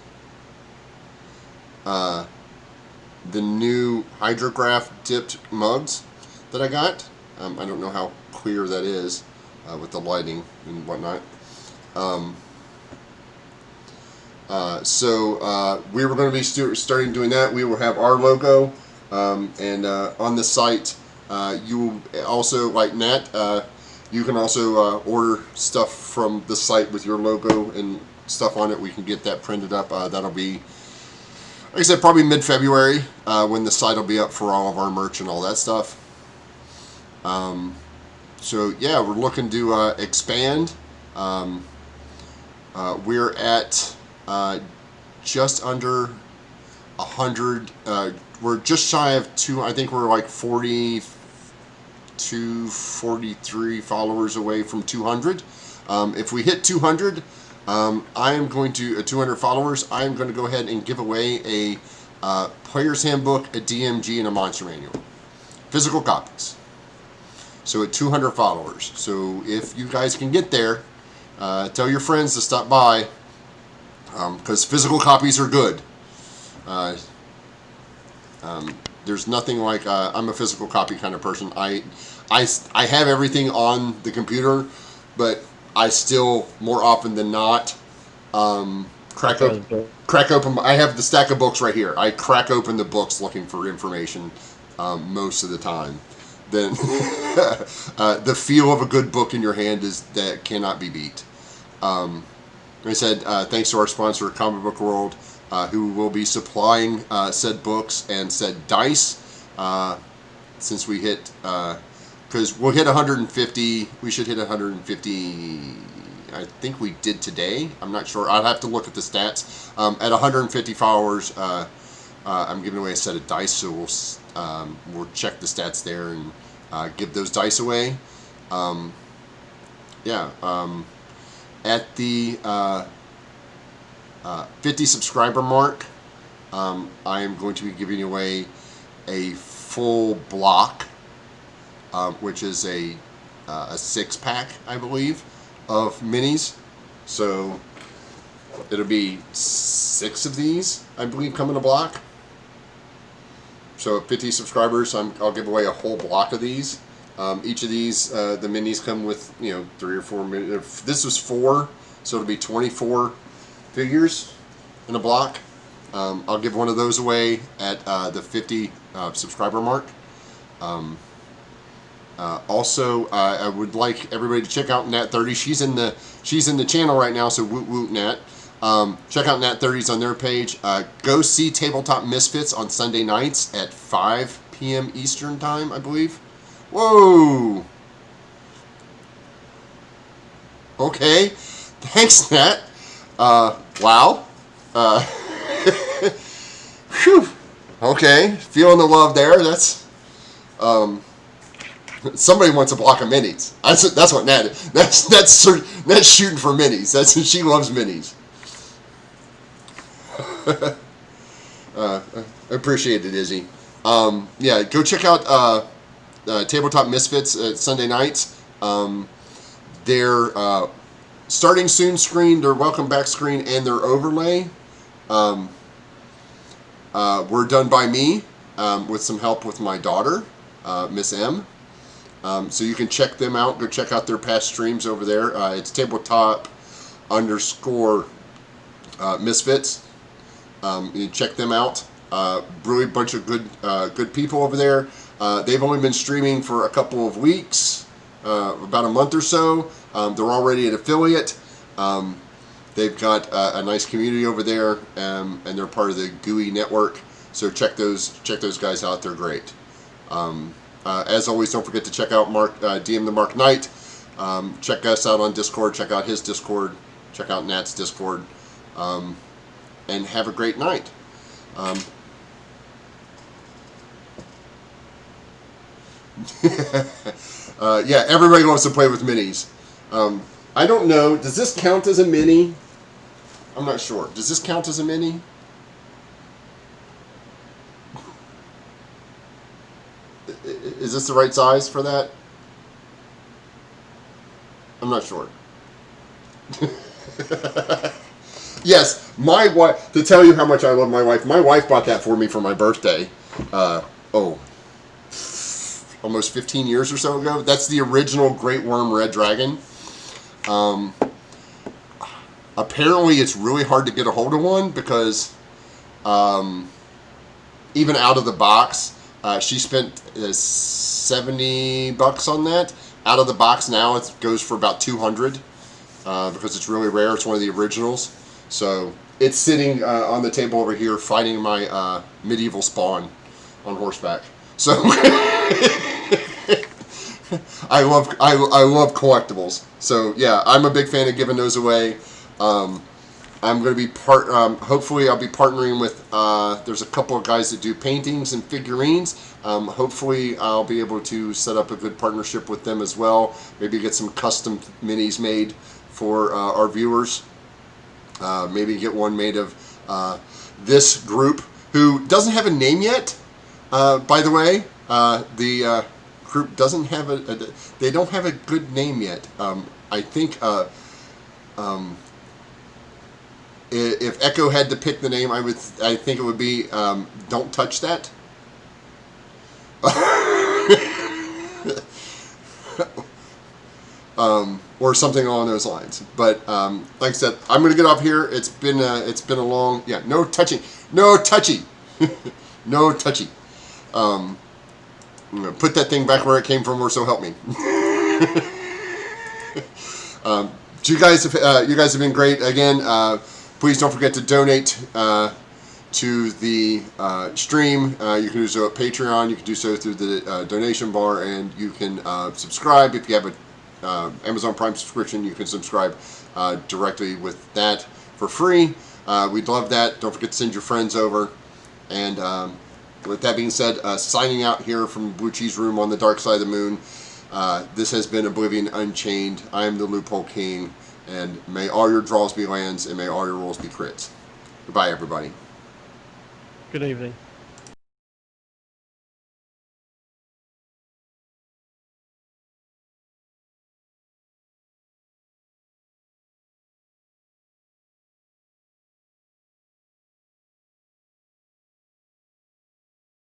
new hydrograph dipped mugs that I got. I don't know how clear that is with the lighting and whatnot. So we were going to be starting doing that. We will have our logo, and on the site, you will also, like Nat, you can also order stuff from the site with your logo and stuff on it. We can get that printed up. That'll be, like I said, probably mid-February when the site will be up for all of our merch and all that stuff. So yeah, we're looking to expand. We're at just under 100. We're just shy of 2. I think we're like 42, 43 followers away from 200. If we hit 200, I am going to 200 followers. I am going to go ahead and give away a player's handbook, a DMG, and a monster manual, physical copies. So at 200 followers. So if you guys can get there, tell your friends to stop by. Because physical copies are good. There's nothing like I'm a physical copy kind of person. I have everything on the computer, but I still, more often than not, crack open. I have the stack of books right here. I crack open the books looking for information most of the time. Then the feel of a good book in your hand that cannot be beat. Like I said, thanks to our sponsor, Comic Book World, who will be supplying said books and said dice. Since we hit, because we'll hit 150, we should hit 150. I think we did today. I'm not sure. I'll have to look at the stats. At 150 followers, I'm giving away a set of dice, so we'll check the stats there and give those dice away. At the 50 subscriber mark, I am going to be giving away a full block, which is a 6-pack, I believe, of minis. So it'll be 6 of these, I believe, come in a block. So at 50 subscribers, I'll give away a whole block of these. Each of these, the minis come with 3 or 4 minis. This was 4, so it'll be 24 figures in a block. I'll give one of those away at the 50 subscriber mark. Also, I would like everybody to check out Nat30. She's in the channel right now, so woot woot Nat. Check out Nat30's on their page. Go see Tabletop Misfits on Sunday nights at 5 p.m. Eastern time, I believe. Whoa. Okay. Thanks, Nat. Wow. Whew. Okay. Feeling the love there. That's somebody wants a block of minis. That's what Nat is. That's shooting for minis. She loves minis. I appreciate it, Izzy. Yeah, go check out Tabletop Misfits Sunday nights. Their starting soon screen, their welcome back screen, and their overlay were done by me with some help with my daughter, Miss M. So you can check them out. Go check out their past streams over there. It's tabletop_misfits. You check them out. Really bunch of good people over there. They've only been streaming for a couple of weeks, about a month or so. They're already an affiliate. They've got a nice community over there, and they're part of the GUI network. So check those guys out. They're great. As always, don't forget to check out DM the Mark Knight. Check us out on Discord. Check out his Discord. Check out Nat's Discord. And have a great night. Yeah, everybody wants to play with minis. I don't know. Does this count as a mini? I'm not sure. Does this count as a mini? Is this the right size for that? I'm not sure. Yes, my wife, to tell you how much I love my wife bought that for me for my birthday. Almost 15 years or so ago. That's the original Great Worm Red Dragon. Apparently it's really hard to get a hold of one because even out of the box, she spent $70 on that. Out of the box now it goes for about 200 because it's really rare. It's one of the originals. So it's sitting on the table over here fighting my medieval spawn on horseback. So I love collectibles. So yeah, I'm a big fan of giving those away. I'm going to be hopefully I'll be partnering with, there's a couple of guys that do paintings and figurines. Hopefully I'll be able to set up a good partnership with them as well. Maybe get some custom minis made for our viewers. Maybe get one made of this group who doesn't have a name yet. By the way, the group doesn't have they don't have a good name yet. I think if Echo had to pick the name, I think it would be Don't Touch That. Or something along those lines. But like I said, I'm gonna get off here. It's been a long, yeah. No touchy. No touchy. I'm gonna put that thing back where it came from, or so help me. You guys have been great again. Please don't forget to donate to the stream. You can do so at Patreon. You can do so through the donation bar, and you can subscribe if you have a Amazon Prime subscription. You can subscribe directly with that for free. We'd love that. Don't forget to send your friends over. And with that being said, signing out here from Blue Cheese Room on the dark side of the moon. This has been Oblivion Unchained. I am the Loophole King, and may all your draws be lands, and may all your rolls be crits. Goodbye, everybody. Good evening.